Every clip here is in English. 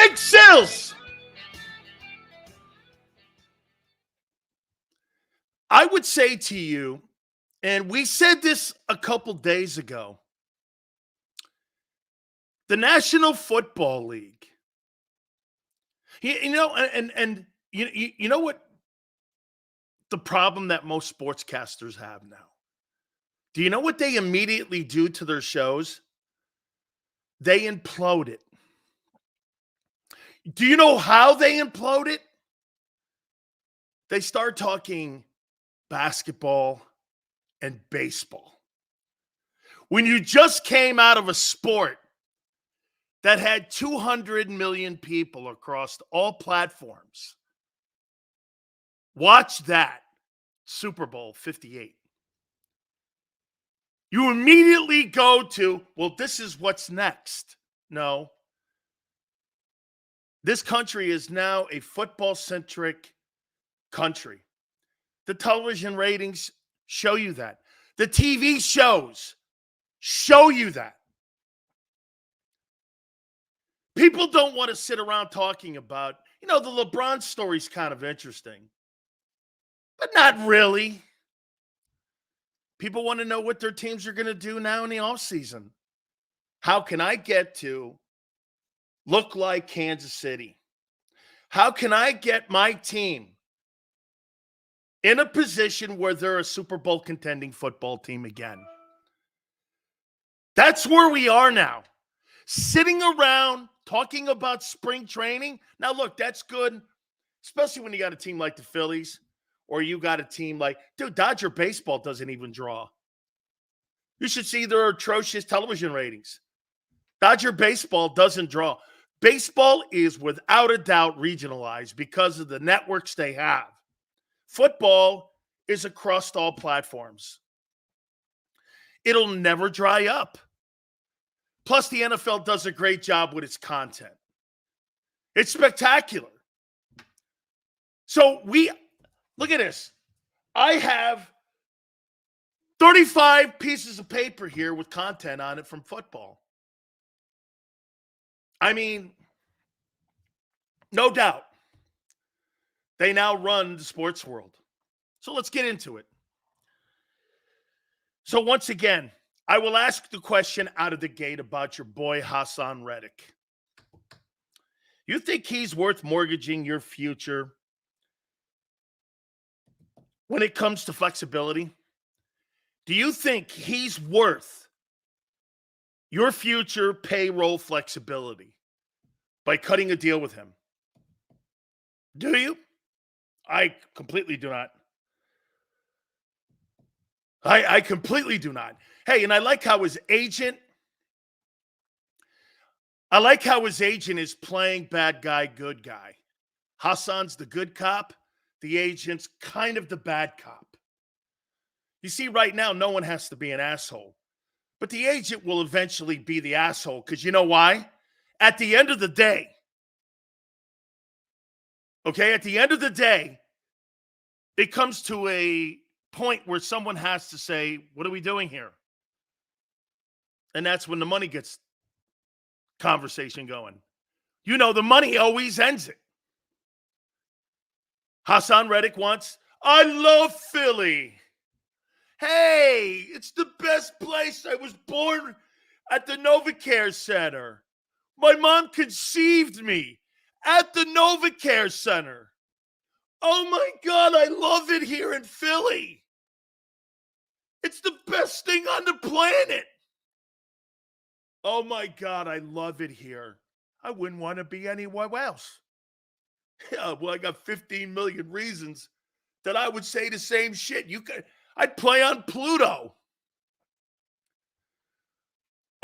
Big Sills! I would say to you, and we said this a couple days ago, the National Football League. You know, and you know what the problem that most sportscasters have now? Do you know what they immediately do to their shows? They implode it. Do you know how they implode it? They start talking basketball and baseball. When you just came out of a sport that had 200 million people across all platforms, watch that Super Bowl 58. You immediately go to, well, this is what's next. No. This country is now a football-centric country. The television ratings show you that. The TV shows show you that. People don't want to sit around talking about, the LeBron story's kind of interesting, but not really. People want to know what their teams are going to do now in the offseason. How can I get to look like Kansas City? How can I get my team in a position where they're a Super Bowl contending football team again? That's where we are now. Sitting around talking about spring training. Now, look, that's good, especially when you got a team like the Phillies or you got a team like, Dodger baseball doesn't even draw. You should see their atrocious television ratings. Dodger baseball doesn't draw. Baseball is without a doubt regionalized because of the networks they have. Football is across all platforms. It'll never dry up. Plus, the NFL does a great job with its content. It's spectacular. So look at this. I have 35 pieces of paper here with content on it from football. I mean, no doubt, they now run the sports world. So let's get into it. So once again, I will ask the question out of the gate about your boy Hassan Reddick. You think he's worth mortgaging your future when it comes to flexibility? Do you think he's worth your future payroll flexibility by cutting a deal with him? Do you? I completely do not. I completely do not. Hey, and I like how his agent is playing bad guy, good guy. Hassan's the good cop. The agent's kind of the bad cop. You see, right now, no one has to be an asshole. But the agent will eventually be the asshole because you know why? At the end of the day, it comes to a point where someone has to say, what are we doing here? And that's when the money gets conversation going. The money always ends it. Hassan Reddick wants, I love Philly. Hey, it's the best place. I was born at the NovaCare Center. My mom conceived me at the NovaCare Center. Oh my God, I love it here in Philly. It's the best thing on the planet. Oh my God, I love it here. I wouldn't want to be anywhere else. Yeah, well, I got 15 million reasons that I would say the same shit. I'd play on Pluto.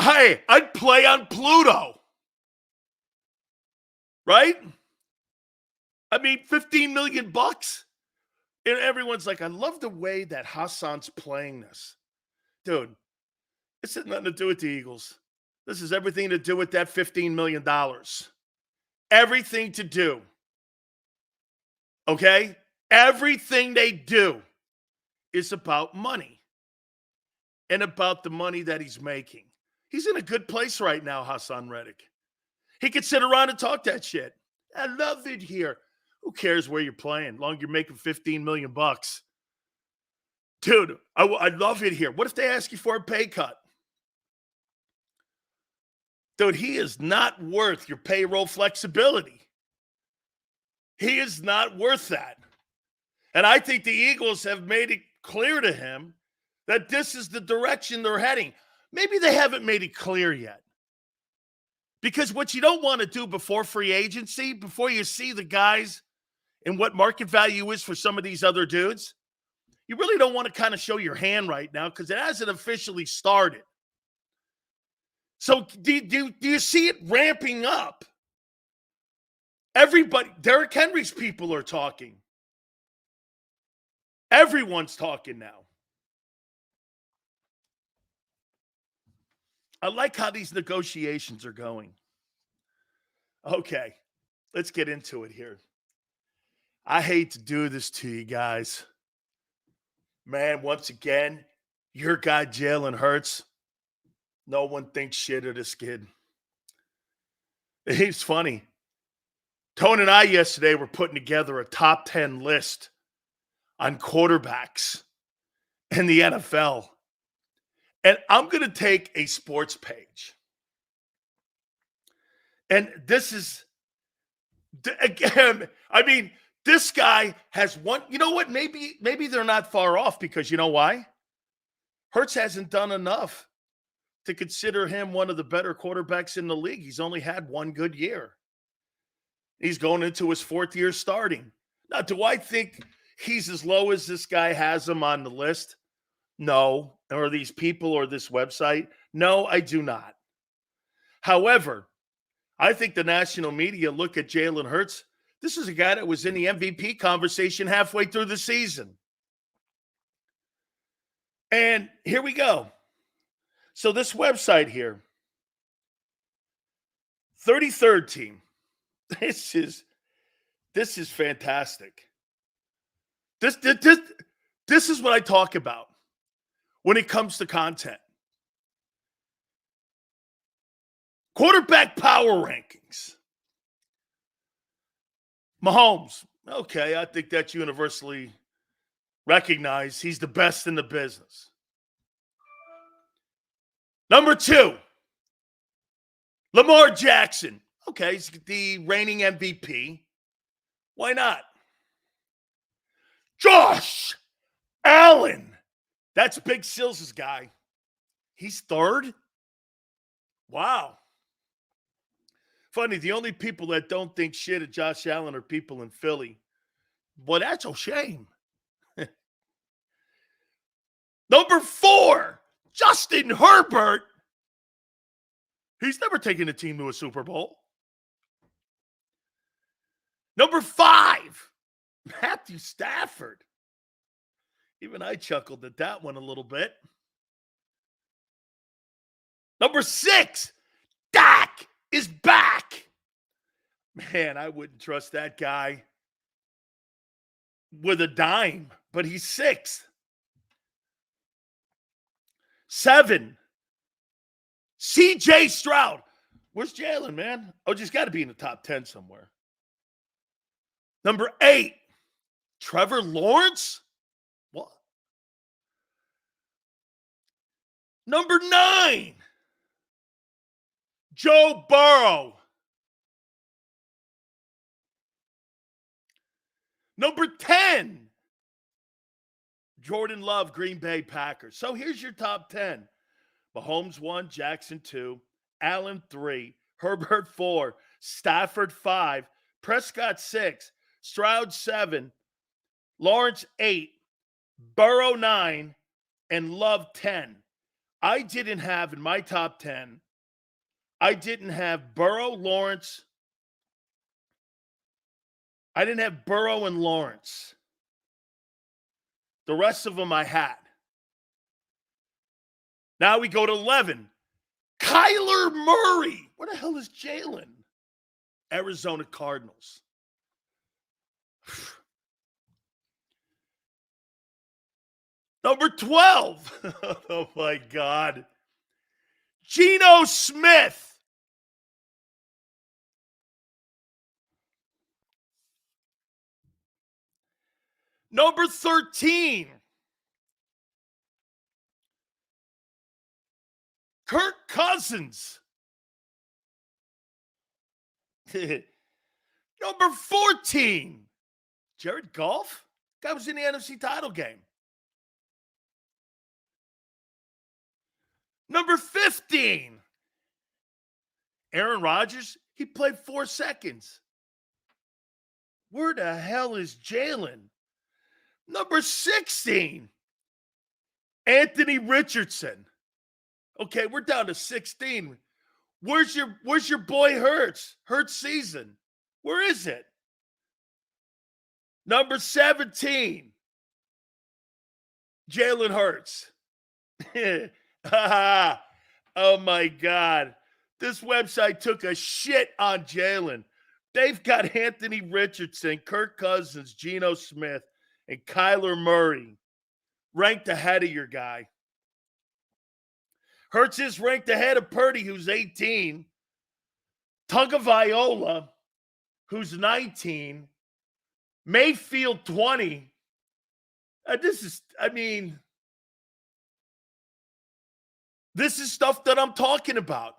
Hey, I'd play on Pluto. Right? I mean, 15 million bucks. And everyone's like, I love the way that Hassan's playing this. Dude, this has nothing to do with the Eagles. This has everything to do with that $15 million. Everything to do. Okay? Everything they do is about money and about the money that he's making. He's in a good place right now, Hassan Reddick. He could sit around and talk that shit. I love it here. Who cares where you're playing? Long as you're making $15 million. Dude, I love it here. What if they ask you for a pay cut? Dude, he is not worth your payroll flexibility. He is not worth that. And I think the Eagles have made it clear to him that this is the direction they're heading. Maybe they haven't made it clear yet. Because what you don't want to do before free agency, before you see the guys and what market value is for some of these other dudes, you really don't want to kind of show your hand right now because it hasn't officially started. So do you see it ramping up? Everybody, Derrick Henry's people are talking. Everyone's talking now. I like how these negotiations are going. Okay, let's get into it here. I hate to do this to you guys. Man, once again, your guy Jalen Hurts, no one thinks shit of this kid. It's funny. Tone and I yesterday were putting together a top 10 list on quarterbacks in the NFL. And I'm going to take a sports page. And this is, again, I mean, this guy has one, you know what? Maybe they're not far off because you know why? Hurts hasn't done enough to consider him one of the better quarterbacks in the league. He's only had one good year. He's going into his fourth year starting. Now, do I think he's as low as this guy has him on the list? No. Or these people or this website? No, I do not. However, I think the national media look at Jalen Hurts. This is a guy that was in the MVP conversation halfway through the season. And here we go. So this website here, 33rd team. This is fantastic. This is what I talk about when it comes to content. Quarterback power rankings. Mahomes. Okay, I think that's universally recognized. He's the best in the business. Number 2, Lamar Jackson. Okay, he's the reigning MVP. Why not? Josh Allen. That's Big Sills' guy. He's 3rd? Wow. Funny, the only people that don't think shit of Josh Allen are people in Philly. Boy, that's a shame. Number 4, Justin Herbert. He's never taken a team to a Super Bowl. Number 5, Matthew Stafford. Even I chuckled at that one a little bit. Number 6, Dak is back. Man, I wouldn't trust that guy with a dime, but he's 6th. 7, CJ Stroud. Where's Jalen, man? Oh, just got to be in the top 10 somewhere. Number 8, Trevor Lawrence. What? Number 9, Joe Burrow. Number 10, Jordan Love, Green Bay Packers. So here's your top 10. Mahomes 1, Jackson 2, Allen 3, Herbert 4, Stafford 5, Prescott 6, Stroud 7, Lawrence 8, Burrow 9, and Love 10. I didn't have in my top 10, I didn't have Burrow, Lawrence. I didn't have Burrow and Lawrence. The rest of them I had. Now we go to 11. Kyler Murray. Where the hell is Jalen? Arizona Cardinals. Number 12. Oh, my God. Geno Smith. Number 13, Kirk Cousins. Number 14, Jared Goff. Guy was in the NFC title game. Number 15, Aaron Rodgers. He played 4 seconds. Where the hell is Jalen? Number 16, Anthony Richardson. Okay, we're down to 16. Where's your boy Hurts? Hurts season. Where is it? Number 17, Jalen Hurts. Oh, my God. This website took a shit on Jalen. They've got Anthony Richardson, Kirk Cousins, Geno Smith, and Kyler Murray ranked ahead of your guy. Hurts is ranked ahead of Purdy, who's 18. Tagovailoa, who's 19. Mayfield, 20. This is stuff that I'm talking about.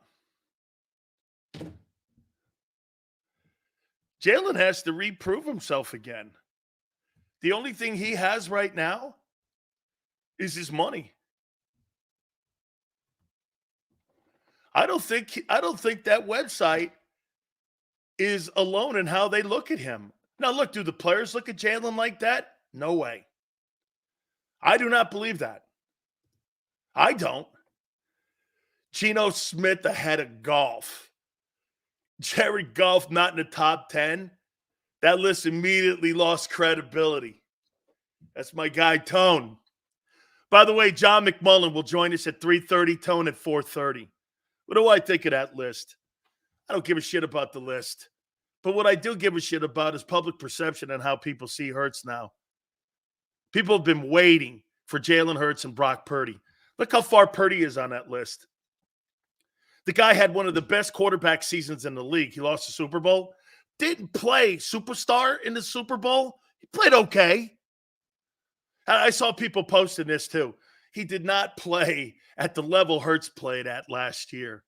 Jalen has to reprove himself again. The only thing he has right now is his money. I don't think that website is alone in how they look at him. Now, look, do the players look at Jalen like that? No way. I do not believe that. I don't. Geno Smith ahead of Goff. Jared Goff not in the top 10. That list immediately lost credibility. That's my guy, Tone. By the way, John McMullen will join us at 3:30, Tone at 4:30. What do I think of that list? I don't give a shit about the list. But what I do give a shit about is public perception and how people see Hurts now. People have been waiting for Jalen Hurts and Brock Purdy. Look how far Purdy is on that list. The guy had one of the best quarterback seasons in the league. He lost the Super Bowl. Didn't play superstar in the Super Bowl. He played okay. I saw people posting this too. He did not play at the level Hurts played at last year.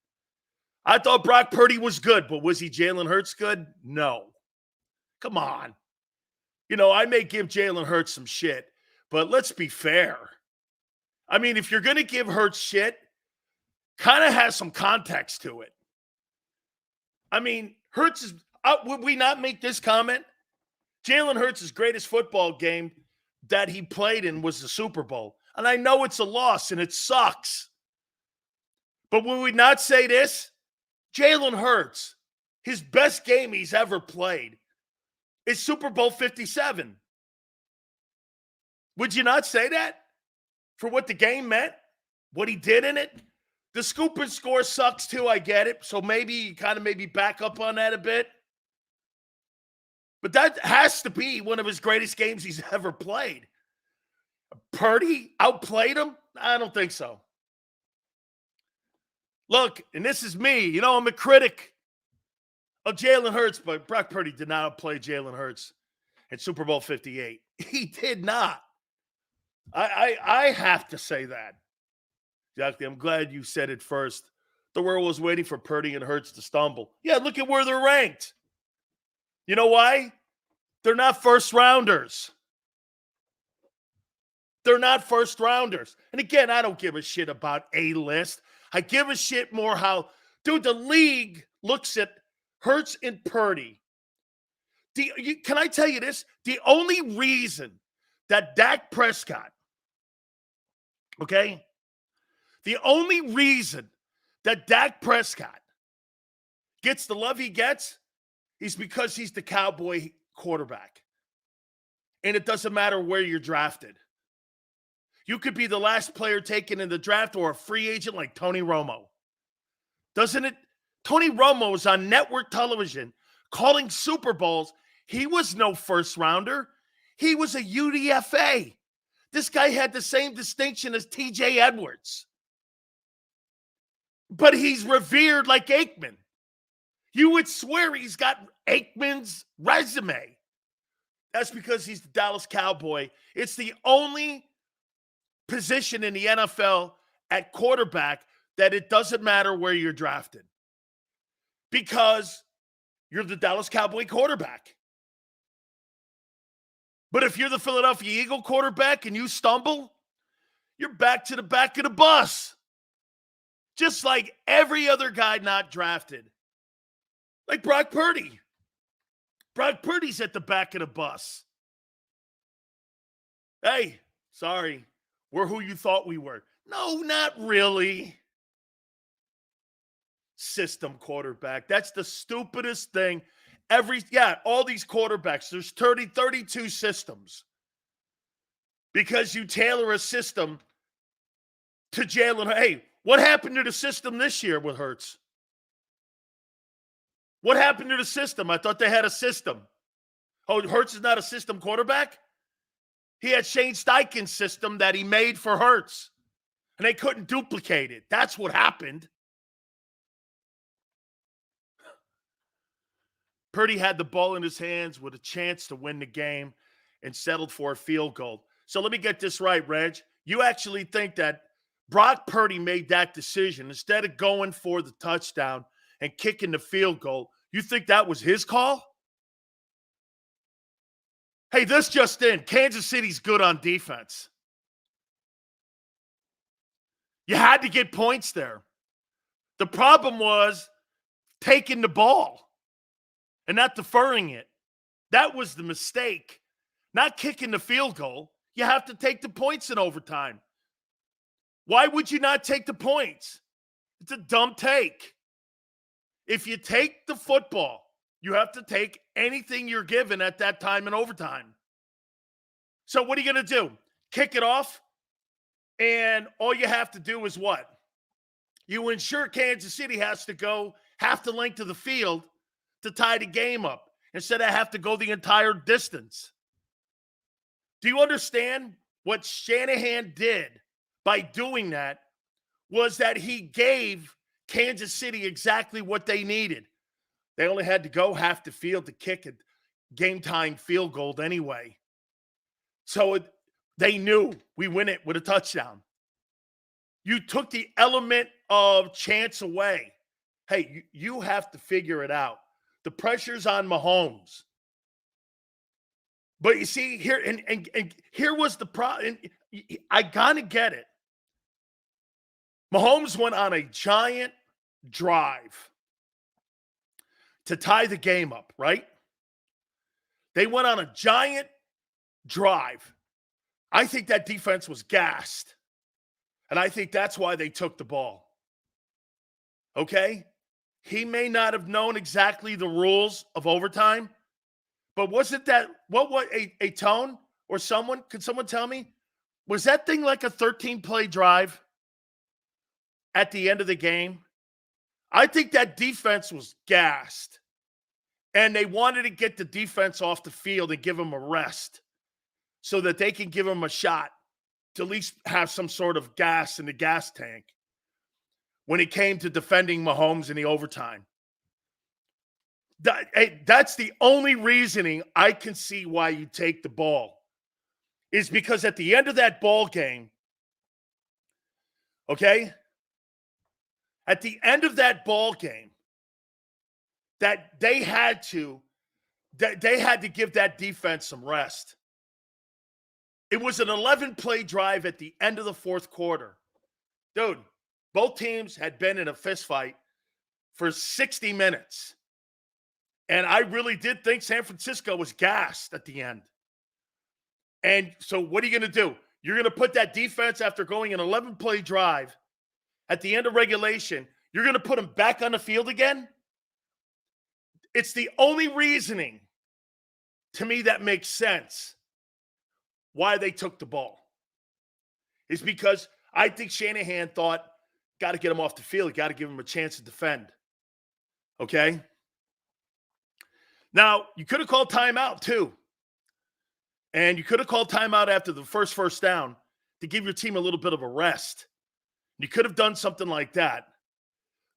I thought Brock Purdy was good, but was he Jalen Hurts good? No. Come on. I may give Jalen Hurts some shit, but let's be fair. I mean, if you're going to give Hurts shit, kind of has some context to it. I mean, Hurts is would we not make this comment? Jalen Hurts' greatest football game that he played in was the Super Bowl. And I know it's a loss and it sucks. But would we not say this? Jalen Hurts, his best game he's ever played is Super Bowl 57. Would you not say that? For what the game meant? What he did in it? The scoop and score sucks too, I get it. So maybe you kind of maybe back up on that a bit. But that has to be one of his greatest games he's ever played. Purdy outplayed him? I don't think so. Look, and this is me. I'm a critic of Jalen Hurts, but Brock Purdy did not outplay Jalen Hurts at Super Bowl 58. He did not. I have to say that. Exactly. I'm glad you said it first. The world was waiting for Purdy and Hurts to stumble. Yeah, look at where they're ranked. You know why? They're not first rounders. They're not first rounders. And again, I don't give a shit about a list. I give a shit more how, dude, the league looks at Hurts and Purdy. Can I tell you this? The only reason that Dak Prescott, okay, the only reason that Dak Prescott gets the love he gets is because he's the Cowboy quarterback. And it doesn't matter where you're drafted. You could be the last player taken in the draft or a free agent like Tony Romo. Doesn't it? Tony Romo was on network television calling Super Bowls. He was no first rounder. He was a UDFA. This guy had the same distinction as TJ Edwards. But he's revered like Aikman. You would swear he's got Aikman's resume. That's because he's the Dallas Cowboy. It's the only position in the NFL at quarterback that it doesn't matter where you're drafted because you're the Dallas Cowboy quarterback. But if you're the Philadelphia Eagle quarterback and you stumble, you're back to the back of the bus. Just like every other guy not drafted. Like Brock Purdy. Brock Purdy's at the back of the bus. Hey, sorry, we're who you thought we were. No, not really. System quarterback. That's the stupidest thing. All these quarterbacks, there's 32 systems. Because you tailor a system to Jalen. Hey, what happened to the system this year with Hurts? What happened to the system? I thought they had a system. Oh, Hurts is not a system quarterback? He had Shane Steichen's system that he made for Hurts, and they couldn't duplicate it. That's what happened. Purdy had the ball in his hands with a chance to win the game and settled for a field goal. So let me get this right, Reg. You actually think that Brock Purdy made that decision instead of going for the touchdown and kicking the field goal? You think that was his call? Hey, this just in. Kansas City's good on defense. You had to get points there. The problem was taking the ball and not deferring it. That was the mistake. Not kicking the field goal. You have to take the points in overtime. Why would you not take the points? It's a dumb take. If you take the football, you have to take anything you're given at that time in overtime. So what are you going to do? Kick it off? And all you have to do is what? You ensure Kansas City has to go half the length of the field to tie the game up instead of have to go the entire distance. Do you understand what Shanahan did by doing that was that he gave Kansas City exactly what they needed. They only had to go half the field to kick a game-tying field goal anyway. So they knew we win it with a touchdown. You took the element of chance away. Hey, you have to figure it out. The pressure's on Mahomes. But you see, here and here was the problem. I gotta get it. Mahomes went on a giant drive to tie the game up, right? They went on a giant drive. I think that defense was gassed. And I think that's why they took the ball. Okay? He may not have known exactly the rules of overtime, but wasn't that, what a tone or someone, could someone tell me? Was that thing like a 13-play drive at the end of the game? I think that defense was gassed. And they wanted to get the defense off the field and give them a rest so that they can give them a shot to at least have some sort of gas in the gas tank when it came to defending Mahomes in the overtime. That's the only reasoning I can see why you take the ball, is because at the end of that ball game, okay, at the end of that ball game, that they had to give that defense some rest. It was an 11-play drive at the end of the fourth quarter. Dude, both teams had been in a fistfight for 60 minutes. And I really did think San Francisco was gassed at the end. And so what are you going to do? You're going to put that defense, after going an 11-play drive at the end of regulation, you're going to put them back on the field again? It's the only reasoning to me that makes sense why they took the ball. Is because I think Shanahan thought, got to get him off the field, got to give him a chance to defend. Okay? Now, you could have called timeout too. And you could have called timeout after the first down to give your team a little bit of a rest. You could have done something like that.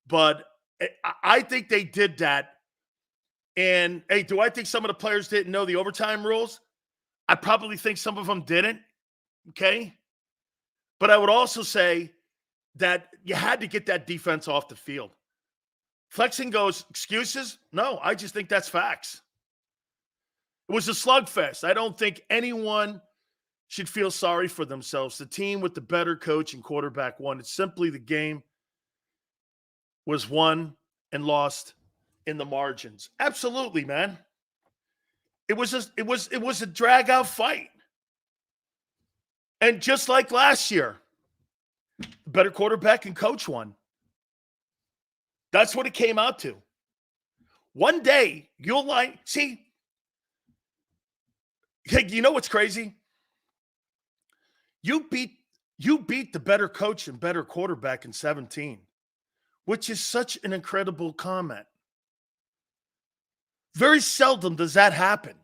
But I think they did that. And, hey, do I think some of the players didn't know the overtime rules? I probably think some of them didn't, okay? But I would also say that you had to get that defense off the field. Flexing goes, excuses? No, I just think that's facts. It was a slugfest. I don't think anyone should feel sorry for themselves. The team with the better coach and quarterback won. It's simply the game was won and lost in the margins. Absolutely, man. It was a drag out fight. And just like last year, the better quarterback and coach won. That's what it came out to. One day, you'll see, you know what's crazy? You beat the better coach and better quarterback in 17, which is such an incredible comment. Very seldom does that happen.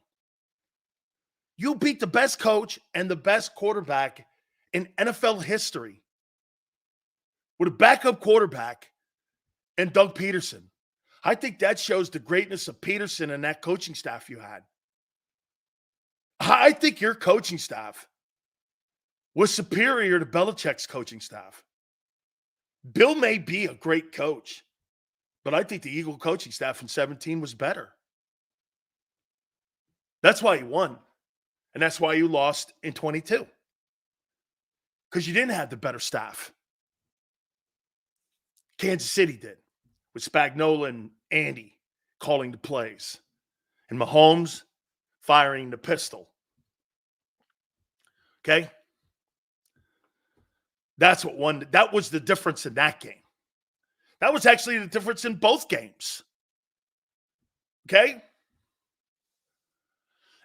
You beat the best coach and the best quarterback in NFL history with a backup quarterback and Doug Peterson. I think that shows the greatness of Peterson and that coaching staff you had. I think your coaching staff was superior to Belichick's coaching staff. Bill may be a great coach, but I think the Eagle coaching staff in 17 was better. That's why you won. And that's why you lost in 22. Because you didn't have the better staff. Kansas City did. With Spagnuolo and Andy calling the plays. And Mahomes firing the pistol. Okay? That's what won. That was the difference in that game. That was actually the difference in both games. Okay?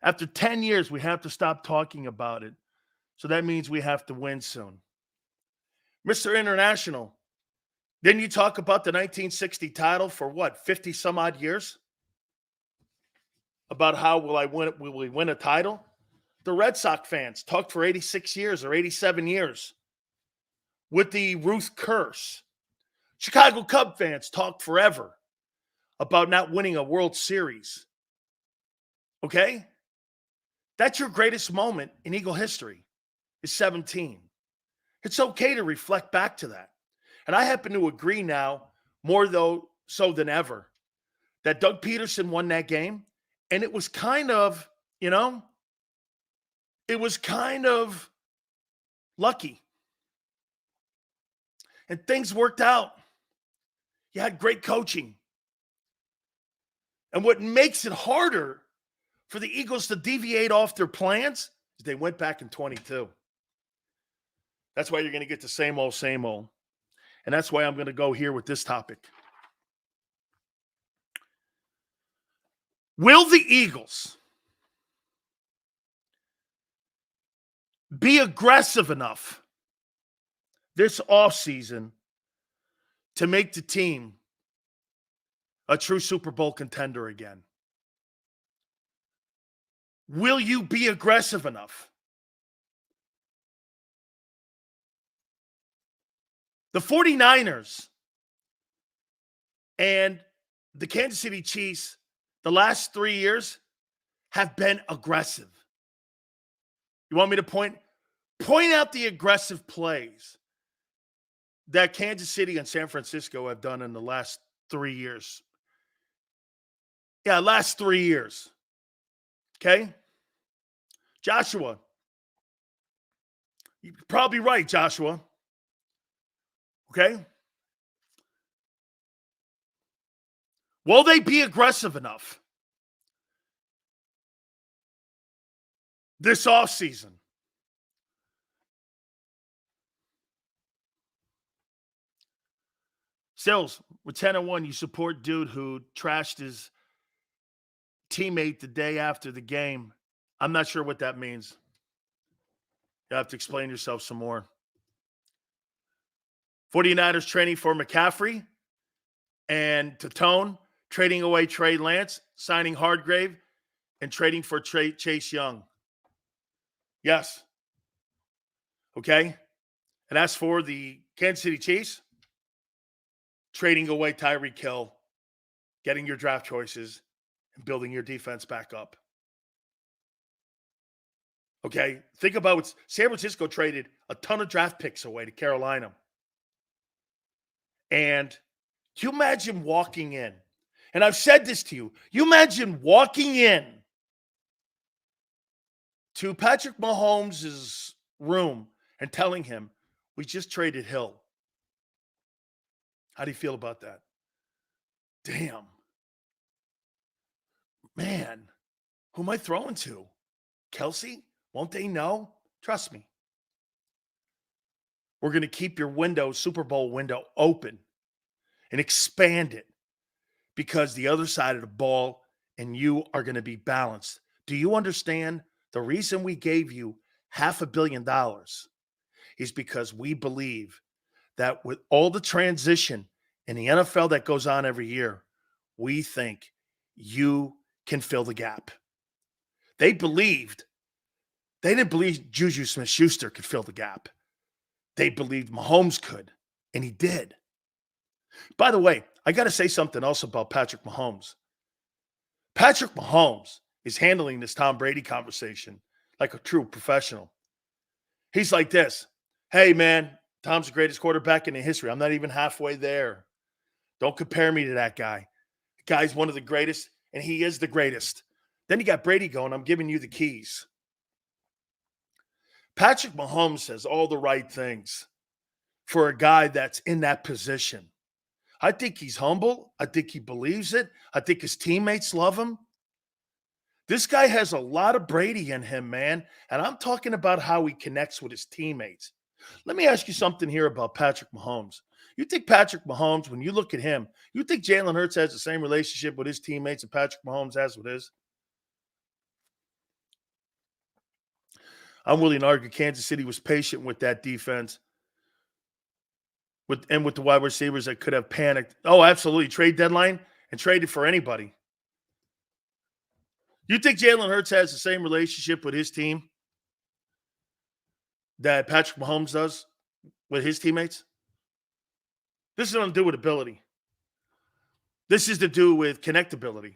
After 10 years, we have to stop talking about it. So that means we have to win soon. Mr. International, didn't you talk about the 1960 title for what, 50 some odd years? About how will we win a title? The Red Sox fans talked for 86 years or 87 years with the Ruth curse. Chicago Cub fans talked forever about not winning a World Series. Okay? That's your greatest moment in Eagle history, is 17. It's okay to reflect back to that. And I happen to agree now, more so than ever, that Doug Peterson won that game. And it was kind of, it was kind of lucky. And things worked out. You had great coaching. And what makes it harder for the Eagles to deviate off their plans is they went back in 22. That's why you're going to get the same old, same old. And that's why I'm going to go here with this topic. Will the Eagles be aggressive enough this offseason to make the team a true Super Bowl contender again? Will you be aggressive enough? The 49ers and the Kansas City Chiefs, the last 3 years, have been aggressive. You want me to point out the aggressive plays that Kansas City and San Francisco have done in the last 3 years? Yeah, last 3 years. Okay? Joshua. You're probably right, Joshua. Okay? Will they be aggressive enough this offseason? Sills, with 10-1, you support dude who trashed his teammate the day after the game. I'm not sure what that means. You have to explain yourself some more. 49ers training for McCaffrey and Tatone, trading away Trey Lance, signing Hargrave, and trading for Chase Young. Yes. Okay. And as for the Kansas City Chiefs, trading away Tyreek Hill, getting your draft choices, and building your defense back up. Okay? Think about what San Francisco traded a ton of draft picks away to Carolina. And can you imagine walking in? And I've said this to you. You imagine walking in to Patrick Mahomes' room and telling him, we just traded Hill. How do you feel about that? Damn. Man, who am I throwing to? Kelce? Won't they know? Trust me. We're going to keep your window, Super Bowl window, open and expand it because the other side of the ball and you are going to be balanced. Do you understand? The reason we gave you $500 million is because we believe that with all the transition in the NFL that goes on every year, we think you can fill the gap. They didn't believe Juju Smith-Schuster could fill the gap. They believed Mahomes could, and he did. By the way, I got to say something else about Patrick Mahomes. Patrick Mahomes is handling this Tom Brady conversation like a true professional. He's like this. Hey, man, Tom's the greatest quarterback in the history. I'm not even halfway there. Don't compare me to that guy. The guy's one of the greatest, and he is the greatest. Then you got Brady going, I'm giving you the keys. Patrick Mahomes says all the right things for a guy that's in that position. I think he's humble. I think he believes it. I think his teammates love him. This guy has a lot of Brady in him, man. And I'm talking about how he connects with his teammates. Let me ask you something here about Patrick Mahomes. You think Patrick Mahomes, when you look at him, you think Jalen Hurts has the same relationship with his teammates that Patrick Mahomes has with his? I'm willing to argue Kansas City was patient with that defense with the wide receivers that could have panicked. Oh, absolutely. Trade deadline and traded for anybody. You think Jalen Hurts has the same relationship with his team that Patrick Mahomes does with his teammates? This is nothing to do with ability. This is to do with connectability.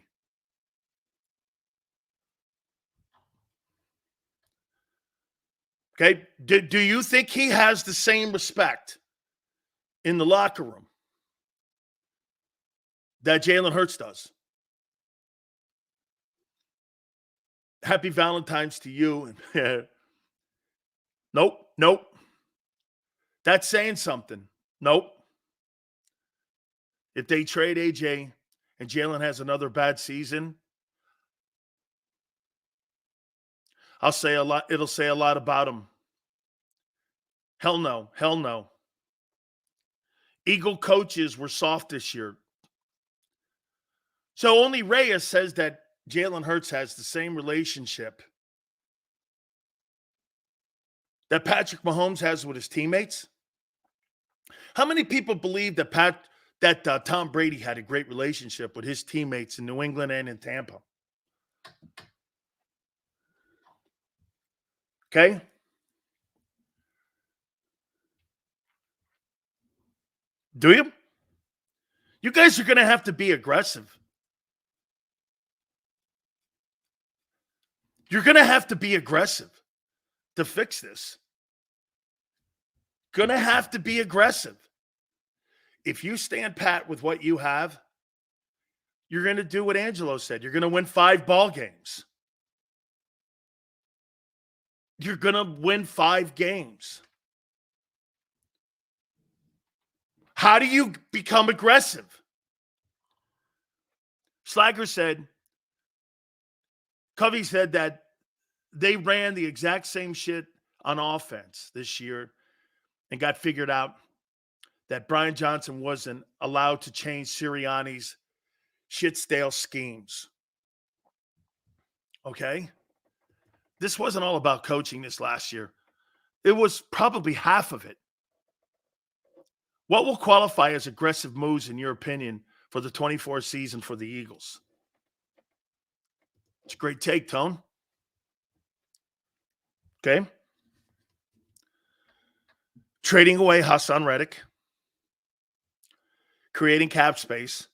Okay? Do you think he has the same respect in the locker room that Jalen Hurts does? Happy Valentine's to you. Nope. That's saying something. Nope. If they trade AJ and Jalen has another bad season, I'll say a lot. It'll say a lot about him. Hell no. Eagle coaches were soft this year. So only Reyes says that Jalen Hurts has the same relationship that Patrick Mahomes has with his teammates. How many people believe that Tom Brady had a great relationship with his teammates in New England and in Tampa? Okay? Do you? You guys are going to have to be aggressive. You're going to have to be aggressive to fix this. Going to have to be aggressive. If you stand pat with what you have, you're going to do what Angelo said. You're going to win 5 ball games. You're going to win 5 games. How do you become aggressive? Slager said, Covey said that they ran the exact same shit on offense this year and got figured out that Brian Johnson wasn't allowed to change Sirianni's shit-stale schemes. Okay? This wasn't all about coaching this last year. It was probably half of it. What will qualify as aggressive moves, in your opinion, for the 24 season for the Eagles? It's a great take, Tone. Okay? Trading away Hassan Reddick. Creating cap space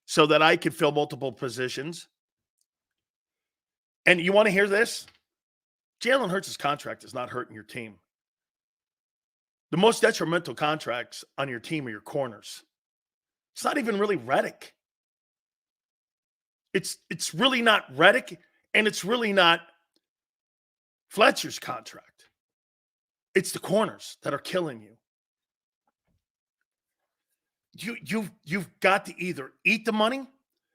so that I could fill multiple positions. And you want to hear this? Jalen Hurts' contract is not hurting your team. The most detrimental contracts on your team are your corners. It's not even really Reddick. It's really not Reddick, and it's really not Fletcher's contract. It's the corners that are killing you. You've got to either eat the money,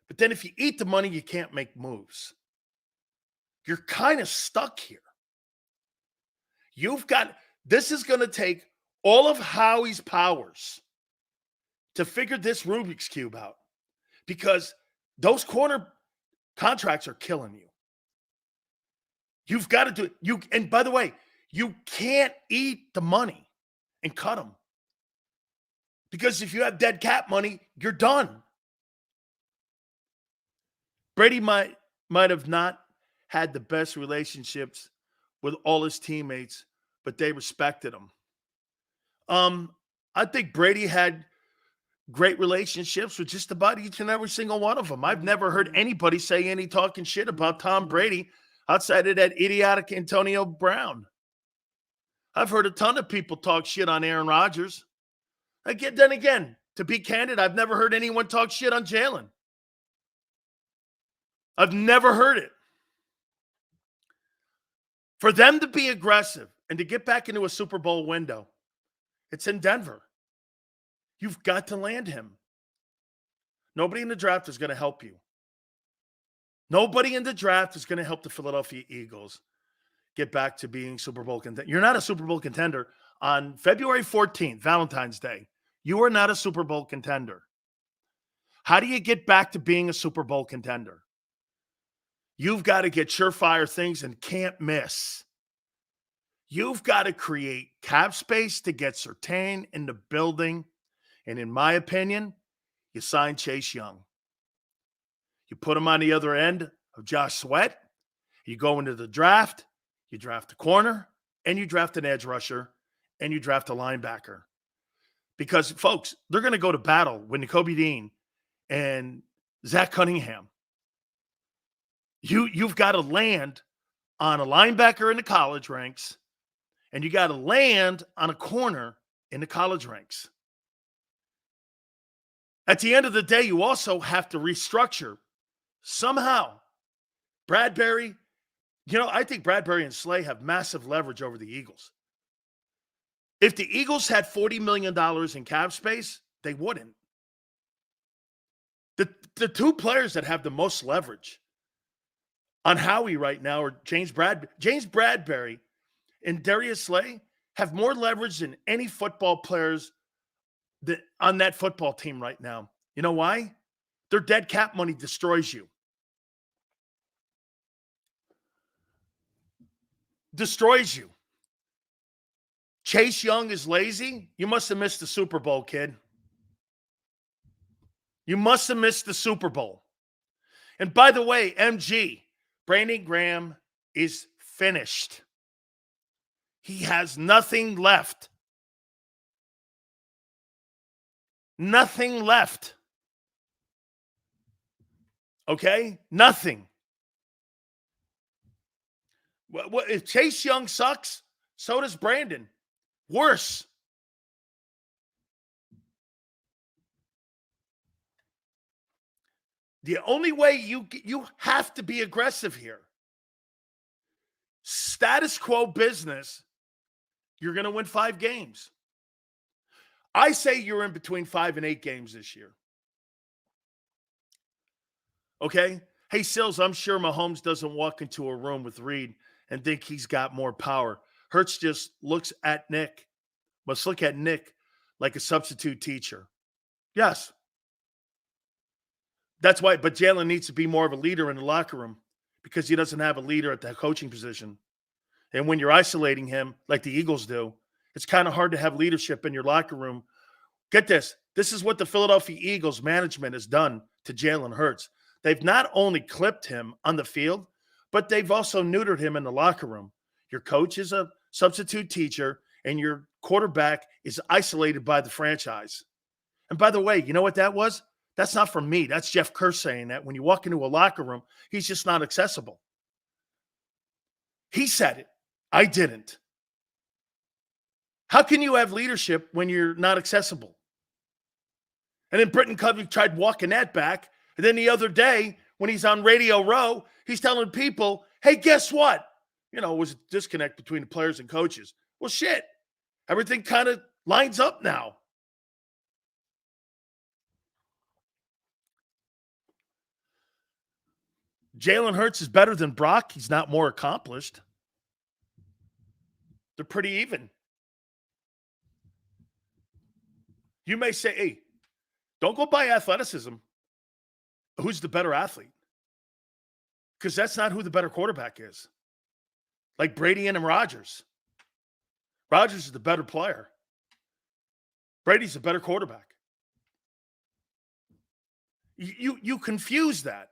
but then if you eat the money, you can't make moves. You're kind of stuck here. This is going to take all of Howie's powers to figure this Rubik's Cube out, because those corner contracts are killing you. You've got to do it. And by the way, you can't eat the money and cut them, because if you have dead cap money, you're done. Brady might have not had the best relationships with all his teammates, but they respected him. I think Brady had great relationships with just about each and every single one of them. I've never heard anybody say any talking shit about Tom Brady outside of that idiotic Antonio Brown. I've heard a ton of people talk shit on Aaron Rodgers. Then again, to be candid, I've never heard anyone talk shit on Jalen. I've never heard it. For them to be aggressive and to get back into a Super Bowl window, it's in Denver. You've got to land him. Nobody in the draft is going to help you. Nobody in the draft is going to help the Philadelphia Eagles get back to being Super Bowl contender. You're not a Super Bowl contender on February 14th, Valentine's Day. You are not a Super Bowl contender. How do you get back to being a Super Bowl contender? You've got to get surefire things and can't miss. You've got to create cap space to get Surtain in the building. And in my opinion, you sign Chase Young. You put him on the other end of Josh Sweat. You go into the draft. You draft a corner, and you draft an edge rusher, and you draft a linebacker. Because, folks, they're going to go to battle with Nakobe Dean and Zach Cunningham. You've got to land on a linebacker in the college ranks, and you got to land on a corner in the college ranks. At the end of the day, you also have to restructure somehow. Bradbury, I think Bradbury and Slay have massive leverage over the Eagles. If the Eagles had $40 million in cap space, they wouldn't. The two players that have the most leverage on Howie right now are James Bradbury and Darius Slay have more leverage than any football players on that football team right now. You know why? Their dead cap money destroys you. Destroys you. Chase Young is lazy. You must have missed the Super Bowl, kid. You must have missed the Super Bowl. And by the way, MG, Brandon Graham is finished. He has nothing left. Nothing left. Okay? Nothing. If Chase Young sucks, so does Brandon. Worse. The only way you have to be aggressive here. Status quo business, you're going to win 5 games. I say you're in between 5 and 8 games this year. Okay? Hey, Sills, I'm sure Mahomes doesn't walk into a room with Reed and think he's got more power. Hurts just must look at Nick like a substitute teacher. Yes. That's why, but Jalen needs to be more of a leader in the locker room because he doesn't have a leader at that coaching position. And when you're isolating him like the Eagles do, it's kind of hard to have leadership in your locker room. Get this. This is what the Philadelphia Eagles management has done to Jalen Hurts. They've not only clipped him on the field, but they've also neutered him in the locker room. Your coach is a substitute teacher, and your quarterback is isolated by the franchise. And by the way, you know what that was? That's not from me. That's Jeff Kerr saying that. When you walk into a locker room, he's just not accessible. He said it. I didn't. How can you have leadership when you're not accessible? And then Britton Covey tried walking that back. And then the other day, when he's on Radio Row, he's telling people, hey, guess what? It was a disconnect between the players and coaches. Well, shit. Everything kind of lines up now. Jalen Hurts is better than Brock. He's not more accomplished. They're pretty even. You may say, hey, don't go by athleticism. Who's the better athlete? Because that's not who the better quarterback is. Like Brady and Rodgers. Rodgers is the better player. Brady's a better quarterback. You confuse that.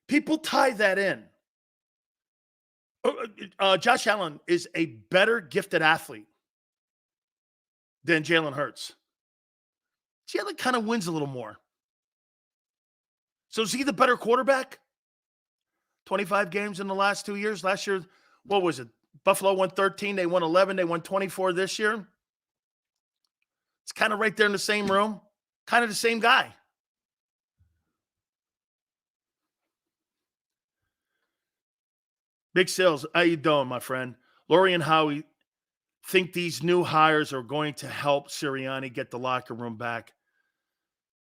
People tie that in. Josh Allen is a better gifted athlete than Jalen Hurts. Jalen kind of wins a little more. So is he the better quarterback? 25 games in the last 2 years. Last year, what was it? Buffalo won 13. They won 11. They won 24 this year. It's kind of right there in the same room. Kind of the same guy. Big Sales, how you doing, my friend? Lori and Howie think these new hires are going to help Sirianni get the locker room back.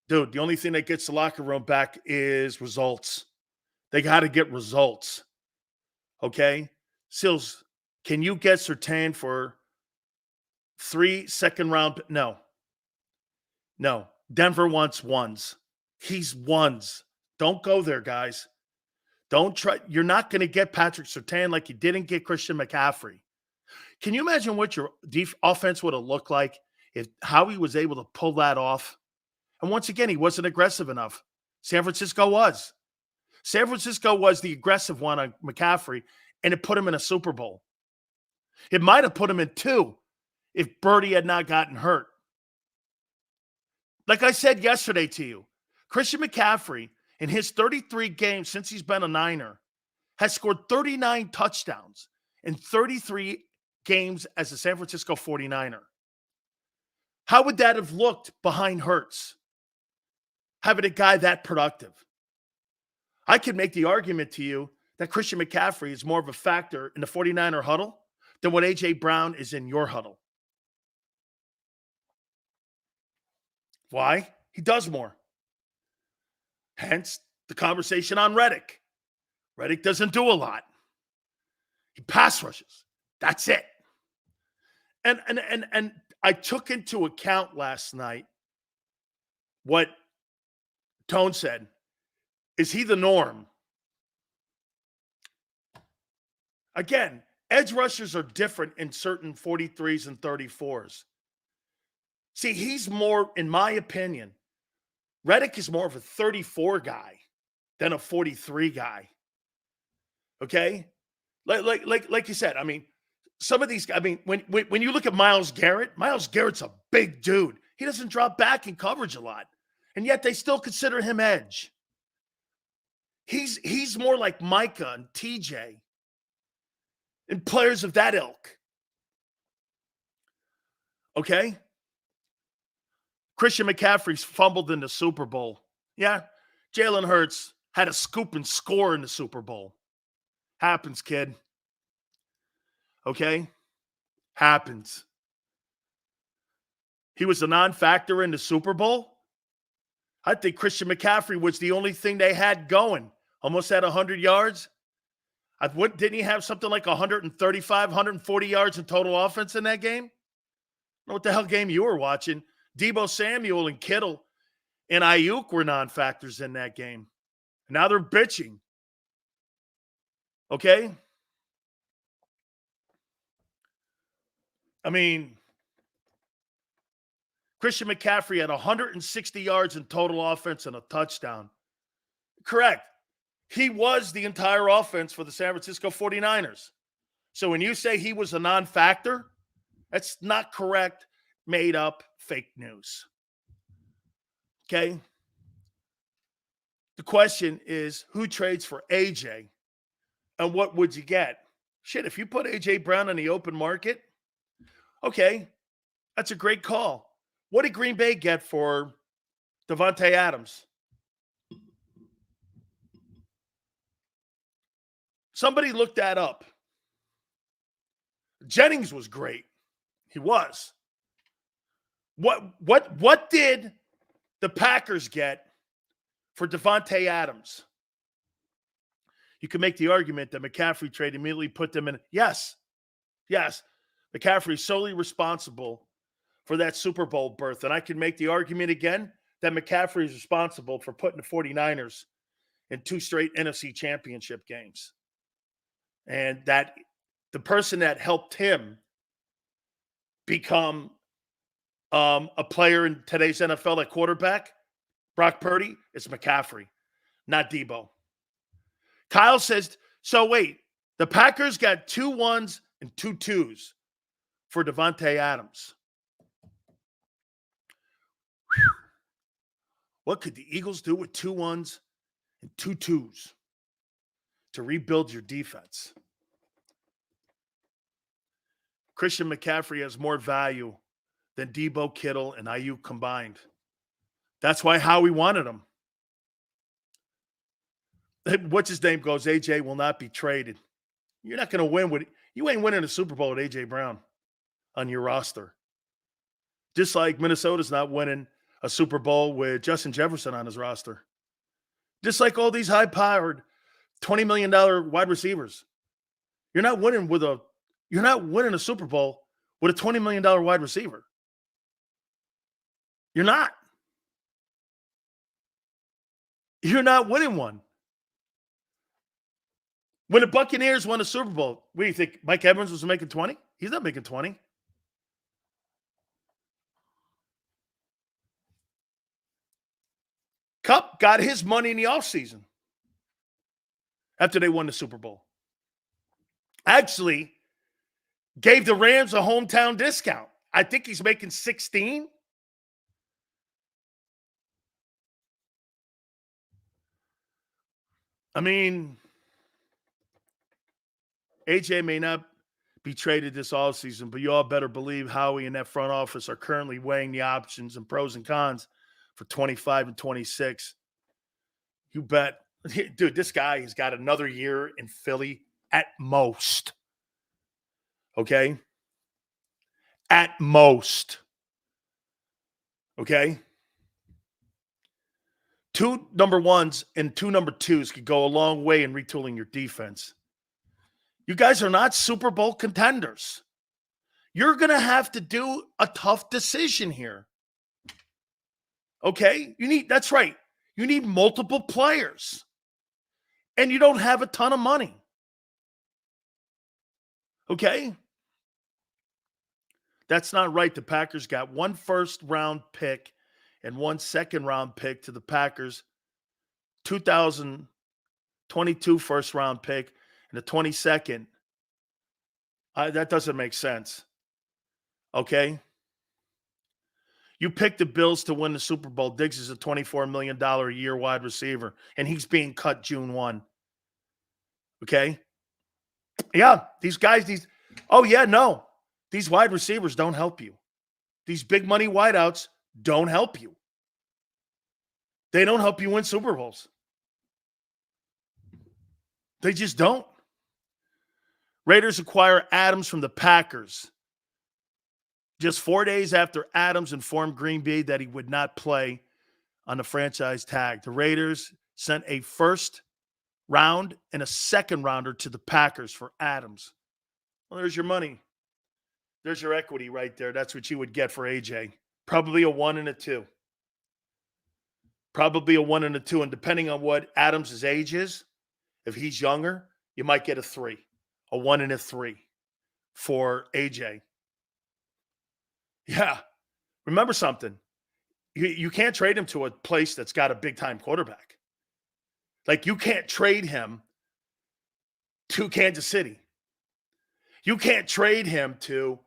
Dude, the only thing that gets the locker room back is results. They got to get results. Okay? Sills, can you get Surtain for 3 second-round? No. Denver wants ones. He's ones. Don't go there, guys. Don't try. You're not going to get Patrick Surtain like you didn't get Christian McCaffrey. Can you imagine what your offense would have looked like if Howie was able to pull that off? And once again, he wasn't aggressive enough. San Francisco was. San Francisco was the aggressive one on McCaffrey, and it put him in a Super Bowl. It might have put him in 2 if Birdie had not gotten hurt. Like I said yesterday to you, Christian McCaffrey, in his 33 games since he's been a Niner, has scored 39 touchdowns in 33 games as a San Francisco 49er. How would that have looked behind Hurts? Having a guy that productive. I could make the argument to you that Christian McCaffrey is more of a factor in the 49er huddle than what A.J. Brown is in your huddle. Why? He does more. Hence the conversation on Reddick. Reddick doesn't do a lot. He pass rushes. That's it. And I took into account last night what Tone said. Is he the norm? Again, edge rushers are different in certain 43s and 34s. See, he's more, in my opinion, Reddick is more of a 34 guy than a 43 guy. Okay? Like you said, I mean, some of these guys, I mean, when you look at Myles Garrett's a big dude. He doesn't drop back in coverage a lot. And yet they still consider him edge. He's more like Micah and TJ and players of that ilk. Okay? Christian McCaffrey's fumbled in the Super Bowl. Yeah, Jalen Hurts had a scoop and score in the Super Bowl. Happens, kid. Okay? Happens. He was a non-factor in the Super Bowl. I think Christian McCaffrey was the only thing they had going. Almost had 100 yards. Didn't he have something like 135, 140 yards in total offense in that game? I don't know what the hell game you were watching. Deebo Samuel and Kittle and Ayuk were non-factors in that game. Now they're bitching. Okay? I mean, Christian McCaffrey had 160 yards in total offense and a touchdown. Correct. He was the entire offense for the San Francisco 49ers. So when you say he was a non-factor, that's not correct, made up, fake news. Okay? The question is, who trades for AJ and what would you get? Shit, if you put A.J. Brown on the open market, okay, that's a great call. What did Green Bay get for Davante Adams? Somebody looked that up. Jennings was great. He was. What did the Packers get for Davante Adams? You can make the argument that McCaffrey trade immediately put them in. Yes. McCaffrey is solely responsible for that Super Bowl berth. And I can make the argument again that McCaffrey is responsible for putting the 49ers in 2 straight NFC championship games. And that the person that helped him become a player in today's NFL at quarterback, Brock Purdy, is McCaffrey, not Debo. Kyle says, so wait, the Packers got 2 1s and 2 2s for Davante Adams. Whew. What could the Eagles do with 2 1s and 2 2s to rebuild your defense? Christian McCaffrey has more value than Debo, Kittle, and Ayuk combined. That's why Howie wanted him. What's his name goes, AJ will not be traded. You're not going to win with it. You ain't winning a Super Bowl with AJ Brown on your roster. Just like Minnesota's not winning a Super Bowl with Justin Jefferson on his roster. Just like all these high-powered $20 million wide receivers. You're not winning a Super Bowl with a $20 million wide receiver. You're not. You're not winning one. When the Buccaneers won a Super Bowl, what do you think? Mike Evans was making 20? He's not making 20. Kupp got his money in the offseason after they won the Super Bowl. Actually, gave the Rams a hometown discount. I think he's making 16. I mean, AJ may not be traded this offseason, but you all better believe Howie and that front office are currently weighing the options and pros and cons for 25 and 26. You bet. Dude, this guy has got another year in Philly at most. Okay? At most. Okay? 2 number 1s and 2 number 2s could go a long way in retooling your defense. You guys are not Super Bowl contenders. You're going to have to do a tough decision here. Okay? That's right. You need multiple players. And you don't have a ton of money. Okay? That's not right. The Packers got 1 first-round pick and 1 second-round pick to the Packers, 2022 first-round pick, and a 22nd. That doesn't make sense. Okay? You picked the Bills to win the Super Bowl. Diggs is a $24 million a year wide receiver, and he's being cut June 1. Okay? Yeah, these guys, these wide receivers don't help you. These big money wideouts don't help you. They don't help you win Super Bowls. They just don't. Raiders acquire Adams from the Packers. Just 4 days after Adams informed Green Bay that he would not play on the franchise tag, the Raiders sent a first round and a second rounder to the Packers for Adams. Well, there's your money. There's your equity right there. That's what you would get for AJ. Probably a 1 and a 2. Probably a 1 and a 2. And depending on what Adams' age is, if he's younger, you might get a 3. A 1 and a 3 for AJ. Yeah. Remember something. You can't trade him to a place that's got a big-time quarterback. Like, you can't trade him to Kansas City. You can't trade him to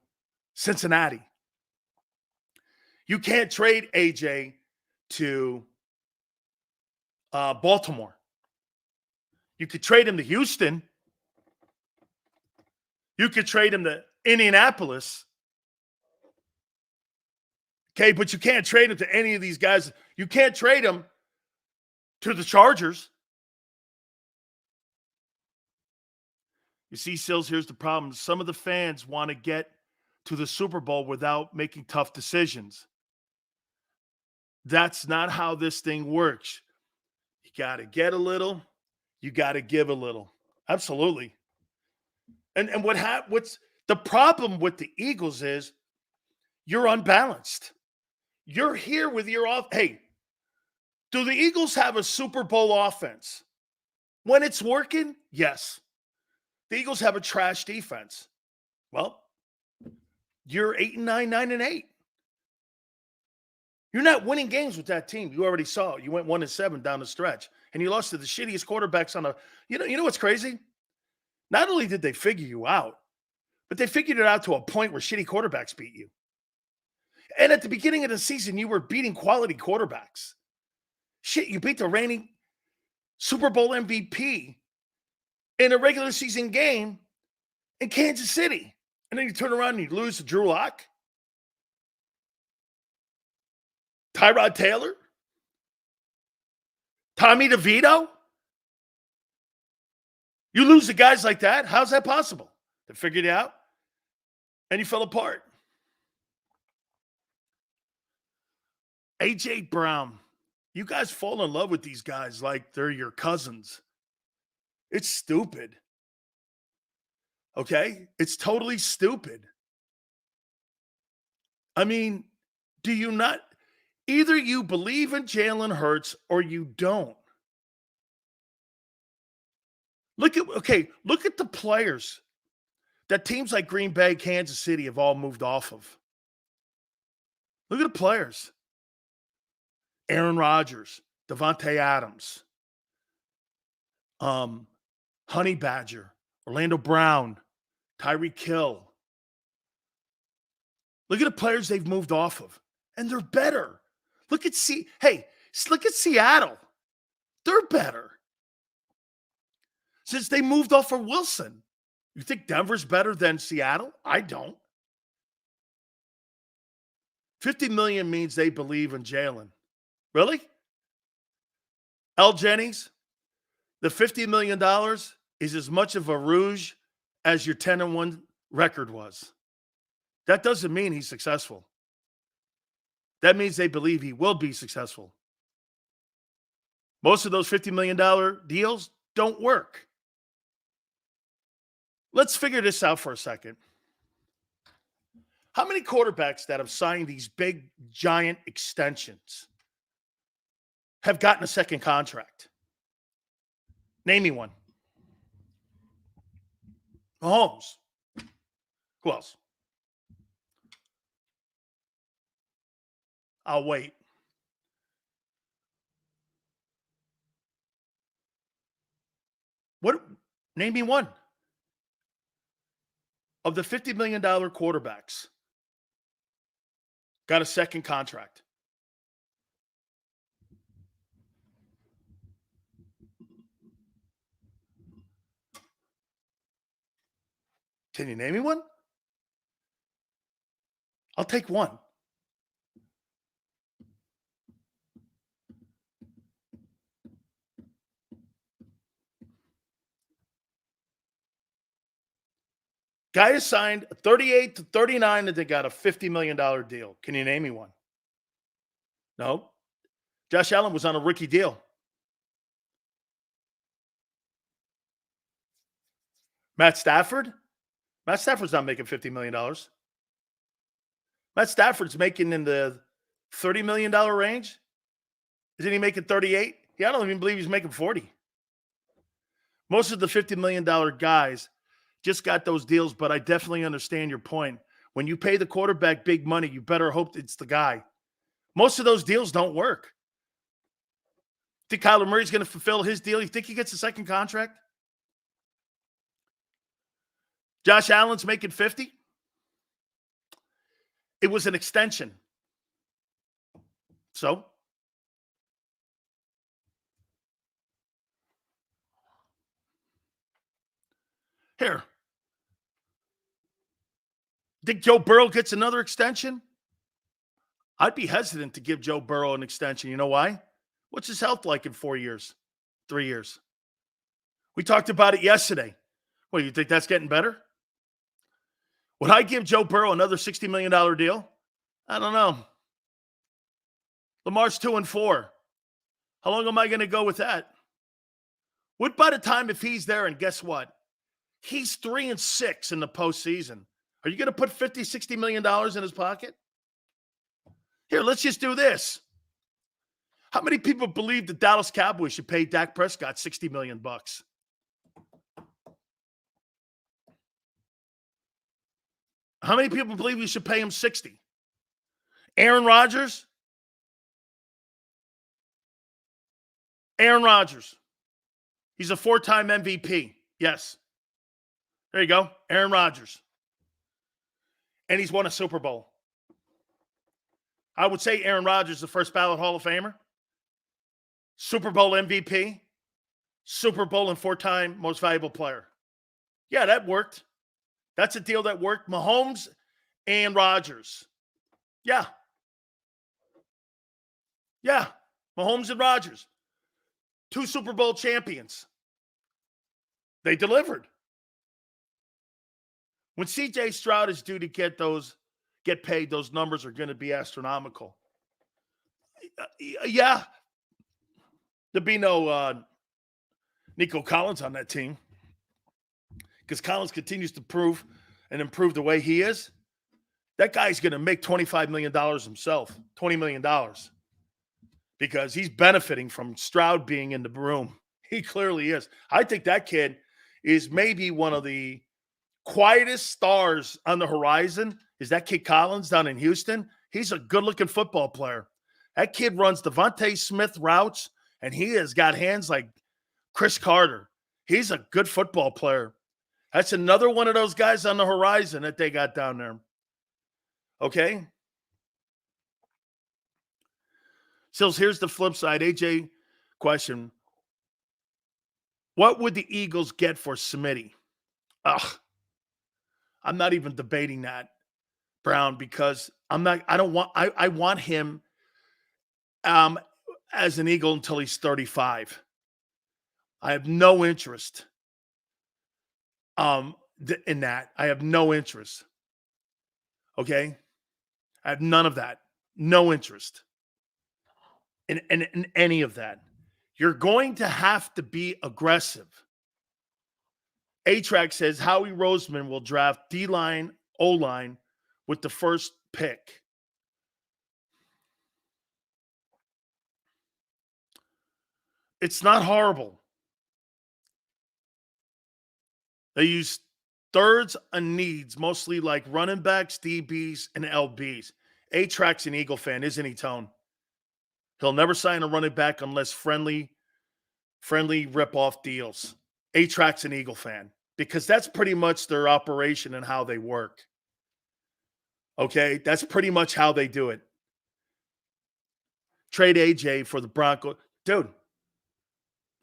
Cincinnati. You can't trade AJ to Baltimore. You could trade him to Houston. You could trade him to Indianapolis. Okay, but you can't trade him to any of these guys. You can't trade him to the Chargers. You see, Sills, here's the problem. Some of the fans want to get to the Super Bowl without making tough decisions. That's not how this thing works. You got to get a little. You got to give a little. Absolutely. And what's the problem with the Eagles is you're unbalanced. You're here with your off. Hey, do the Eagles have a Super Bowl offense? When it's working, yes. The Eagles have a trash defense. Well, you're 8-9, 9-8. You're not winning games with that team. You already saw it. You went 1-7 down the stretch, and you lost to the shittiest quarterbacks on a. You know what's crazy? Not only did they figure you out, but they figured it out to a point where shitty quarterbacks beat you. And at the beginning of the season, you were beating quality quarterbacks. Shit, you beat the reigning Super Bowl MVP in a regular season game in Kansas City. And then you turn around and you lose to Drew Lock, Tyrod Taylor, Tommy DeVito. You lose to guys like that? How's that possible? They figured it out, and you fell apart. A.J. Brown, you guys fall in love with these guys like they're your cousins. It's stupid. Okay? It's totally stupid. I mean, do you not? Either you believe in Jalen Hurts or you don't. Look at the players that teams like Green Bay, Kansas City have all moved off of. Look at the players. Aaron Rodgers, Devontae Adams, Honey Badger, Orlando Brown, Tyreek Hill. Look at the players they've moved off of, and they're better. Look at Seattle. They're better. Since they moved off of Wilson. You think Denver's better than Seattle? I don't. $50 million means they believe in Jalen. Really? L. Jennings, the $50 million is as much of a rouge as your 10-1 record was. That doesn't mean he's successful. That means they believe he will be successful. Most of those $50 million deals don't work. Let's figure this out for a second. How many quarterbacks that have signed these big, giant extensions have gotten a second contract? Name me one. Mahomes. Who else? I'll wait. What? Name me one. Of the $50 million quarterbacks, got a second contract. Can you name me one? I'll take one. Guy is signed 38 to 39 and they got a $50 million deal. Can you name me one? No. Josh Allen was on a rookie deal. Matt Stafford? Matt Stafford's not making $50 million. Matt Stafford's making in the $30 million range. Isn't he making 38? Yeah, I don't even believe he's making 40. Most of the $50 million guys just got those deals, but I definitely understand your point. When you pay the quarterback big money, you better hope it's the guy. Most of those deals don't work. Think Kyler Murray's going to fulfill his deal? You think he gets a second contract? Josh Allen's making 50? It was an extension. So? Here. Think Joe Burrow gets another extension? I'd be hesitant to give Joe Burrow an extension. You know why? What's his health like in 4 years, 3 years? We talked about it yesterday. What, you think that's getting better? Would I give Joe Burrow another $60 million deal? I don't know. Lamar's 2-4. How long am I going to go with that? What by the time if he's there, and guess what? He's 3-6 in the postseason. Are you going to put $50, $60 million in his pocket? Here, let's just do this. How many people believe the Dallas Cowboys should pay Dak Prescott $60 million? How many people believe we should pay him 60? Aaron Rodgers? Aaron Rodgers. He's a 4-time MVP. Yes. There you go. Aaron Rodgers. And he's won a Super Bowl. I would say Aaron Rodgers is the first ballot Hall of Famer. Super Bowl MVP. Super Bowl and 4-time most valuable player. Yeah, that worked. That's a deal that worked. Mahomes and Rodgers. Yeah. Yeah. Mahomes and Rodgers. 2 Super Bowl champions. They delivered. When CJ Stroud is due to get paid, those numbers are going to be astronomical. Yeah. There'd be no Nico Collins on that team, because Collins continues to prove and improve the way he is. That guy's going to make $25 million himself, $20 million, because he's benefiting from Stroud being in the room. He clearly is. I think that kid is maybe one of the quietest stars on the horizon. Is that kid Collins down in Houston? He's a good-looking football player. That kid runs Devontae Smith routes, and he has got hands like Chris Carter. He's a good football player. That's another one of those guys on the horizon that they got down there. Okay? Sills, here's the flip side. AJ question. What would the Eagles get for Smitty? I'm not even debating that, Brown, because I want him as an Eagle until he's 35. I have no interest in that. I have no interest. Okay? I have none of that. No interest in any of that. You're going to have to be aggressive. A-Track says Howie Roseman will draft D-line, O-line with the first pick. It's not horrible. They use thirds and needs, mostly like running backs, DBs, and LBs. A-Track's an Eagle fan, isn't he, Tone? He'll never sign a running back unless friendly rip-off deals. A-Track's an Eagle fan because that's pretty much their operation and how they work. Okay? That's pretty much how they do it. Trade AJ for the Broncos. Dude,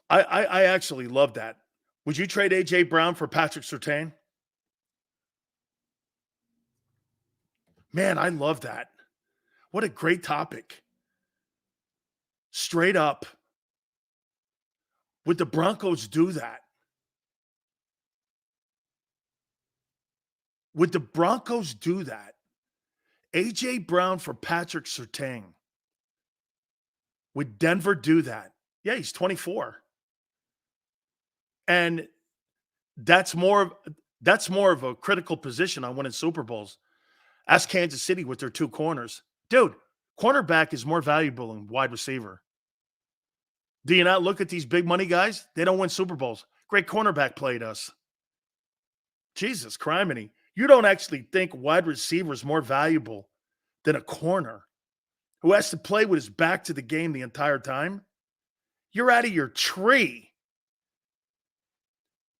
I actually love that. Would you trade A.J. Brown for Patrick Surtain? Man, I love that. What a great topic. Straight up. Would the Broncos do that? Would the Broncos do that? A.J. Brown for Patrick Surtain. Would Denver do that? Yeah, he's 24. And that's more of a critical position on winning Super Bowls. Ask Kansas City with their 2 corners. Dude, cornerback is more valuable than wide receiver. Do you not look at these big money guys? They don't win Super Bowls. Great cornerback played us. Jesus criminy. You don't actually think wide receiver is more valuable than a corner who has to play with his back to the game the entire time? You're out of your tree.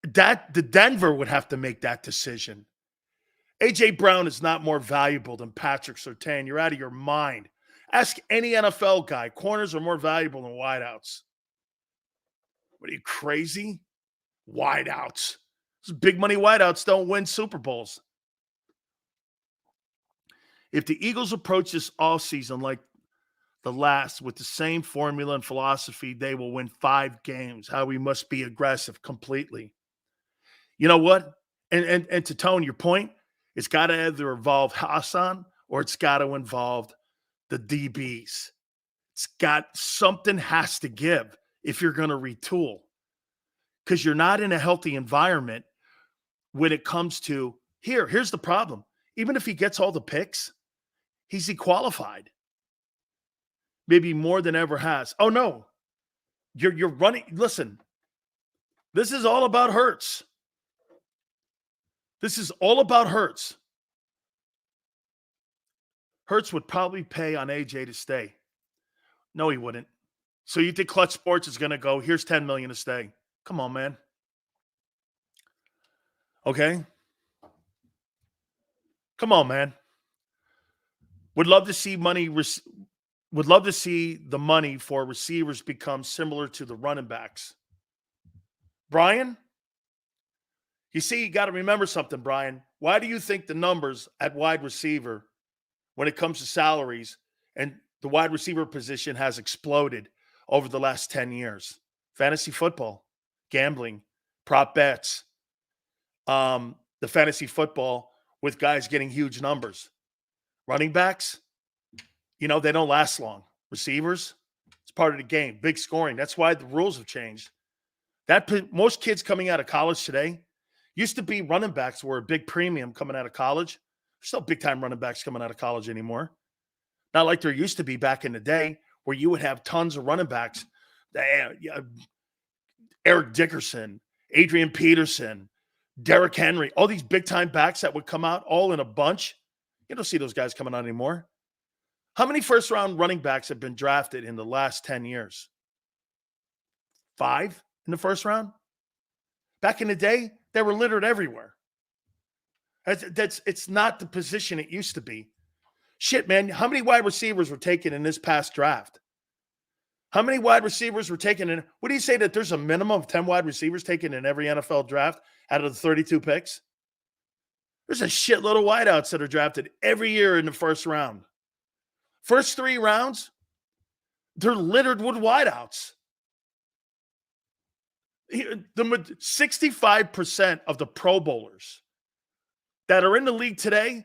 The Denver would have to make that decision. A.J. Brown is not more valuable than Patrick Surtain. You're out of your mind. Ask any NFL guy. Corners are more valuable than wideouts. What are you, crazy? Wideouts. Those big money wideouts don't win Super Bowls. If the Eagles approach this offseason like the last with the same formula and philosophy, they will win 5 games. How we must be aggressive completely. You know what? And to Tone, your point, it's got to either involve Hassan or it's got to involve the DBs. Something has to give if you're going to retool, because you're not in a healthy environment when it comes to here's the problem. Even if he gets all the picks, he's qualified. Maybe more than ever has. Oh no. You're running. Listen, this is all about Hurts. This is all about Hurts. Hurts would probably pay on AJ to stay. No, he wouldn't. So you think Clutch Sports is going to go, here's $10 million to stay? Come on, man. Okay? Come on, man. Would love to see the money for receivers become similar to the running backs. Brian? You see, you got to remember something, Brian. Why do you think the numbers at wide receiver, when it comes to salaries, and the wide receiver position has exploded over the last 10 years? Fantasy football, gambling, prop bets, the fantasy football with guys getting huge numbers. Running backs, they don't last long. Receivers, it's part of the game. Big scoring. That's why the rules have changed. Most kids coming out of college today, used to be running backs were a big premium coming out of college. There's still big-time running backs coming out of college anymore. Not like there used to be back in the day where you would have tons of running backs. Eric Dickerson, Adrian Peterson, Derrick Henry, all these big-time backs that would come out all in a bunch. You don't see those guys coming out anymore. How many first-round running backs have been drafted in the last 10 years? 5 in the first round? Back in the day, they were littered everywhere. It's not the position it used to be. Shit, man, how many wide receivers were taken in this past draft? How many wide receivers were taken in? What do you say that there's a minimum of 10 wide receivers taken in every NFL draft out of the 32 picks? There's a shitload of wideouts that are drafted every year in the first round. First 3 rounds, they're littered with wideouts. The 65% of the Pro Bowlers that are in the league today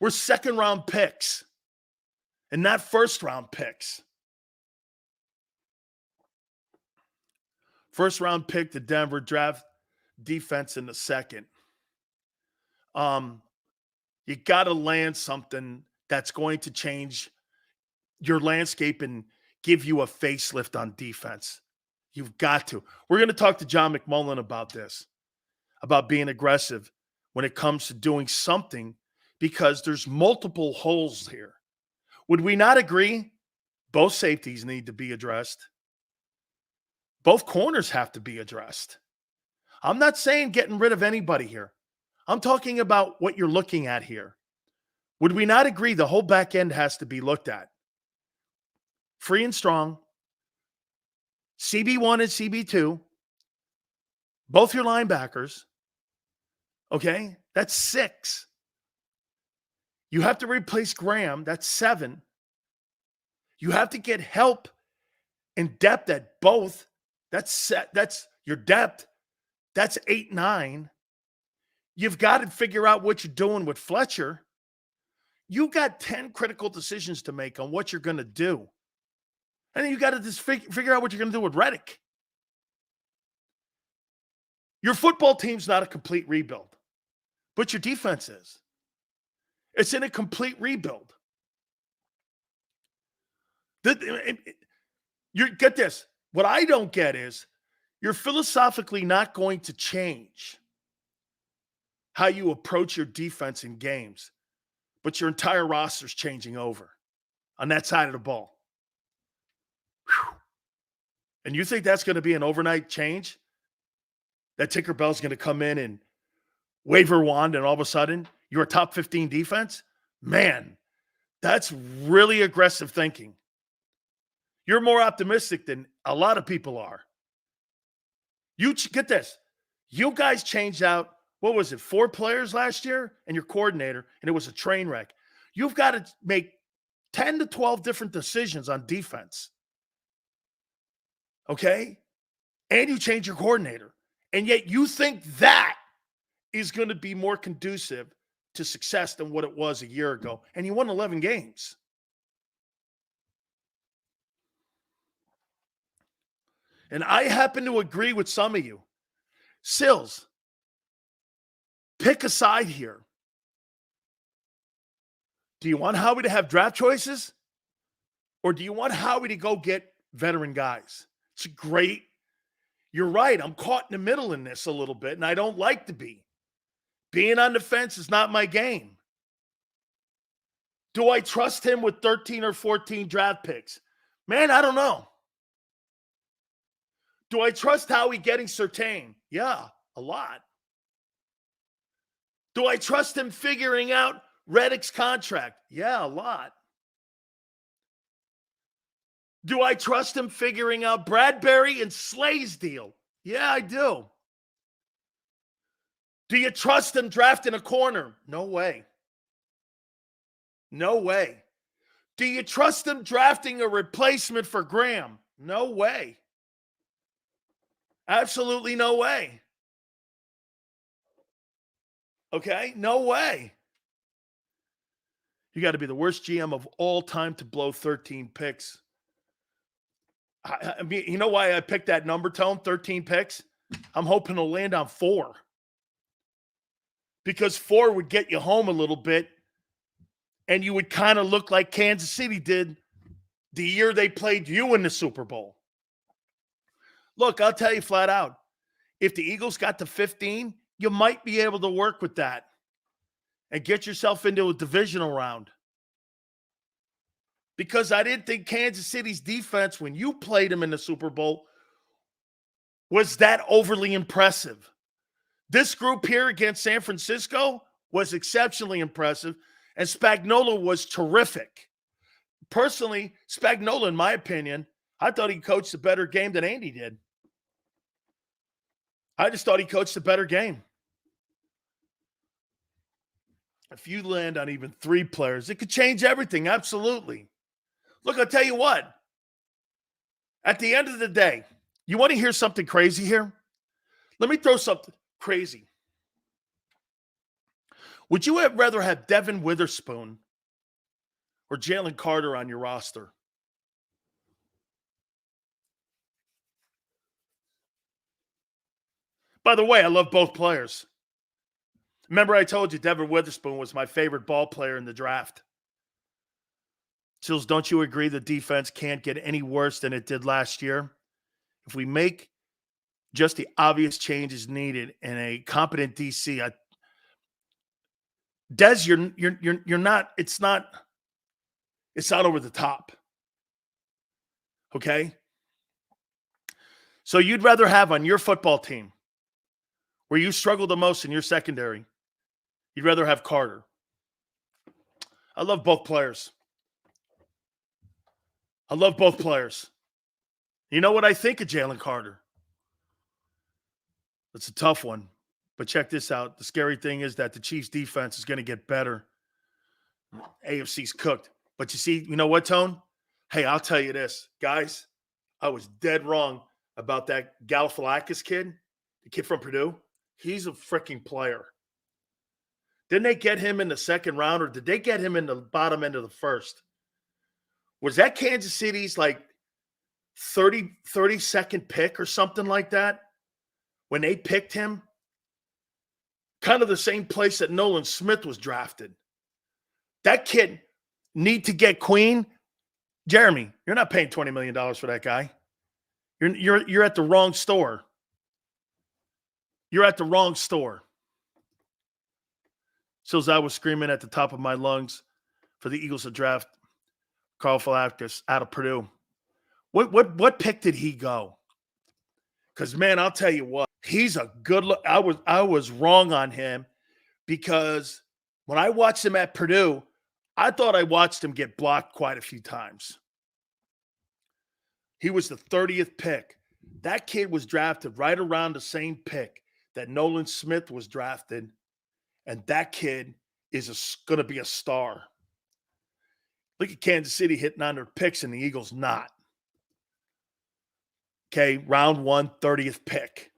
were second-round picks and not first-round picks. First-round pick, the Denver draft defense in the second. You got to land something that's going to change your landscape and give you a facelift on defense. You've got to. We're going to talk to John McMullen about this, about being aggressive when it comes to doing something, because there's multiple holes here. Would we not agree? Both safeties need to be addressed. Both corners have to be addressed. I'm not saying getting rid of anybody here. I'm talking about what you're looking at here. Would we not agree the whole back end has to be looked at? Free and strong. CB1 and CB2. Both your linebackers. Okay? That's 6. You have to replace Graham. That's 7. You have to get help and depth at both. That's your depth. That's 8, 9. You've got to figure out what you're doing with Fletcher. You got 10 critical decisions to make on what you're going to do. And then you got to just figure out what you're going to do with Reddick. Your football team's not a complete rebuild, but your defense is. It's in a complete rebuild. Get this. What I don't get is you're philosophically not going to change how you approach your defense in games, but your entire roster's changing over on that side of the ball. Whew. And you think that's going to be an overnight change? That Tinkerbell's going to come in and wave her wand and all of a sudden you're a top 15 defense? Man, that's really aggressive thinking. You're more optimistic than a lot of people are. You get this. You guys changed out, what was it, 4 players last year and your coordinator, and it was a train wreck. You've got to make 10 to 12 different decisions on defense. Okay? And you change your coordinator. And yet you think that is going to be more conducive to success than what it was a year ago. And you won 11 games. And I happen to agree with some of you. Sills, pick a side here. Do you want Howie to have draft choices? Or do you want Howie to go get veteran guys? It's great. You're right. I'm caught in the middle in this a little bit, and I don't like to be. Being on the fence is not my game. Do I trust him with 13 or 14 draft picks? Man, I don't know. Do I trust Howie getting Surtain? Yeah, a lot. Do I trust him figuring out Reddick's contract? Yeah, a lot. Do I trust him figuring out Bradbury and Slay's deal? Yeah, I do. Do you trust him drafting a corner? No way. No way. Do you trust him drafting a replacement for Graham? No way. Absolutely no way. Okay? No way. You got to be the worst GM of all time to blow 13 picks. I mean, you know why I picked that number, Tone? 13 picks? I'm hoping to land on 4. Because 4 would get you home a little bit, and you would kind of look like Kansas City did the year they played you in the Super Bowl. Look, I'll tell you flat out, if the Eagles got to 15, you might be able to work with that and get yourself into a divisional round. Because I didn't think Kansas City's defense, when you played them in the Super Bowl, was that overly impressive. This group here against San Francisco was exceptionally impressive, and Spagnuolo was terrific. Personally, Spagnuolo, in my opinion, I thought he coached a better game than Andy did. I just thought he coached a better game. If you land on even 3 players, it could change everything, absolutely. Look, I'll tell you what. At the end of the day, you want to hear something crazy here? Let me throw something crazy. Would you rather have Devin Witherspoon or Jalen Carter on your roster? By the way, I love both players. Remember I told you Devin Witherspoon was my favorite ball player in the draft. Sills, don't you agree the defense can't get any worse than it did last year? If we make just the obvious changes needed in a competent DC, Des, you're not. It's not over the top. Okay. So you'd rather have on your football team, where you struggle the most in your secondary, you'd rather have Carter. I love both players. I love both players. You know what I think of Jalen Carter? It's a tough one. But check this out. The scary thing is that the Chiefs' defense is going to get better. AFC's cooked. But you see, you know what, Tone? Hey, I'll tell you this. Guys, I was dead wrong about that Galifianakis kid, the kid from Purdue. He's a freaking player. Didn't they get him in the second round, or did they get him in the bottom end of the first? Was that Kansas City's like 32nd pick or something like that when they picked him? Kind of the same place that Nolan Smith was drafted. That kid need to get Queen. Jeremy, you're not paying $20 million for that guy. You're at the wrong store. You're at the wrong store. So as I was screaming at the top of my lungs for the Eagles to draft Carl Falakis out of Purdue. What pick did he go? Because, man, I'll tell you what, he's a good look. I was wrong on him because when I watched him at Purdue, I thought I watched him get blocked quite a few times. He was the 30th pick. That kid was drafted right around the same pick that Nolan Smith was drafted, and that kid is going to be a star. Look at Kansas City hitting on their picks and the Eagles not. Okay, round 1, 30th pick.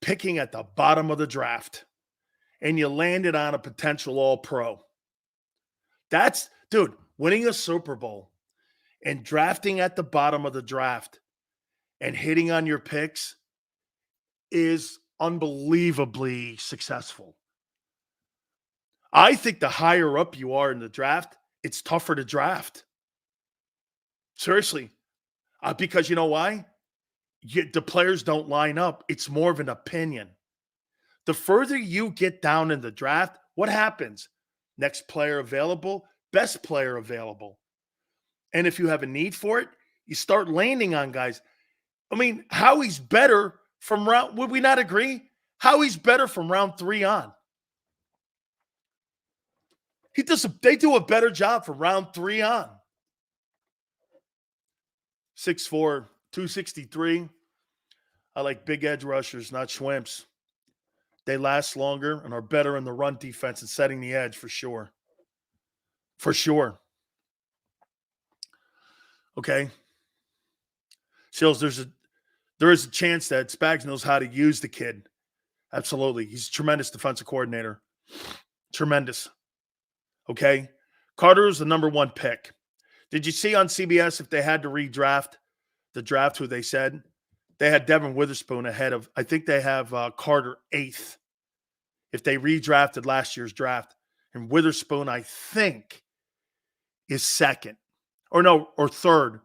Picking at the bottom of the draft. And you landed on a potential all-pro. That's, dude, winning a Super Bowl and drafting at the bottom of the draft and hitting on your picks is unbelievably successful. I think the higher up you are in the draft, it's tougher to draft. Seriously. Because you know why? The players don't line up. It's more of an opinion. The further you get down in the draft, what happens? Next player available, best player available. And if you have a need for it, you start landing on guys. I mean, Howie's better from round, would we not agree? Howie's better from round 3 on. They do a better job from round 3 on. 6'4", 263. I like big edge rushers, not Schwimps. They last longer and are better in the run defense and setting the edge for sure. For sure. Okay. Sills, there is a chance that Spags knows how to use the kid. Absolutely. He's a tremendous defensive coordinator. Tremendous. Okay. Carter is the number 1 pick. Did you see on CBS if they had to redraft the draft who they said? They had Devin Witherspoon ahead of, I think they have Carter 8th if they redrafted last year's draft. And Witherspoon, I think, is 2nd. Or 3rd.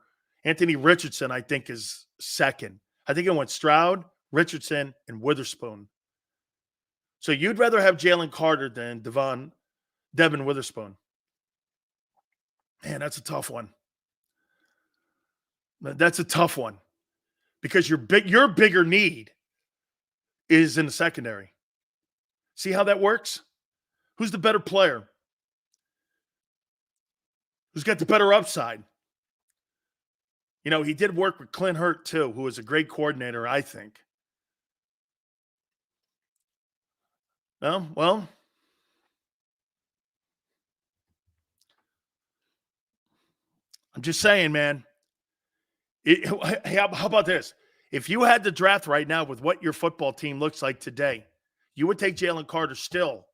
Anthony Richardson, I think, is 2nd. I think it went Stroud, Richardson, and Witherspoon. So you'd rather have Jalen Carter than Devin Witherspoon. Man, that's a tough one. That's a tough one. Because your bigger need is in the secondary. See how that works? Who's the better player? Who's got the better upside? You know, he did work with Clint Hurt, too, who is a great coordinator, I think. No? Well, I'm just saying, man. How about this? If you had the draft right now with what your football team looks like today, you would take Jalen Carter still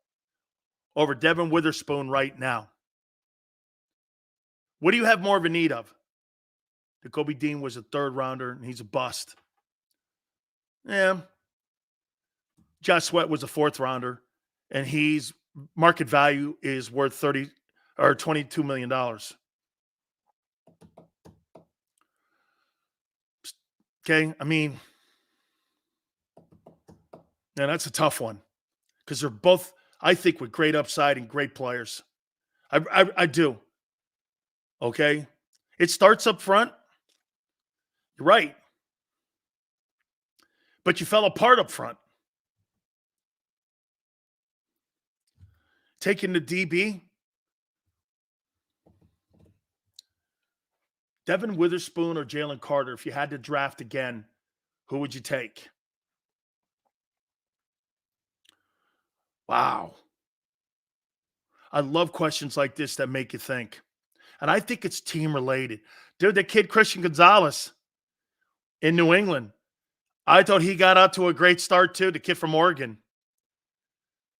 over Devin Witherspoon right now. What do you have more of a need of? Jacoby Dean was a 3rd rounder, and he's a bust. Yeah. Josh Sweat was a 4th rounder, and he's market value is worth $22 million. Okay, I mean, yeah, that's a tough one because they're both, I think, with great upside and great players. I do. Okay, it starts up front. You're right, but you fell apart up front. Taking the DB, Devin Witherspoon or Jalen Carter, if you had to draft again, who would you take? Wow. I love questions like this that make you think. And I think it's team related. Dude, the kid Christian Gonzalez in New England, I thought he got out to a great start too, the kid from Oregon.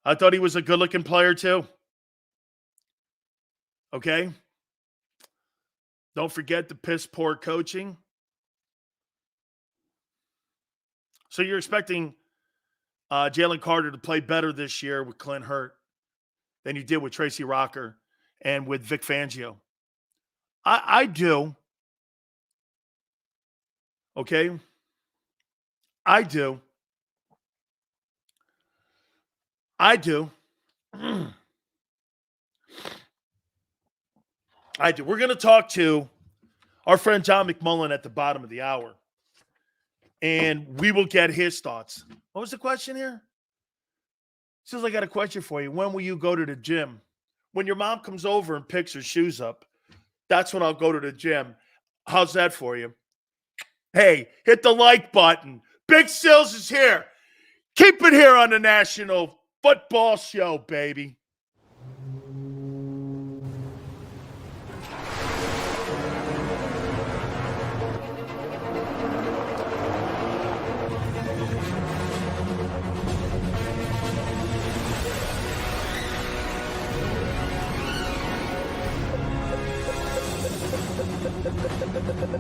I thought he was a good-looking player too. Okay? Don't forget the piss-poor coaching. So you're expecting Jalen Carter to play better this year with Clint Hurt than you did with Tracy Rocker and with Vic Fangio. I do. Okay? I do. I do. I do. We're going to talk to our friend John McMullen at the bottom of the hour, and we will get his thoughts. What was the question here? Says, I got a question for you. When will you go to the gym? When your mom comes over and picks her shoes up, that's when I'll go to the gym. How's that for you? Hey, hit the like button. Big Sills is here. Keep it here on the National Football Show, baby. Go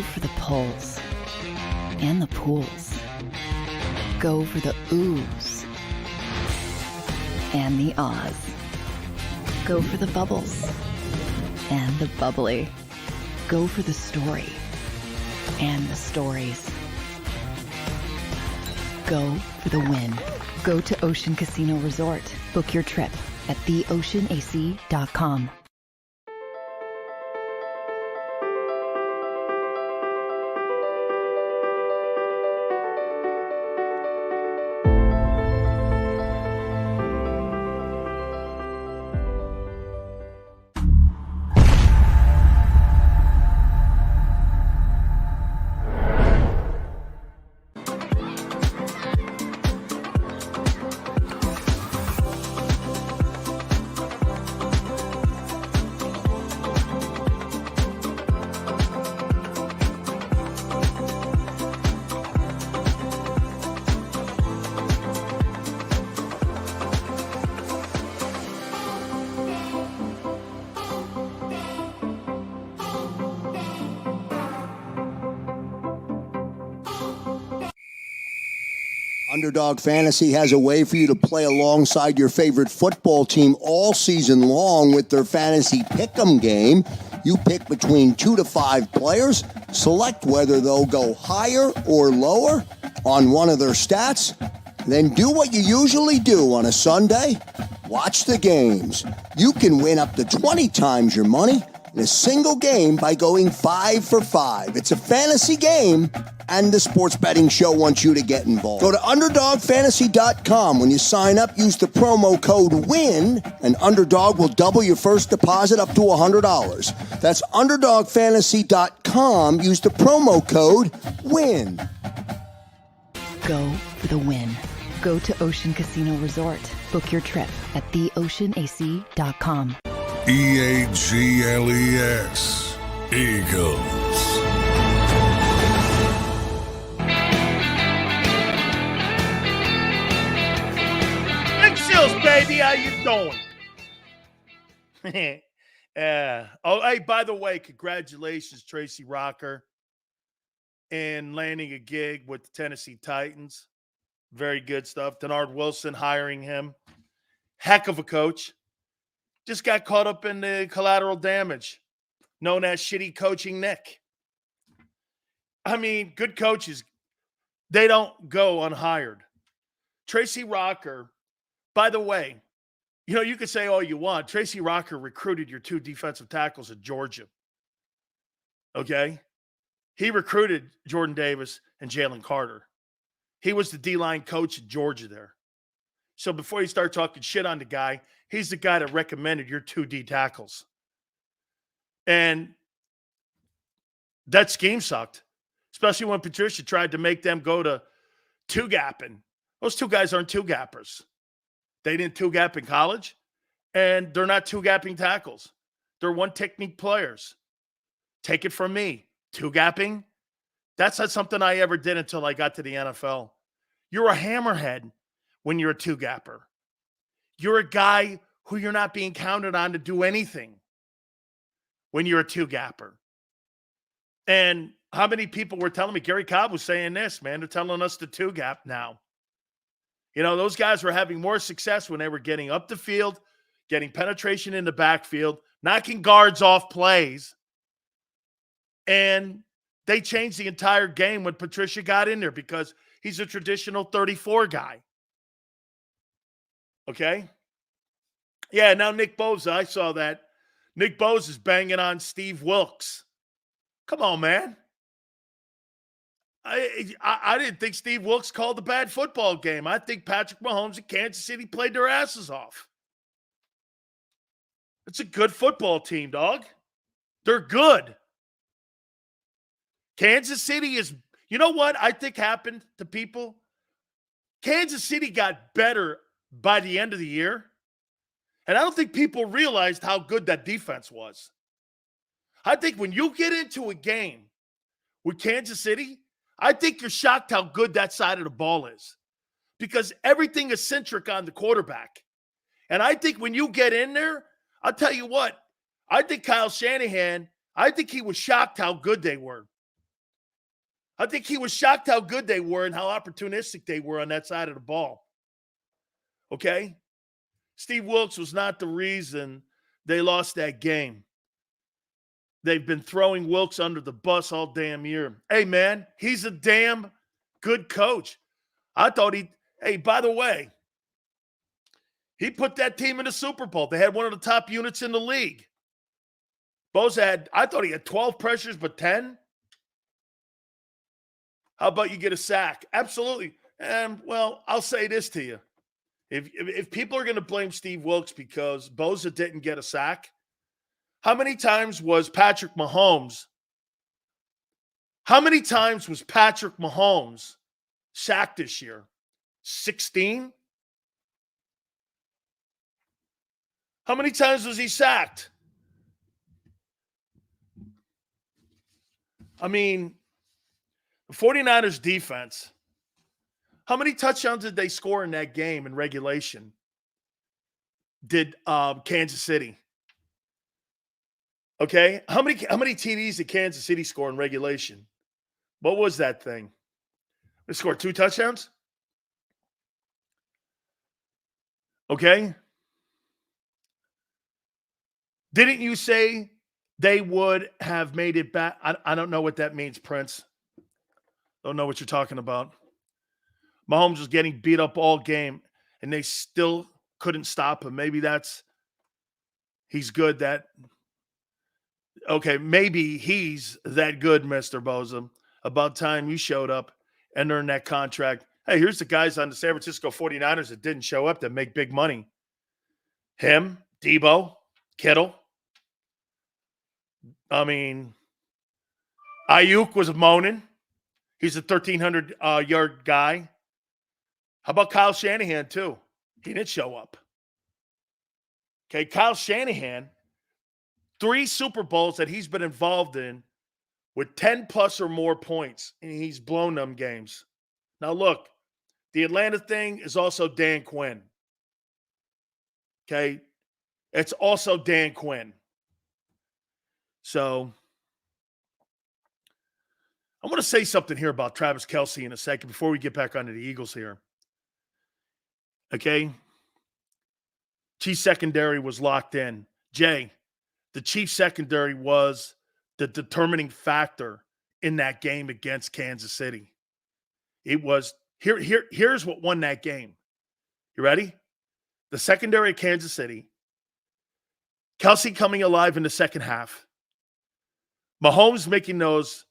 for the pulls and the pools. Go for the oohs and the ahs. Go for the bubbles and the bubbly. Go for the story and the stories. Go for the win. Go to Ocean Casino Resort. Book your trip at theoceanac.com. Underdog Fantasy has a way for you to play alongside your favorite football team all season long with their Fantasy Pick'em game. You pick between 2 to 5 players, select whether they'll go higher or lower on one of their stats, then do what you usually do on a Sunday, watch the games. You can win up to 20 times your money in a single game by going 5 for 5. It's a fantasy game, and the Sports Betting Show wants you to get involved. Go to UnderdogFantasy.com. When you sign up, use the promo code WIN, and Underdog will double your first deposit up to $100. That's UnderdogFantasy.com. Use the promo code WIN. Go for the win. Go to Ocean Casino Resort. Book your trip at theoceanac.com. EAGLES, Eagles. Big Seals, baby, how you doing? Oh, hey, by the way, congratulations, Tracy Rocker, in landing a gig with the Tennessee Titans. Very good stuff. Denard Wilson hiring him. Heck of a coach. Just got caught up in the collateral damage known as shitty coaching Nick. I mean, good coaches, they don't go unhired. Tracy Rocker, by the way, you know, you could say all you want. Tracy Rocker recruited your 2 defensive tackles at Georgia. Okay? He recruited Jordan Davis and Jalen Carter. He was the D-line coach at Georgia there. So before you start talking shit on the guy, he's the guy that recommended your 2 D tackles. And that scheme sucked, especially when Patricia tried to make them go to two-gapping. Those 2 guys aren't two-gappers. They didn't two-gap in college, and they're not two-gapping tackles. They're one-technique players. Take it from me. Two-gapping, that's not something I ever did until I got to the NFL. You're a hammerhead when you're a two-gapper. You're a guy who you're not being counted on to do anything when you're a two-gapper. And how many people were telling me, Gary Cobb was saying this, man, they're telling us to two-gap now. You know, those guys were having more success when they were getting up the field, getting penetration in the backfield, knocking guards off plays. And they changed the entire game when Patricia got in there because he's a traditional 34 guy. Okay? Yeah, now Nick Bosa, I saw that. Nick Bosa is banging on Steve Wilkes. Come on, man. I didn't think Steve Wilkes called a bad football game. I think Patrick Mahomes and Kansas City played their asses off. It's a good football team, dog. They're good. Kansas City is, you know what I think happened to people? Kansas City got better by the end of the year. And I don't think people realized how good that defense was. I think when you get into a game with Kansas City, I think you're shocked how good that side of the ball is because everything is centric on the quarterback. And I think when you get in there, I'll tell you what, I think Kyle Shanahan, I think he was shocked how good they were. I think he was shocked how good they were and how opportunistic they were on that side of the ball. Okay? Steve Wilkes was not the reason they lost that game. They've been throwing Wilkes under the bus all damn year. Hey, man, he's a damn good coach. I thought hey, by the way, he put that team in the Super Bowl. They had one of the top units in the league. Bosa I thought he had 12 pressures, but 10? How about you get a sack? Absolutely. And, well, I'll say this to you. If people are going to blame Steve Wilkes because Bosa didn't get a sack, how many times was Patrick Mahomes sacked this year? 16? How many times was he sacked? I mean, the 49ers defense, how many touchdowns did they score in that game in regulation? Did Kansas City? Okay, how many TDs did Kansas City score in regulation? What was that thing? They scored 2 touchdowns? Okay. Didn't you say they would have made it back? I don't know what that means, Prince. Don't know what you're talking about. Mahomes was getting beat up all game, and they still couldn't stop him. Maybe he's good that – okay, maybe he's that good, Mr. Bosa. About time you showed up and earned that contract. Hey, here's the guys on the San Francisco 49ers that didn't show up that make big money. Him, Debo, Kittle. I mean, Ayuk was moaning. He's a 1,300-yard guy. How about Kyle Shanahan, too? He didn't show up. Okay, Kyle Shanahan, 3 Super Bowls that he's been involved in with 10-plus or more points, and he's blown them games. Now, look, the Atlanta thing is also Dan Quinn. Okay? It's also Dan Quinn. So, I want to say something here about Travis Kelce in a second before we get back onto the Eagles here. Okay? Chiefs secondary was locked in. Jay, the Chiefs secondary was the determining factor in that game against Kansas City. It was here's what won that game. You ready? The secondary of Kansas City. Kelce coming alive in the second half. Mahomes making those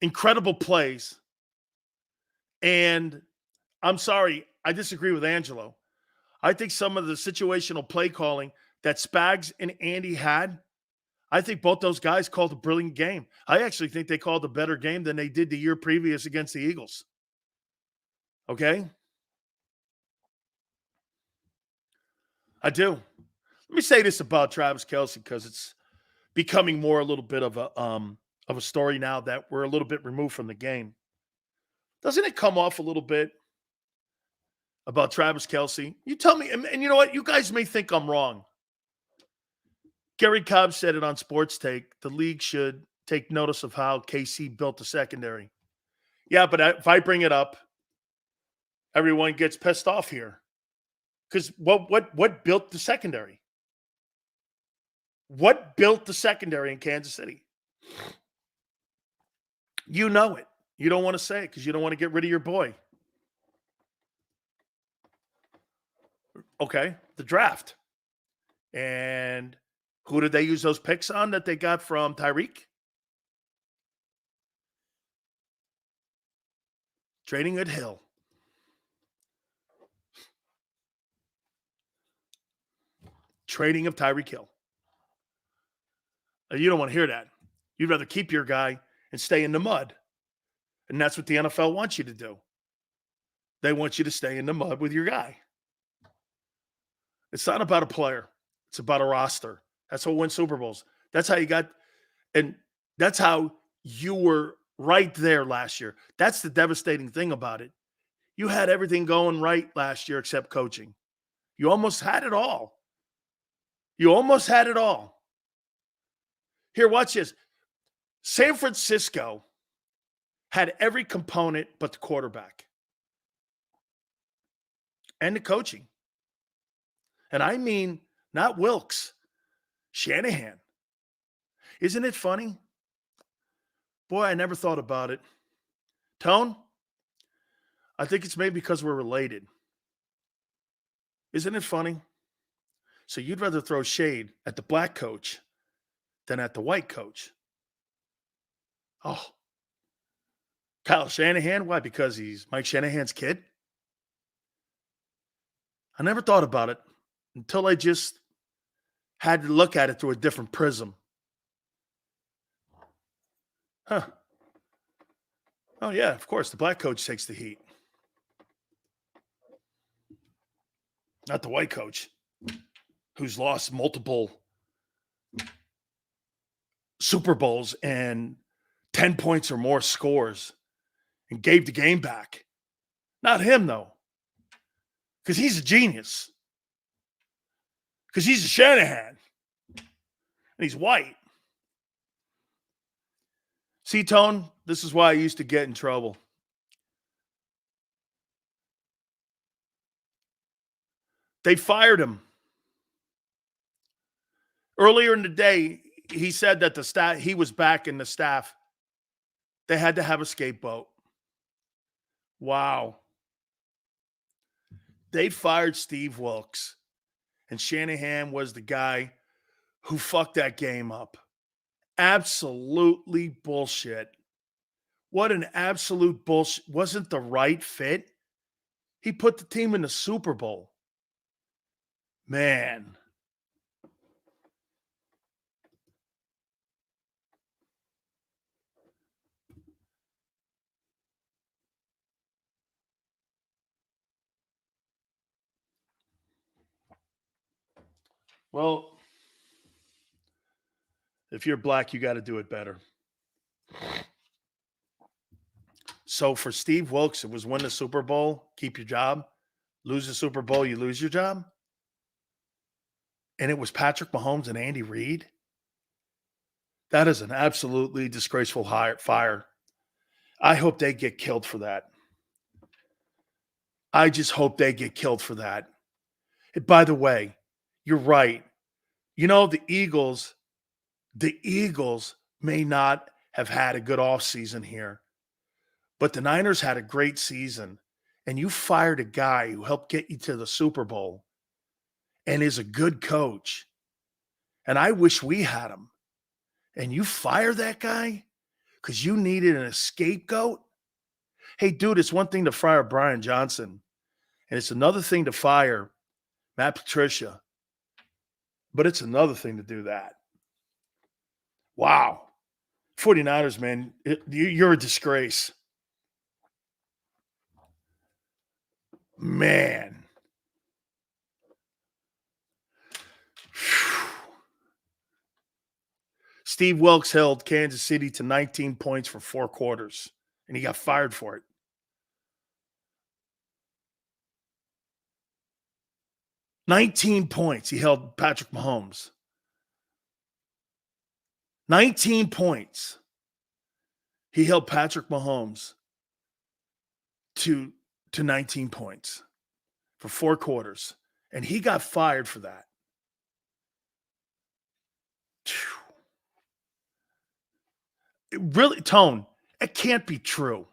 incredible plays. And I'm sorry, I disagree with Angelo. I think some of the situational play calling that Spags and Andy had, I think both those guys called a brilliant game. I actually think they called a better game than they did the year previous against the Eagles. Okay? I do. Let me say this about Travis Kelce because it's becoming more a little bit of a story now that we're a little bit removed from the game. Doesn't it come off a little bit about Travis Kelce? You tell me, and you know what? You guys may think I'm wrong. Gary Cobb said it on Sports Take. The league should take notice of how KC built the secondary. Yeah, but if I bring it up, everyone gets pissed off here. Because what built the secondary? What built the secondary in Kansas City? You know it. You don't want to say it because you don't want to get rid of your boy. Okay, the draft. And who did they use those picks on that they got from Tyreek? Trading at Hill. Trading of Tyreek Hill. You don't want to hear that. You'd rather keep your guy and stay in the mud. And that's what the NFL wants you to do. They want you to stay in the mud with your guy. It's not about a player. It's about a roster. That's what wins Super Bowls. That's how you got, and that's how you were right there last year. That's the devastating thing about it. You had everything going right last year except coaching. You almost had it all. You almost had it all. Here, watch this. San Francisco had every component but the quarterback and the coaching. And I mean, not Wilkes, Shanahan. Isn't it funny? Boy, I never thought about it. Tone, I think it's maybe because we're related. Isn't it funny? So you'd rather throw shade at the black coach than at the white coach. Oh, Kyle Shanahan? Why? Because he's Mike Shanahan's kid? I never thought about it until I just had to look at it through a different prism. Huh. Oh, yeah, of course. The black coach takes the heat. Not the white coach, who's lost multiple Super Bowls and 10 points or more scores and gave the game back. Not him, though, because he's a genius. Because he's a Shanahan. And he's white. See, Tone, this is why I used to get in trouble. They fired him. Earlier in the day, he said that the staff, he was back in the staff. They had to have a scapegoat. Wow. They fired Steve Wilkes, and Shanahan was the guy who fucked that game up. Absolutely bullshit. What an absolute bullshit. Wasn't the right fit. He put the team in the Super Bowl. Man. Well, if you're black, you got to do it better. So for Steve Wilkes, it was win the Super Bowl, keep your job. Lose the Super Bowl, you lose your job. And it was Patrick Mahomes and Andy Reid. That is an absolutely disgraceful fire. I hope they get killed for that. I just hope they get killed for that. And by the way, you're right. You know, the Eagles may not have had a good offseason here, but the Niners had a great season, and you fired a guy who helped get you to the Super Bowl and is a good coach. And I wish we had him. And you fire that guy because you needed a scapegoat? Hey, dude, it's one thing to fire Brian Johnson, and it's another thing to fire Matt Patricia. But it's another thing to do that. Wow. 49ers, man, you're a disgrace. Man. Steve Wilkes held Kansas City to 19 points for 4 quarters, and he got fired for it. $19 points he held Patrick Mahomes. 19 points he held Patrick Mahomes to 19 points for 4 quarters, and he got fired for that. It really, Tone, it can't be true.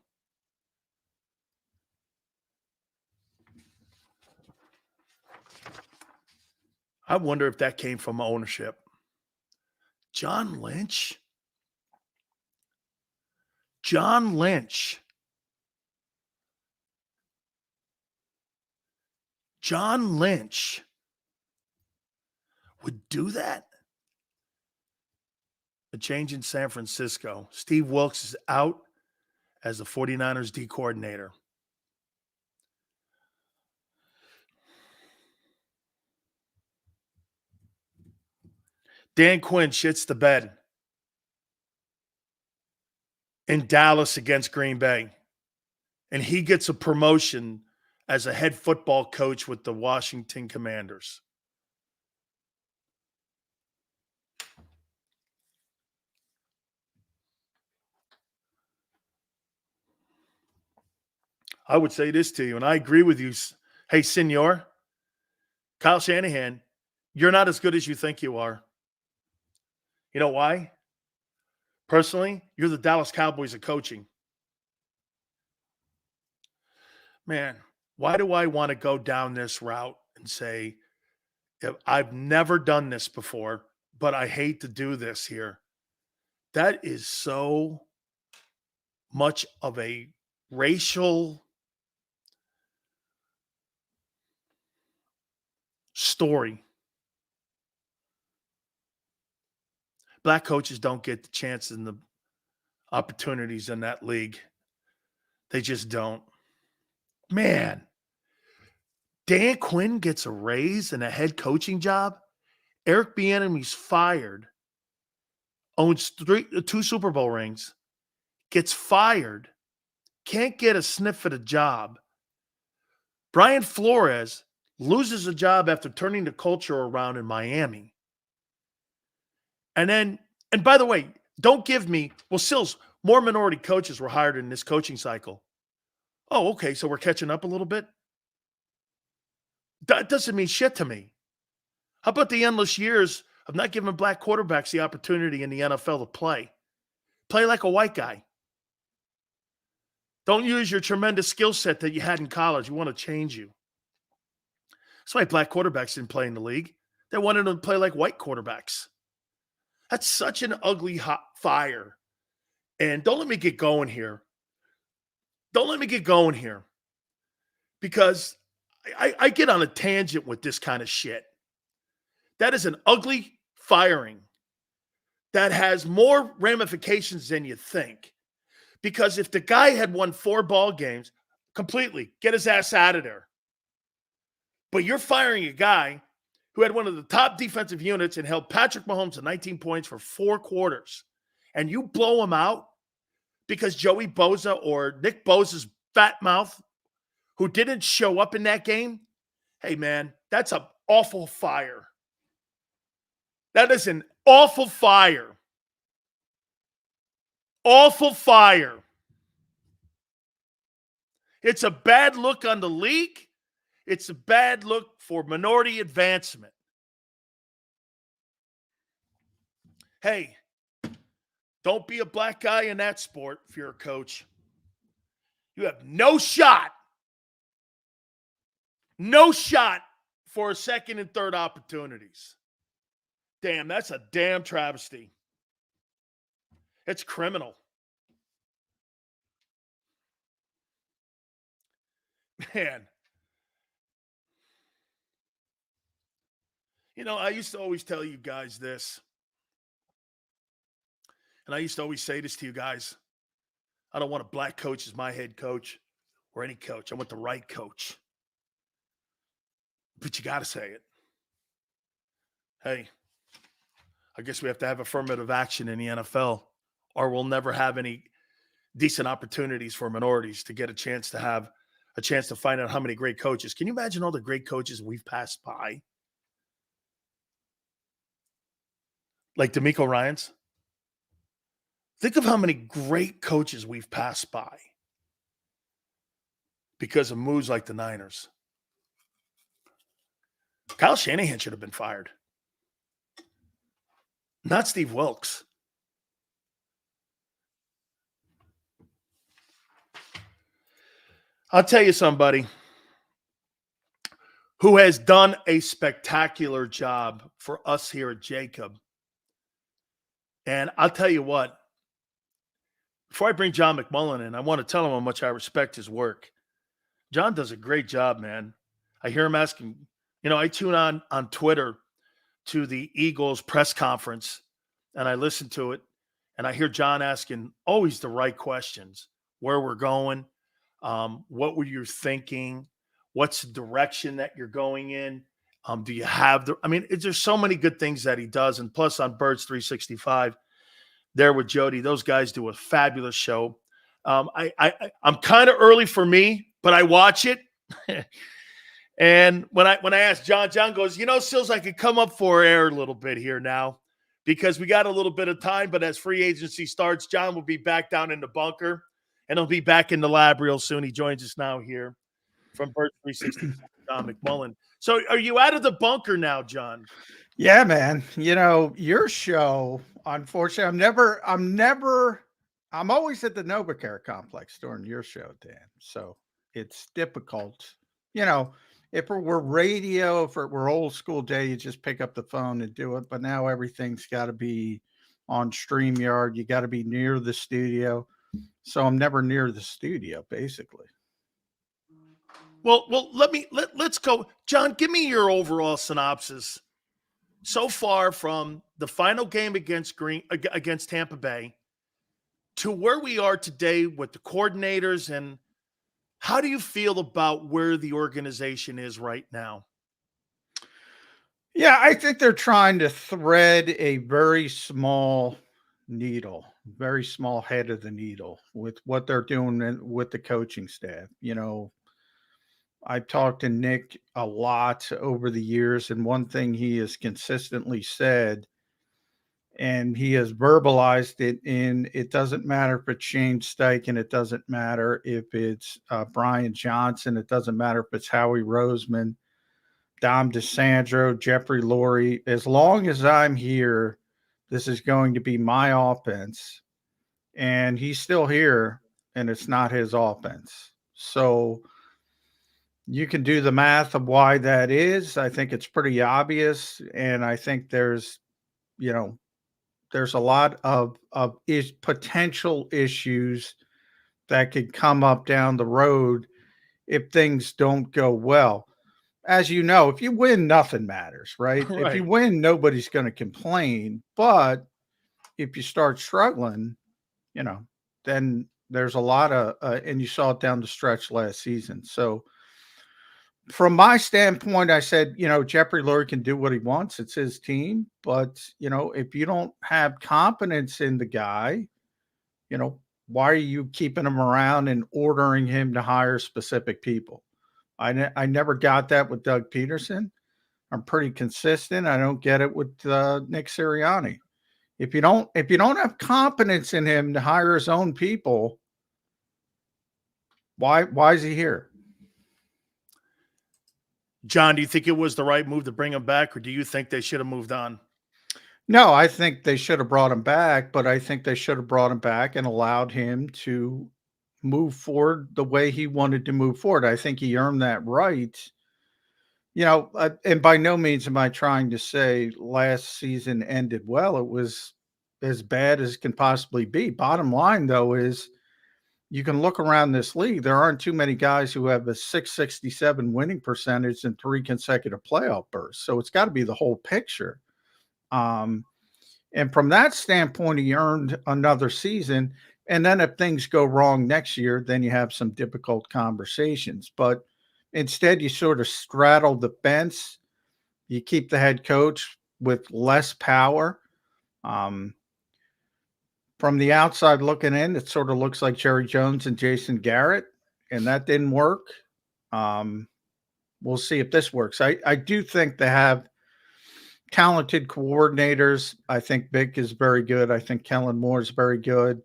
I wonder if that came from ownership. John Lynch? John Lynch. John Lynch would do that? A change in San Francisco. Steve Wilkes is out as the 49ers D coordinator. Dan Quinn shits the bed. in Dallas against Green Bay, and he gets a promotion as a head football coach with the Washington Commanders. I would say this to you, and I agree with you. Hey, senor, Kyle Shanahan, you're not as good as you think you are. You know why? Personally, you're the Dallas Cowboys of coaching. Man, why do I want to go down this route and say, I've never done this before, but I hate to do this here? That is so much of a racial story. Black coaches don't get the chances and the opportunities in that league. They just don't. Man, Dan Quinn gets a raise and a head coaching job. Eric Bieniemy's fired. Owns 2 Super Bowl rings. Gets fired. Can't get a sniff at a job. Brian Flores loses a job after turning the culture around in Miami. And by the way, don't give me, well, Sills, more minority coaches were hired in this coaching cycle. Oh, okay, so we're catching up a little bit? That doesn't mean shit to me. How about the endless years of not giving black quarterbacks the opportunity in the NFL to play? Play like a white guy. Don't use your tremendous skill set that you had in college. We want to change you. That's why black quarterbacks didn't play in the league. They wanted to play like white quarterbacks. That's such an ugly hot fire. And don't let me get going here. Because I get on a tangent with this kind of shit. That is an ugly firing that has more ramifications than you think. Because if the guy had won 4 ball games, completely, get his ass out of there. But you're firing a guy who had one of the top defensive units and held Patrick Mahomes to 19 points for 4 quarters, and you blow him out because Joey Bosa or Nick Bosa's fat mouth, who didn't show up in that game, hey, man, that's an awful fire. That is an awful fire. Awful fire. It's a bad look on the league. It's a bad look for minority advancement. Hey, don't be a black guy in that sport if you're a coach. You have no shot. No shot for 2nd and 3rd opportunities. Damn, that's a damn travesty. It's criminal. Man. You know, I used to always tell you guys this. And I used to always say this to you guys. I don't want a black coach as my head coach or any coach. I want the right coach. But you got to say it. Hey, I guess we have to have affirmative action in the NFL, or we'll never have any decent opportunities for minorities to get a chance to find out how many great coaches. Can you imagine all the great coaches we've passed by? Like D'Amico Ryans. Think of how many great coaches we've passed by because of moves like the Niners. Kyle Shanahan should have been fired. Not Steve Wilkes. I'll tell you somebody who has done a spectacular job for us here at JAKIB. And I'll tell you what, before I bring John McMullen in, I want to tell him how much I respect his work. John does a great job, man. I hear him asking, I tune on Twitter to the Eagles press conference, and I listen to it, and I hear John asking always the right questions. Where we're going, what were you thinking? What's the direction that you're going in? Do you have there's so many good things that he does. And plus on Birds 365, there with Jody. Those guys do a fabulous show. I'm kind of early for me, but I watch it. And when I asked John goes, Sills, I could come up for air a little bit here now because we got a little bit of time. But as free agency starts, John will be back down in the bunker, and he'll be back in the lab real soon. He joins us now here from Bird 360, John McMullen. So are you out of the bunker now, John? Yeah, man. Your show, unfortunately, I'm always at the NovaCare complex during your show, Dan. So it's difficult. If it were radio, if it were old school day, you just pick up the phone and do it. But now everything's got to be on StreamYard. You got to be near the studio. So I'm never near the studio, basically. Well, let's go. John, give me your overall synopsis so far from the final game against Tampa Bay to where we are today with the coordinators, and how do you feel about where the organization is right now? Yeah, I think they're trying to thread a very small needle, very small head of the needle with what they're doing with the coaching staff. I've talked to Nick a lot over the years, and one thing he has consistently said, and he has verbalized it it doesn't matter if it's Shane Steichen, it doesn't matter if it's Brian Johnson, it doesn't matter if it's Howie Roseman, Dom DeSandro, Jeffrey Lurie. As long as I'm here, this is going to be my offense. And he's still here, and it's not his offense. So you can do the math of why that is. I think it's pretty obvious. And I think there's a lot of potential issues that could come up down the road if things don't go well. As you know, if you win, nothing matters, right? Right. If you win, nobody's going to complain. But if you start struggling, then there's a lot of, and you saw it down the stretch last season. So from my standpoint, I said, Jeffrey Lurie can do what he wants. It's his team. But, if you don't have confidence in the guy, why are you keeping him around and ordering him to hire specific people? I never got that with Doug Peterson. I'm pretty consistent. I don't get it with Nick Sirianni. If you don't have confidence in him to hire his own people, why is he here? John, do you think it was the right move to bring him back, or do you think they should have moved on? No, I think they should have brought him back, but I think they should have brought him back and allowed him to move forward the way he wanted to move forward. I think he earned that right. And by no means am I trying to say last season ended well. It was as bad as can possibly be. Bottom line, though, is you can look around this league. There aren't too many guys who have a 667 winning percentage and 3 consecutive playoff bursts. So it's got to be the whole picture. And from that standpoint, he earned another season. And then if things go wrong next year, then you have some difficult conversations. But instead, you sort of straddle the fence. You keep the head coach with less power. From the outside looking in, it sort of looks like Jerry Jones and Jason Garrett, and that didn't work. We'll see if this works. I do think they have talented coordinators. I think Vic is very good. I think Kellen Moore is very good.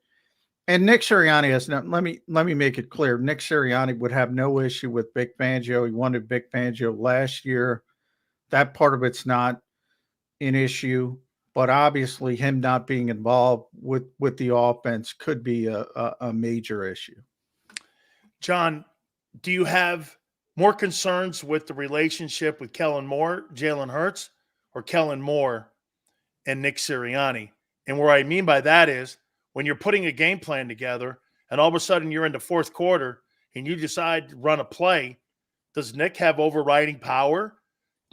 And Nick Sirianni has no, let me make it clear. Nick Sirianni would have no issue with Vic Fangio. He wanted Vic Fangio last year. That part of it's not an issue. But obviously, him not being involved with the offense could be a major issue. John, do you have more concerns with the relationship with Kellen Moore, Jalen Hurts, or Kellen Moore and Nick Sirianni? And what I mean by that is when you're putting a game plan together and all of a sudden you're in the fourth quarter and you decide to run a play, does Nick have overriding power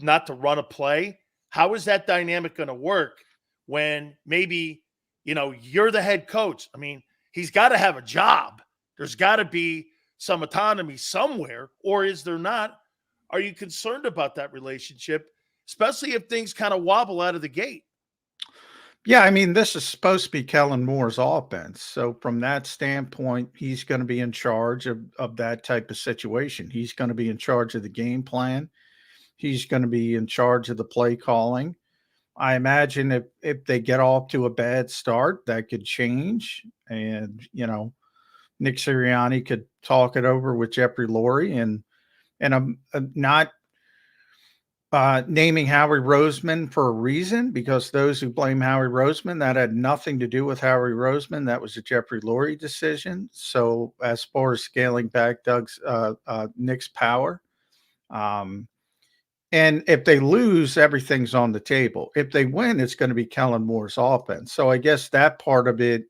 not to run a play? How is that dynamic going to work when maybe, you're the head coach? I mean, he's got to have a job. There's got to be some autonomy somewhere, or is there not? Are you concerned about that relationship, especially if things kind of wobble out of the gate? Yeah, I mean, this is supposed to be Kellen Moore's offense. So from that standpoint, he's going to be in charge of that type of situation. He's going to be in charge of the game plan. He's going to be in charge of the play calling. I imagine if they get off to a bad start, that could change. And, Nick Sirianni could talk it over with Jeffrey Lurie. And I'm not naming Howie Roseman for a reason, because those who blame Howie Roseman, that had nothing to do with Howie Roseman. That was a Jeffrey Lurie decision. So as far as scaling back Nick's power, and if they lose, everything's on the table. If they win, it's going to be Kellen Moore's offense. So I guess that part of it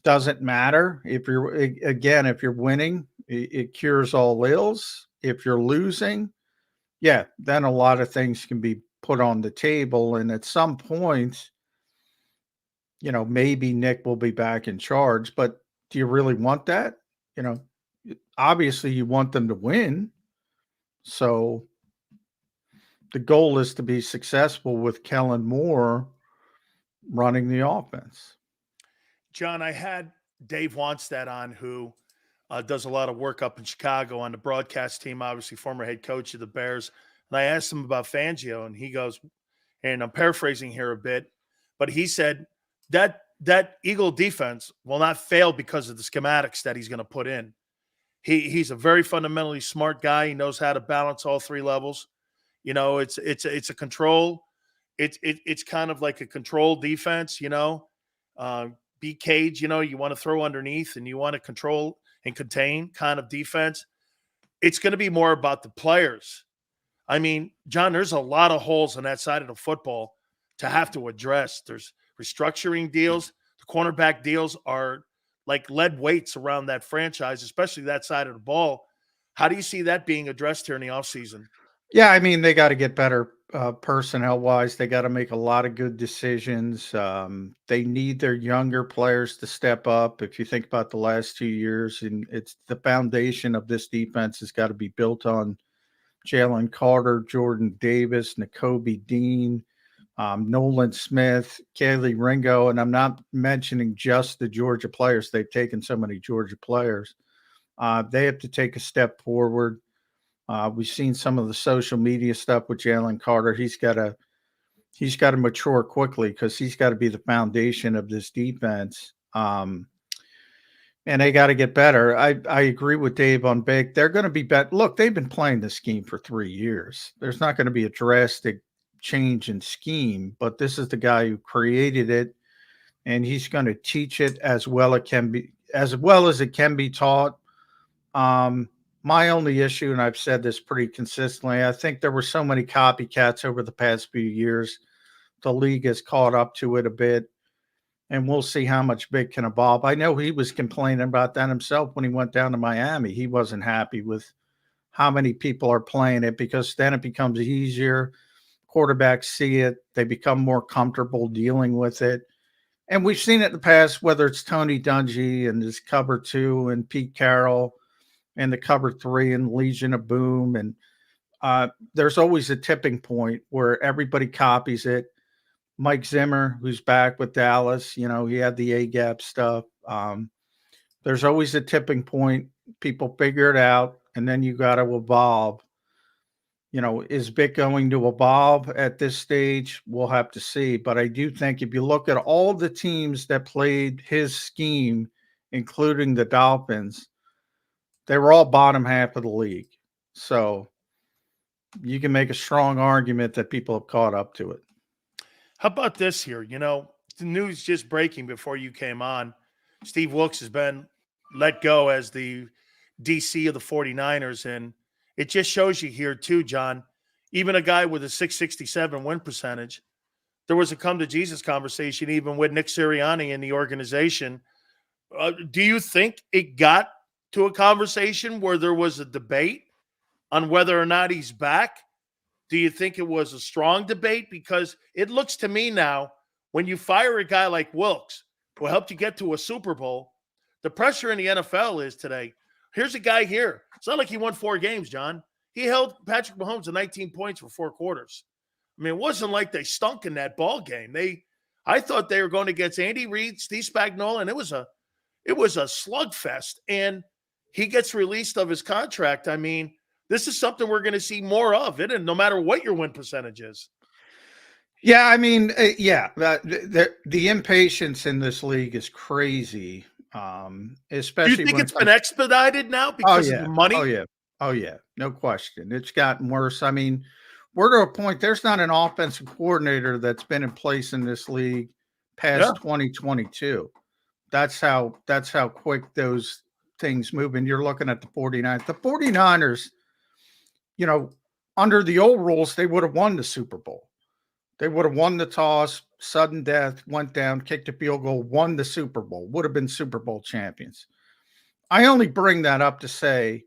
doesn't matter. If you're winning, it cures all ills. If you're losing, yeah, then a lot of things can be put on the table. And at some point, maybe Nick will be back in charge. But do you really want that? Obviously you want them to win. So the goal is to be successful with Kellen Moore running the offense. John, I had Dave Wannstedt on, who does a lot of work up in Chicago on the broadcast team, obviously former head coach of the Bears. And I asked him about Fangio, and he goes, and I'm paraphrasing here a bit, but he said that Eagle defense will not fail because of the schematics that he's going to put in. He's a very fundamentally smart guy. He knows how to balance all three levels. It's a control. It's kind of like a control defense, be cage, you want to throw underneath and you want to control and contain kind of defense. It's going to be more about the players. I mean, John, there's a lot of holes on that side of the football to have to address. There's restructuring deals. The cornerback deals are like lead weights around that franchise, especially that side of the ball. How do you see that being addressed here in the offseason? Yeah, I mean, they got to get better personnel-wise. They got to make a lot of good decisions. They need their younger players to step up. If you think about the last 2 years, and it's the foundation of this defense has got to be built on Jalen Carter, Jordan Davis, Nakobe Dean, Nolan Smith, Kaylee Ringo, and I'm not mentioning just the Georgia players. They've taken so many Georgia players. They have to take a step forward. We've seen some of the social media stuff with Jalen Carter. He's got to mature quickly, because he's got to be the foundation of this defense. And they got to get better. I agree with Dave on Big. They're going to be better. Look, they've been playing this scheme for 3 years. There's not going to be a drastic change in scheme, but this is the guy who created it, and he's going to teach it as well as it can be taught. My only issue, and I've said this pretty consistently, I think there were so many copycats over the past few years. The league has caught up to it a bit, and we'll see how much Big can evolve. I know he was complaining about that himself when he went down to Miami. He wasn't happy with how many people are playing it, because then it becomes easier. Quarterbacks see it. They become more comfortable dealing with it. And we've seen it in the past, whether it's Tony Dungy and his cover 2 and Pete Carroll and the cover 3 and Legion of Boom. And there's always a tipping point where everybody copies it. Mike Zimmer, who's back with Dallas, he had the A-gap stuff. There's always a tipping point. People figure it out, and then you got to evolve. Is Vic going to evolve at this stage? We'll have to see. But I do think if you look at all the teams that played his scheme, including the Dolphins, they were all bottom half of the league. So you can make a strong argument that people have caught up to it. How about this here? The news just breaking before you came on. Steve Wilkes has been let go as the DC of the 49ers. And it just shows you here too, John, even a guy with a 667 win percentage, there was a come to Jesus conversation even with Nick Sirianni in the organization. Do you think it got to a conversation where there was a debate on whether or not he's back? Do you think it was a strong debate? Because it looks to me now, when you fire a guy like Wilkes, who helped you get to a Super Bowl, the pressure in the NFL is today, here's a guy here. It's not like he won 4 games, John. He held Patrick Mahomes to 19 points for 4 quarters. I mean, it wasn't like they stunk in that ball game. I thought they were going against Andy Reid, Steve Spagnuolo, and it was a slugfest. And he gets released of his contract. I mean, this is something we're going to see more of it, and no matter what your win percentage is. Yeah, I mean, the impatience in this league is crazy. Especially Do you think when it's been expedited now because of the money? Oh yeah, no question. It's gotten worse. I mean, we're to a point. There's not an offensive coordinator that's been in place in this league past 2022. That's how quick those things move. And you're looking at the 49ers. The 49ers, you know, under the old rules, they would have won the Super Bowl. They would have won the toss, sudden death, went down, kicked a field goal, won the Super Bowl, would have been Super Bowl champions. I only bring that up to say,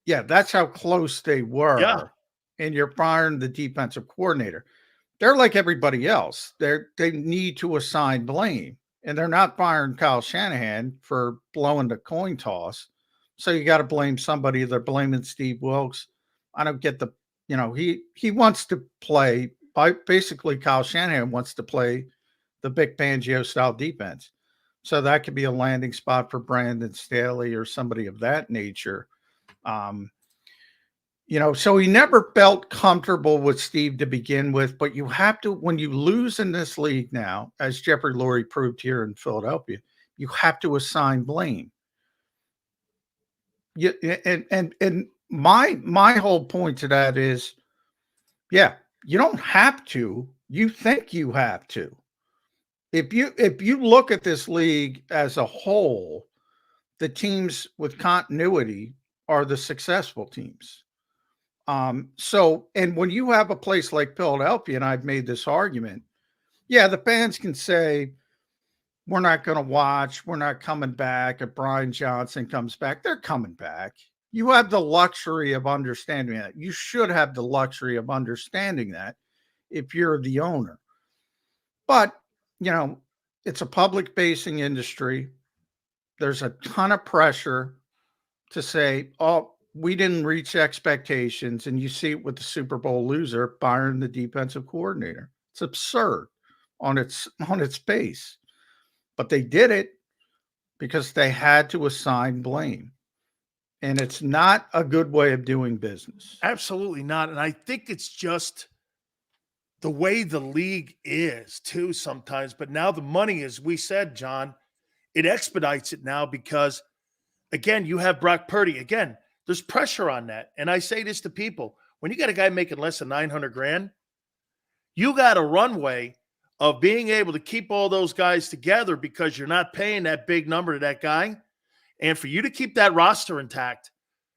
yeah, that's how close they were. Yeah. And you're firing the defensive coordinator. They're like everybody else. They need to assign blame. And they're not firing Kyle Shanahan for blowing the coin toss. So you got to blame somebody. They're blaming Steve Wilkes. I don't get the, he wants to play. Basically, Kyle Shanahan wants to play the Vic Fangio style defense. So that could be a landing spot for Brandon Staley or somebody of that nature. So he never felt comfortable with Steve to begin with, but you have to, when you lose in this league now, as Jeffrey Lurie proved here in Philadelphia, you have to assign blame. And my whole point to that is, you don't have to. You think you have to. If you look at this league as a whole, the teams with continuity are the successful teams. And when you have a place like Philadelphia, and I've made this argument, the fans can say, we're not going to watch, we're not coming back. If Brian Johnson comes back, they're coming back. You have the luxury of understanding that. You should have the luxury of understanding that if you're the owner. But, it's a public-facing industry. There's a ton of pressure to say, oh, we didn't reach expectations. And you see it with the Super Bowl loser firing the defensive coordinator. It's absurd on its face. But they did it because they had to assign blame. And it's not a good way of doing business. Absolutely not. And I think it's just the way the league is too sometimes. But now the money, as we said, John, it expedites it now because, again, you have Brock Purdy. Again, there's pressure on that. And I say this to people. When you got a guy making less than $900,000, you got a runway of being able to keep all those guys together because you're not paying that big number to that guy. And for you to keep that roster intact,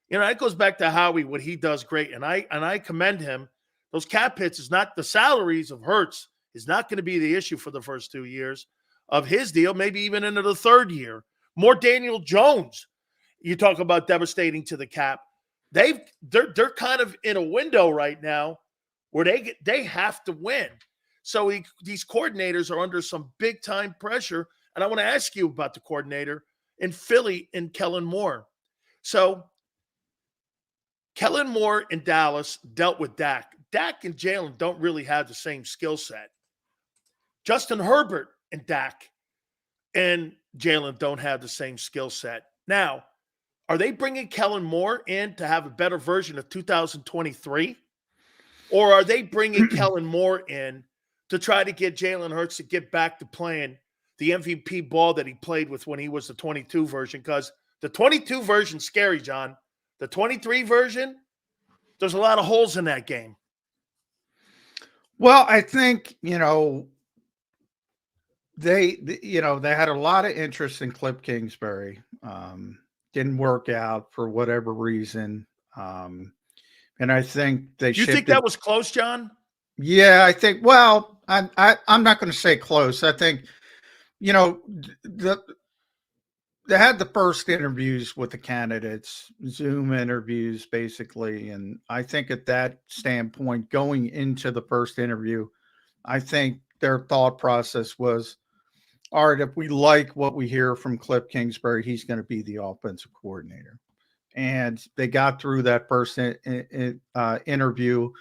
it goes back to Howie, what he does great. And I commend him. Those cap hits is not the salaries of Hurts is not going to be the issue for the first 2 years of his deal, maybe even into the third year. More Daniel Jones. You talk about devastating to the cap. They're kind of in a window right now where they have to win. So these coordinators are under some big time pressure. And I want to ask you about the coordinator in Philly and Kellen Moore. So Kellen Moore in Dallas dealt with Dak. Dak and Jalen don't really have the same skill set. Justin Herbert and Dak and Jalen don't have the same skill set. Now, are they bringing Kellen Moore in to have a better version of 2023? Or are they bringing Kellen Moore in to try to get Jalen Hurts to get back to playing the MVP ball that he played with when he was the 22 version? Because the 22 version's scary, John. The 23 version, there's a lot of holes in that game. Well, I think, they had a lot of interest in Cliff Kingsbury. Didn't work out for whatever reason. And I think they You think that was close, John? Yeah, I think, well, I'm not going to say close. I think, they had the first interviews with the candidates, Zoom interviews, basically. And I think at that standpoint, going into the first interview, I think their thought process was, all right, if we like what we hear from Cliff Kingsbury, he's going to be the offensive coordinator. And they got through that first interview.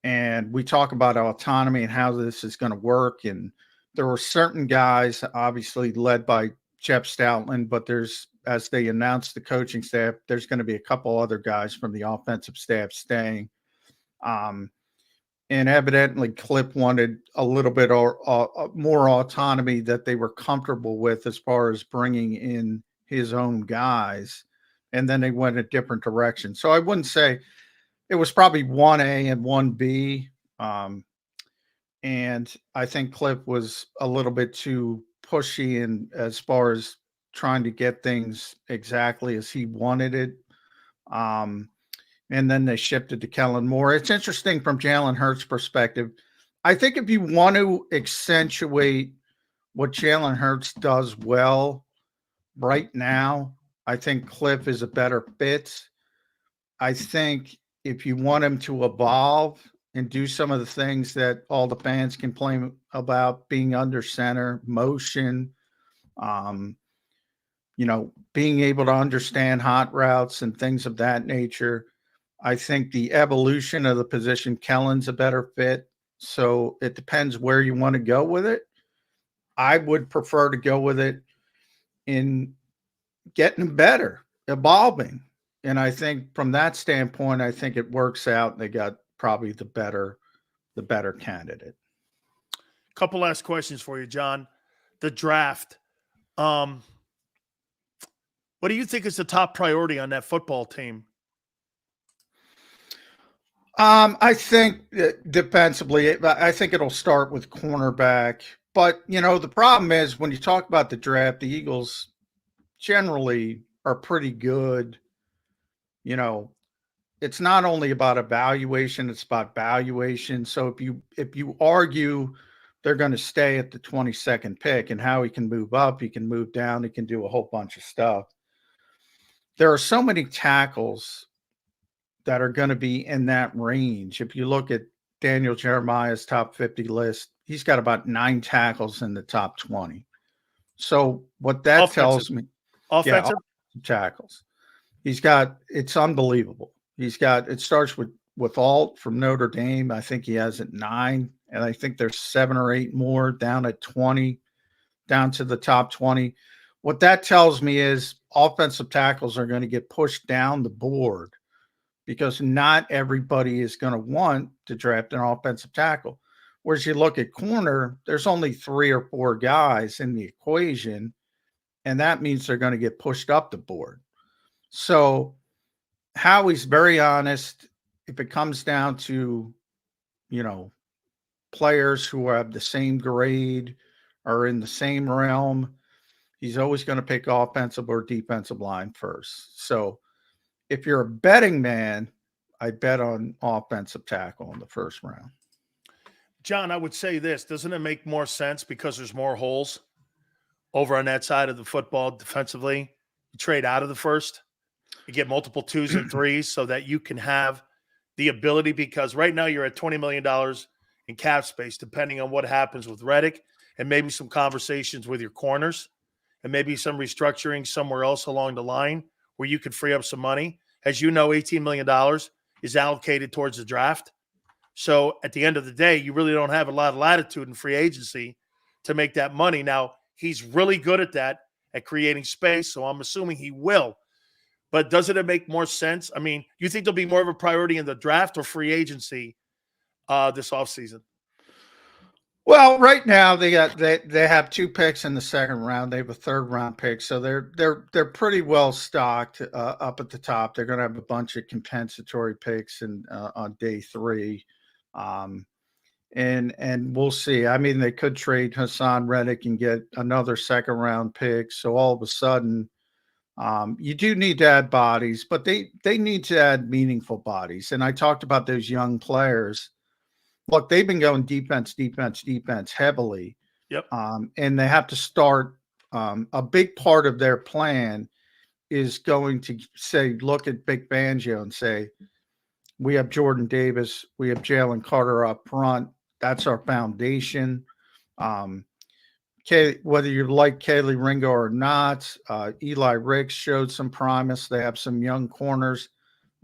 And we talk about autonomy and how this is going to work and there were certain guys, obviously led by Jeff Stoutland, but there's, as they announced the coaching staff, there's going to be a couple other guys from the offensive staff staying. And evidently Cliff wanted a little bit more autonomy that they were comfortable with as far as bringing in his own guys. And then they went a different direction. So I wouldn't say it was probably 1A and 1B. And I think Cliff was a little bit too pushy in as far as trying to get things exactly as he wanted it. And then they shifted to Kellen Moore. It's interesting from Jalen Hurts' perspective. I think if you want to accentuate what Jalen Hurts does well right now, I think Cliff is a better fit. I think if you want him to evolve and do some of the things that all the fans complain about, being under center, motion, being able to understand hot routes and things of that nature, I think the evolution of the position, Kellen's a better fit. So it depends where you want to go with it. I would prefer to go with it in getting better, evolving. And I think from that standpoint, I think it works out. They got probably the better candidate. Couple last questions for you, John. The draft. What do you think is the top priority on that football team? I think defensively, I think it'll start with cornerback. But, the problem is when you talk about the draft, the Eagles generally are pretty good. It's not only about evaluation, it's about valuation. So if you argue they're going to stay at the 22nd pick and how he can move up, he can move down, he can do a whole bunch of stuff. There are so many tackles that are going to be in that range. If you look at Daniel Jeremiah's top 50 list, he's got about 9 tackles in the top 20. So what that tells me, offensive tackles. It's unbelievable. It starts with Alt from Notre Dame. I think he has at 9, and I think there's 7 or 8 more down at 20, down to the top 20. What that tells me is offensive tackles are going to get pushed down the board because not everybody is going to want to draft an offensive tackle. Whereas you look at corner, there's only 3 or 4 guys in the equation, and that means they're going to get pushed up the board. So Howie's very honest. If it comes down to, players who have the same grade or in the same realm, he's always going to pick offensive or defensive line first. So if you're a betting man, I bet on offensive tackle in the first round. John, I would say this. Doesn't it make more sense because there's more holes over on that side of the football defensively? You trade out of the first. You get multiple 2s and 3s so that you can have the ability, because right now you're at $20 million in cap space, depending on what happens with Reddick and maybe some conversations with your corners and maybe some restructuring somewhere else along the line where you could free up some money. As you know, $18 million is allocated towards the draft. So at the end of the day, you really don't have a lot of latitude in free agency to make that money. Now, he's really good at that, at creating space, so I'm assuming he will. But doesn't it make more sense? I mean, you think there'll be more of a priority in the draft or free agency this offseason? Well, right now they have 2 picks in the second round. They have a 3rd round pick, so they're pretty well stocked up at the top. They're going to have a bunch of compensatory picks on day 3, and we'll see. I mean, they could trade Hassan Reddick and get another 2nd round pick. So all of a sudden, you do need to add bodies, but they need to add meaningful bodies. And I talked about those young players. Look, they've been going defense heavily. Yep. And they have to start. A big part of their plan is going to say, look at Big Fangio and say, we have Jordan Davis, we have Jalen Carter up front. That's our foundation. Whether you like Kaylee Ringo or not, Eli Ricks showed some promise. They have some young corners.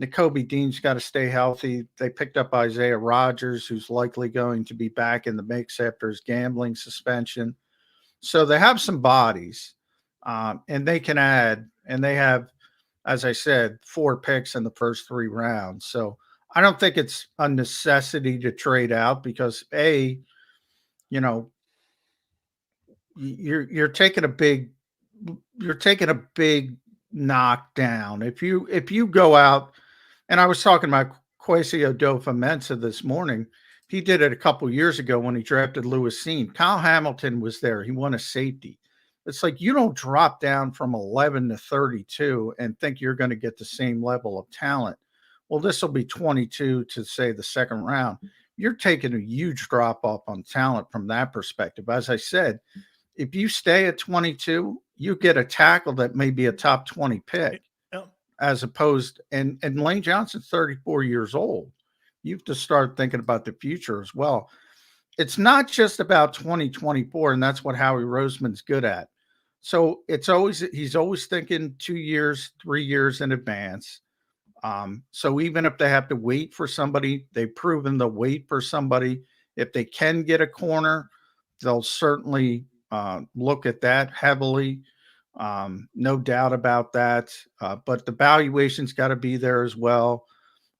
Nakobe Dean's got to stay healthy. They picked up Isaiah Rodgers, who's likely going to be back in the mix after his gambling suspension. So they have some bodies, and they can add, and they have, as I said, 4 picks in the first 3 rounds. So I don't think it's a necessity to trade out because you know, you're taking a big knockdown if you go out. And I was talking about Kwesi Odofa-Mensah this morning. He did it a couple years ago when he drafted Lewis Seen. Kyle Hamilton was there. He won a safety. It's like you don't drop down from 11 to 32 and think you're going to get the same level of talent. Well, this will be 22 to, say, the second round. You're taking a huge drop off on talent from that perspective. As I said, if you stay at 22, you get a tackle that may be a top 20 pick. As opposed, and Lane Johnson's 34 years old. You have to start thinking about the future as well. It's not just about 2024, and that's what Howie Roseman's good at. So he's always thinking 2 years, 3 years in advance. So even if they have to wait for somebody, they've proven they'll wait for somebody. If they can get a corner, they'll certainly look at that heavily. No doubt about that. But the valuation's got to be there as well.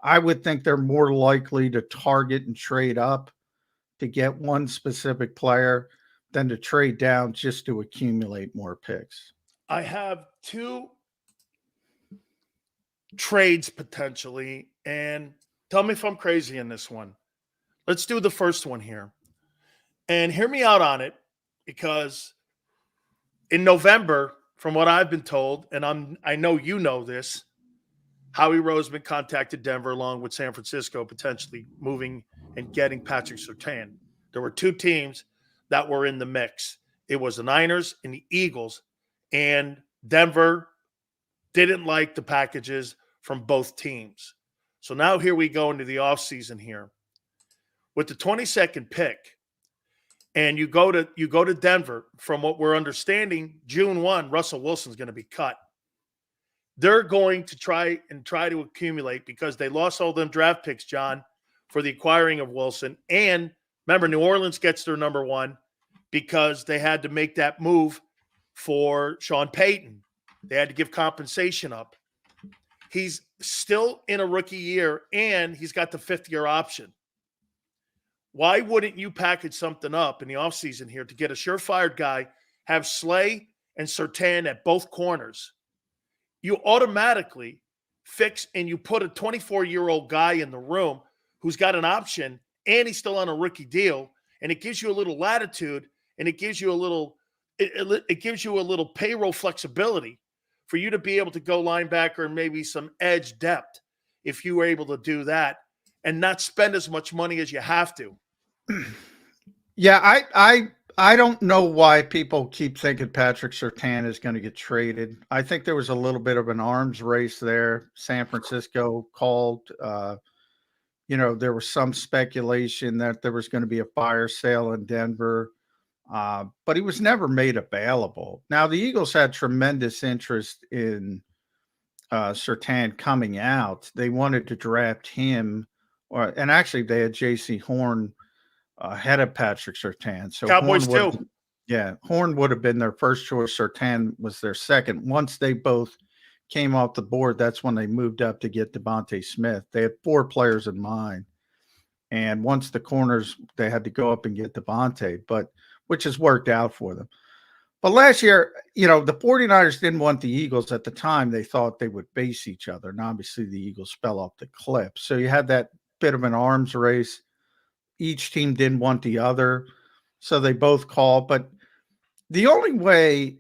I would think they're more likely to target and trade up to get one specific player than to trade down just to accumulate more picks. I have 2 trades potentially, and tell me if I'm crazy in this one. Let's do the first one here. And hear me out on it, because in November, from what I've been told, and I know you know this, Howie Roseman contacted Denver along with San Francisco, potentially moving and getting Patrick Surtain. There were 2 teams that were in the mix. It was the Niners and the Eagles, and Denver didn't like the packages from both teams. So now here we go into the offseason here. With the 22nd pick, and you go to Denver, from what we're understanding, June 1, Russell Wilson's going to be cut. They're going to try to accumulate, because they lost all them draft picks, John, for the acquiring of Wilson. And remember, New Orleans gets their number 1 because they had to make that move for Sean Payton. They had to give compensation up. He's still in a rookie year, and he's got the 5th-year option. Why wouldn't you package something up in the offseason here to get a surefire guy, have Slay and Surtain at both corners? You automatically fix, and you put a 24-year-old guy in the room who's got an option, and he's still on a rookie deal, and it gives you a little latitude, and it gives you a little payroll flexibility for you to be able to go linebacker and maybe some edge depth if you were able to do that and not spend as much money as you have to. Yeah, I don't know why people keep thinking Patrick Surtain is going to get traded. I think there was a little bit of an arms race there. San Francisco called. There was some speculation that there was going to be a fire sale in Denver, but he was never made available. Now, the Eagles had tremendous interest in Surtain coming out. They wanted to draft him, and actually they had J.C. Horn ahead of Patrick Surtain. So Cowboys too. Yeah, Horn would have been their first choice. Surtain was their second. Once they both came off the board, that's when they moved up to get Devontae Smith. They had 4 players in mind. And once the corners, they had to go up and get Devontae, which has worked out for them. But last year, the 49ers didn't want the Eagles at the time. They thought they would face each other. And obviously the Eagles fell off the cliff. So you had that bit of an arms race. Each team didn't want the other. So they both called. But the only way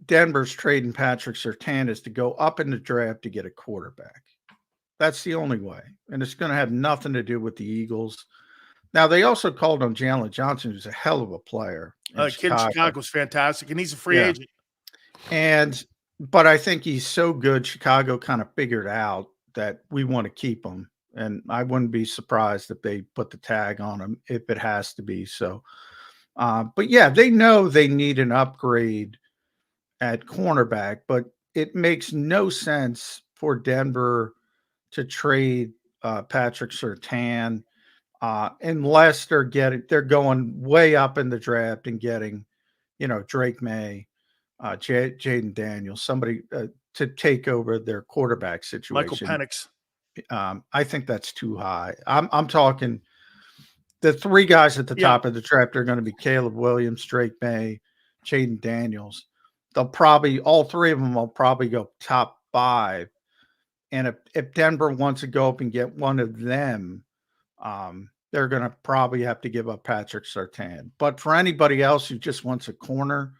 Denver's trading Patrick Surtain is to go up in the draft to get a quarterback. That's the only way. And it's going to have nothing to do with the Eagles. Now, they also called on Jalen Johnson, who's a hell of a player. Kid in Chicago's fantastic, and he's a free agent. But I think he's so good, Chicago kind of figured out that we want to keep him. And I wouldn't be surprised if they put the tag on him if it has to be. So, but yeah, they know they need an upgrade at cornerback, but it makes no sense for Denver to trade Patrick Surtain unless they're going way up in the draft and getting, Drake May, Jaden Daniels, somebody to take over their quarterback Michael situation. Penix. I think that's too high. I'm talking the three guys at the top of the draft are going to be Caleb Williams, Drake May, Jaden Daniels. All three of them will probably go top 5. And if Denver wants to go up and get one of them, they're going to probably have to give up Patrick Surtain. But for anybody else who just wants a corner,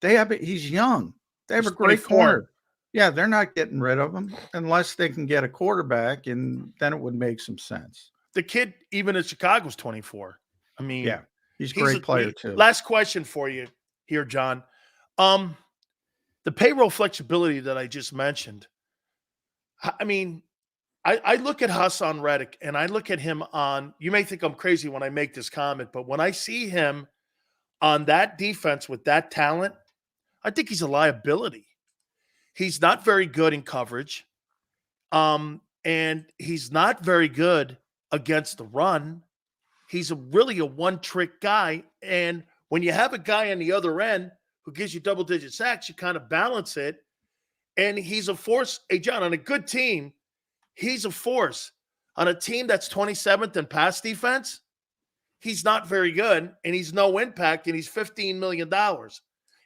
he's young. They have a great 24. corner. Yeah, they're not getting rid of him unless they can get a quarterback, and then it would make some sense. The kid, even in Chicago, was 24. I mean, yeah, he's a great player too. Last question for you here, John. The payroll flexibility that I just mentioned. I mean, I look at Hassan Reddick and I look at him on, you may think I'm crazy when I make this comment, but when I see him on that defense with that talent, I think he's a liability. He's not very good in coverage. And he's not very good against the run. He's really a one-trick guy. And when you have a guy on the other end who gives you double-digit sacks, you kind of balance it. And he's a force. Hey, John, on a good team, he's a force. On a team that's 27th in pass defense, he's not very good, and he's no impact, and he's $15 million.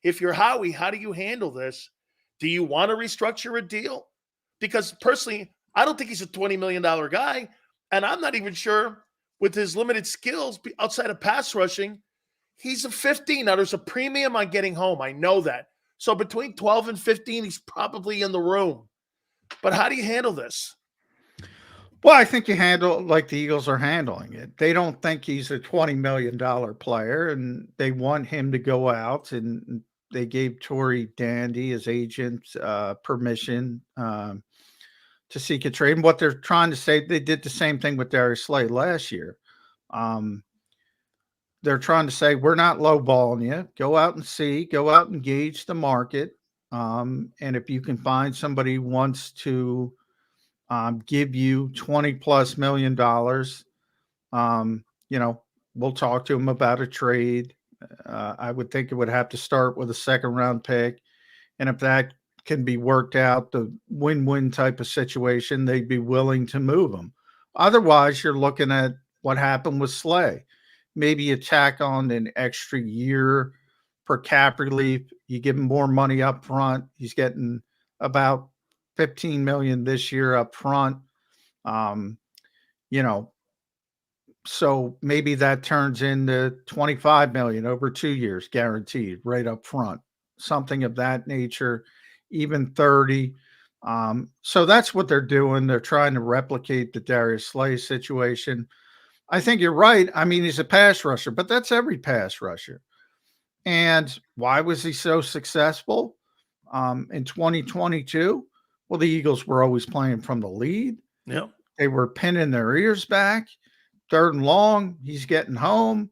If you're Howie, how do you handle this? Do you want to restructure a deal? Because personally, I don't think he's a $20 million guy, and I'm not even sure with his limited skills outside of pass rushing, he's a 15. Now, there's a premium on getting home. I know that. So between 12 and 15, he's probably in the room. But how do you handle this? Well, I think you handle it like the Eagles are handling it. They don't think he's a $20 million player, and they want him to go out, and they gave Tory Dandy, his agent, permission to seek a trade. And what they're trying to say, they did the same thing with Darius Slay last year. They're trying to say, we're not lowballing you. Go out and go out and gauge the market. And if you can find somebody who wants to give you $20+ million, we'll talk to them about a trade. I would think it would have to start with a second-round pick. And if that can be worked out, the win-win type of situation, they'd be willing to move him. Otherwise, you're looking at what happened with Slay. Maybe you tack on an extra year for cap relief. You give him more money up front. He's getting about $15 million this year up front. So maybe that turns into $25 million over 2 years, guaranteed, right up front. Something of that nature, even 30. So that's what they're doing. They're trying to replicate the Darius Slay situation. I think you're right. I mean, he's a pass rusher, but that's every pass rusher. And why was he so successful in 2022? Well, the Eagles were always playing from the lead. Yep. They were pinning their ears back. 3rd and long, he's getting home.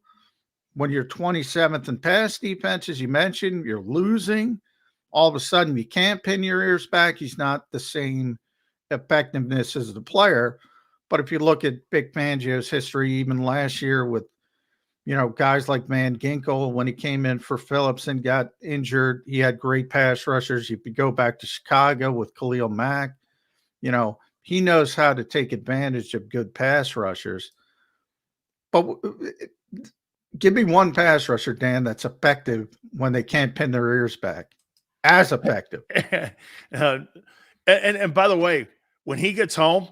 When you're 27th in pass defense, as you mentioned, you're losing. All of a sudden, you can't pin your ears back. He's not the same effectiveness as the player. But if you look at Vic Fangio's history, even last year with, guys like Van Ginkel, when he came in for Phillips and got injured, he had great pass rushers. You could go back to Chicago with Khalil Mack. He knows how to take advantage of good pass rushers. But give me one pass rusher, Dan, that's effective when they can't pin their ears back. As effective. And by the way, when he gets home,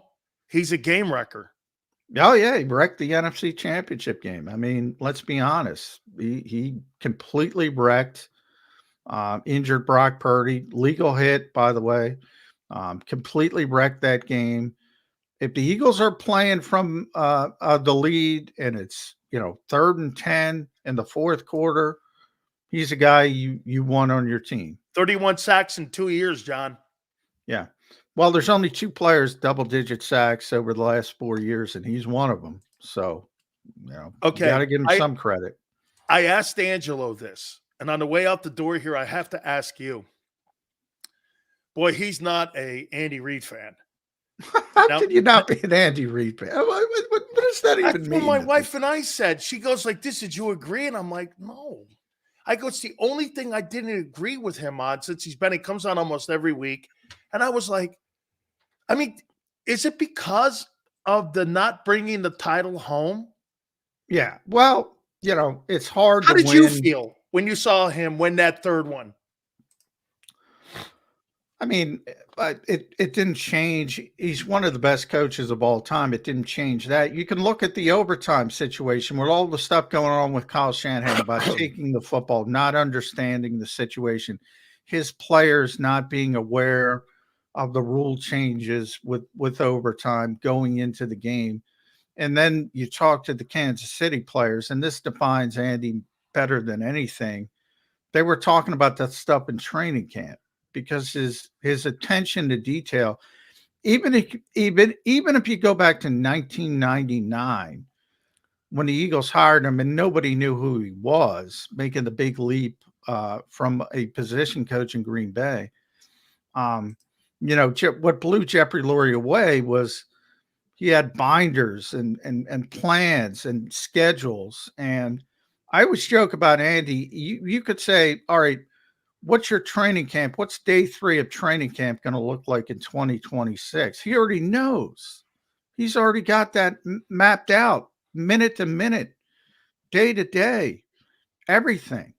he's a game wrecker. Oh, yeah. He wrecked the NFC Championship game. I mean, let's be honest. He completely wrecked, injured Brock Purdy. Legal hit, by the way. Completely wrecked that game. If the Eagles are playing from the lead and it's, 3rd and 10 in the 4th quarter, he's a guy you want on your team. 31 sacks in 2 years, John. Yeah. Well, there's only 2 players double-digit sacks over the last 4 years, and he's one of them. So, okay, you got to give him some credit. I asked Angelo this, and on the way out the door here, I have to ask you. Boy, he's not a Andy Reid fan. How Now, can you not be an Andy Reid fan? What does that that's even what mean? my wife and I said. She goes like this, did you agree? And I'm like, no. I go, it's the only thing I didn't agree with him on since he comes on almost every week. And I was like, I mean, is it because of the not bringing the title home? Yeah. Well, it's hard How to did you win. feel when you saw him win that third one? I mean, but it didn't change. He's one of the best coaches of all time. It didn't change that. You can look at the overtime situation with all the stuff going on with Kyle Shanahan about taking the football, not understanding the situation, his players not being aware of the rule changes with overtime going into the game. And then you talk to the Kansas City players, and this defines Andy better than anything. They were talking about that stuff in training camp because his attention to detail, even if you go back to 1999 when the Eagles hired him and nobody knew who he was, making the big leap from a position coach in Green Bay. What blew Jeffrey Lurie away was he had binders and plans and schedules. And I always joke about Andy. You could say, all right, what's your training camp? What's day 3 of training camp going to look like in 2026? He already knows. He's already got that mapped out minute to minute, day to day, everything.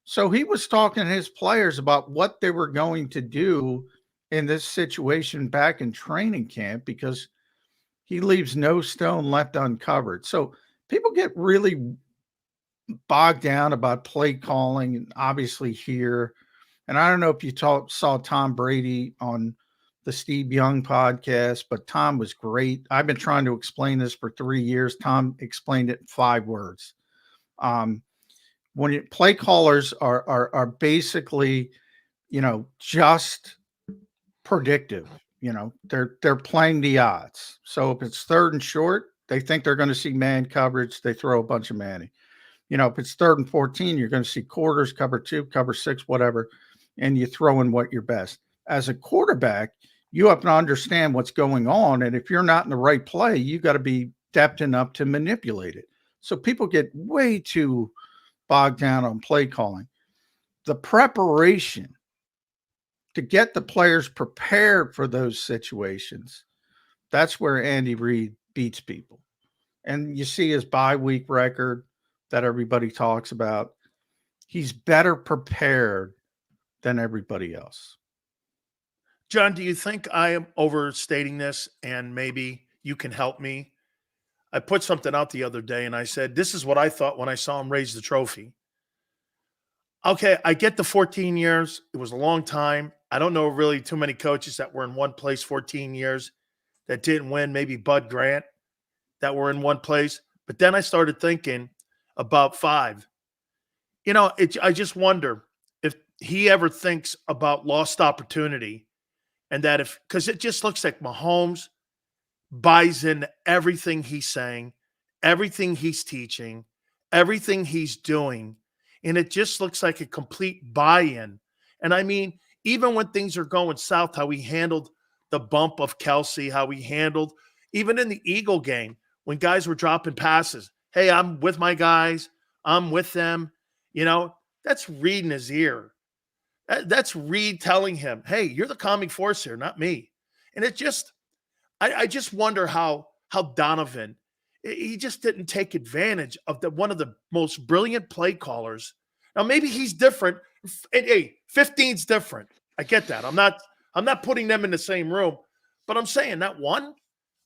So he was talking to his players about what they were going to do in this situation back in training camp because he leaves no stone left uncovered. So people get really bogged down about play calling, and obviously here. And I don't know if you saw Tom Brady on the Steve Young podcast, but Tom was great. I've been trying to explain this for 3 years. Tom explained it in 5 words. When play callers are basically, just predictive. They're playing the odds. So if it's 3rd and short, they think they're going to see man coverage. They throw a bunch of manning. If it's 3rd and 14, you're going to see quarters, cover 2, cover 6, whatever, and you throw in what you're best. As a quarterback, you have to understand what's going on. And if you're not in the right play, you got to be depth enough to manipulate it. So people get way too bogged down on play calling. The preparation to get the players prepared for those situations, that's where Andy Reid beats people. And you see his bye week record that everybody talks about. He's better prepared than everybody else. John, do you think I am overstating this and maybe you can help me? I put something out the other day and I said, this is what I thought when I saw him raise the trophy. Okay, I get the 14 years. It was a long time. I don't know really too many coaches that were in one place 14 years that didn't win, maybe Bud Grant, that were in one place. But then I started thinking about 5. I just wonder if he ever thinks about lost opportunity and that because it just looks like Mahomes buys in everything he's saying, everything he's teaching, everything he's doing. And it just looks like a complete buy-in. And I mean, even when things are going south, how he handled the bump of Kelce, how he handled, even in the Eagle game, when guys were dropping passes, hey, I'm with my guys, I'm with them. That's Reid in his ear. That's Reid telling him, hey, you're the calming force here, not me. And it just, I just wonder how Donovan, he just didn't take advantage of one of the most brilliant play callers. Now, maybe he's different. Hey, 15's different. I get that. I'm not putting them in the same room, but I'm saying that one,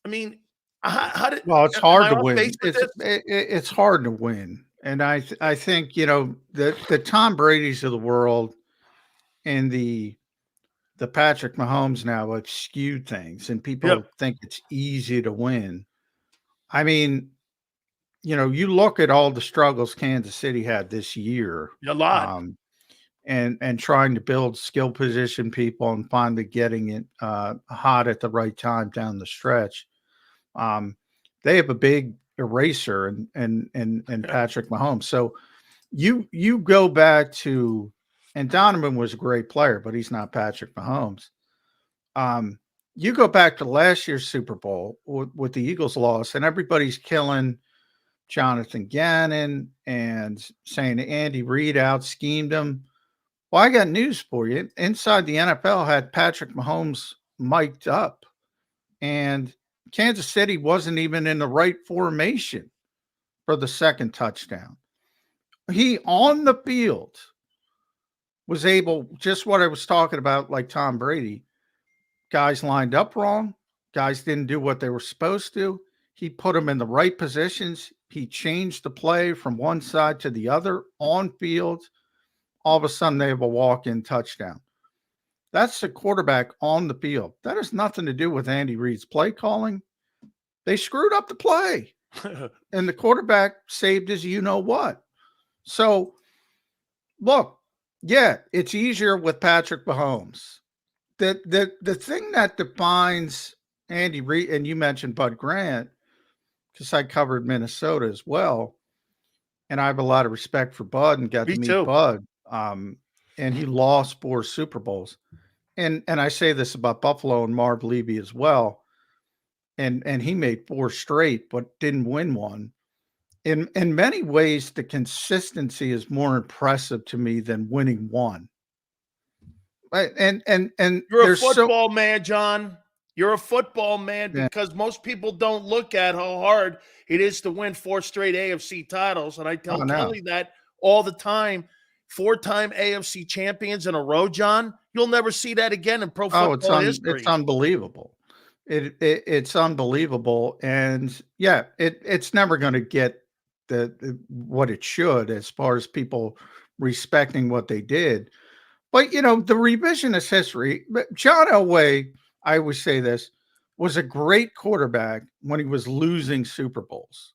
I mean, how did, well, it's hard to off win. base with this? It's hard to win. And I think, the Tom Brady's of the world and the Patrick Mahomes now have skewed things and people think it's easy to win. I mean, you look at all the struggles Kansas City had this year. A lot. And trying to build skill position people and finally getting it hot at the right time down the stretch. They have a big eraser and Patrick Mahomes. So you go back to, and Donovan was a great player, but he's not Patrick Mahomes. you go back to last year's Super Bowl with the Eagles loss, and everybody's killing Jonathan Gannon and saying Andy Reid out schemed him. Well, I got news for you. Inside the NFL had Patrick Mahomes mic'd up, and Kansas City wasn't even in the right formation for the second touchdown. He on the field was able, just what I was talking about, like Tom Brady, guys lined up wrong. Guys didn't do what they were supposed to. He put them in the right positions. He changed the play from one side to the other on field. All of a sudden, they have a walk-in touchdown. That's the quarterback on the field. That has nothing to do with Andy Reid's play calling. They screwed up the play, and the quarterback saved his you-know-what. So, look, yeah, it's easier with Patrick Mahomes. The thing that defines Andy Reid, and you mentioned Bud Grant, because I covered Minnesota as well, and I have a lot of respect for Bud and got to meet Bud. And he lost 4 Super Bowls. And I say this about Buffalo and Marv Levy as well. And he made 4 straight, but didn't win one. In many ways, the consistency is more impressive to me than winning one. Right. And you're a football man, John. You're a football man because most people don't look at how hard it is to win 4 straight AFC titles. And I tell Kelly that all the time. 4-time AFC champions in a row, John. You'll never see that again in pro football history. It's unbelievable. It's unbelievable. And yeah, it's never going to get what it should as far as people respecting what they did. But, you know, the revisionist history, John Elway, I always say this, was a great quarterback when he was losing Super Bowls.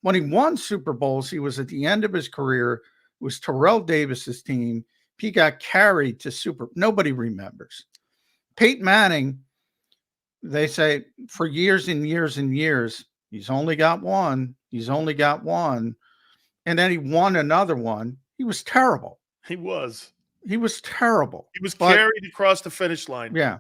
When he won Super Bowls, he was at the end of his career. It was Terrell Davis's team. He got carried to nobody remembers. Peyton Manning, they say for years and years and years, he's only got one. And then he won another one. He was terrible. He was terrible. He was carried across the finish line. Yeah.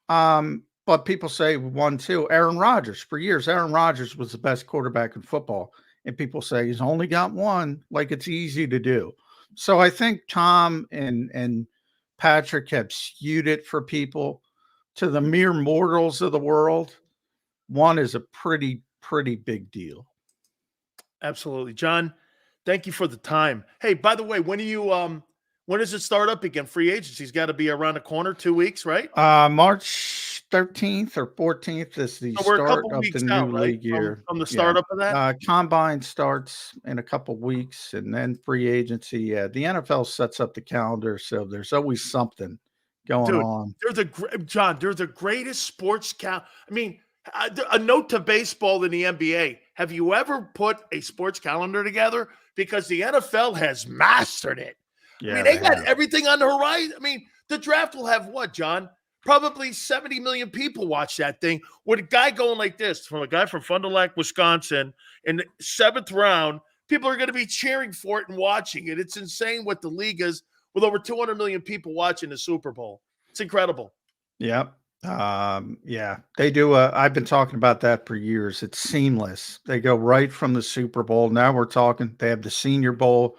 But people say 1-2. Aaron Rodgers, for years, Aaron Rodgers was the best quarterback in football. And people say he's only got one, like it's easy to do. So I think Tom and Patrick have skewed it for people. To the mere mortals of the world, one is a pretty big deal. Absolutely. John, thank you for the time. Hey, by the way, when does it start up again? Free agency's got to be around the corner, 2 weeks, right? March 13th or 14th is the start of the new league year. From the startup of that? Combine starts in a couple weeks, and then free agency. Yeah, the NFL sets up the calendar, so there's always something going on. They're the greatest sports I mean, a note to baseball in the NBA. Have you ever put a sports calendar together? Because the NFL has mastered it. Yeah, I mean, they got everything on the horizon. I mean, the draft will have what, John? Probably 70 million people watch that thing with a guy going like this, from a guy from Fond du Lac, Wisconsin, in the 7th round. People are going to be cheering for it and watching it. It's insane what the league is with over 200 million people watching the Super Bowl. It's incredible. Yep. Yeah, they do. I've been talking about that for years. It's seamless. They go right from the Super Bowl. Now we're talking, they have the Senior Bowl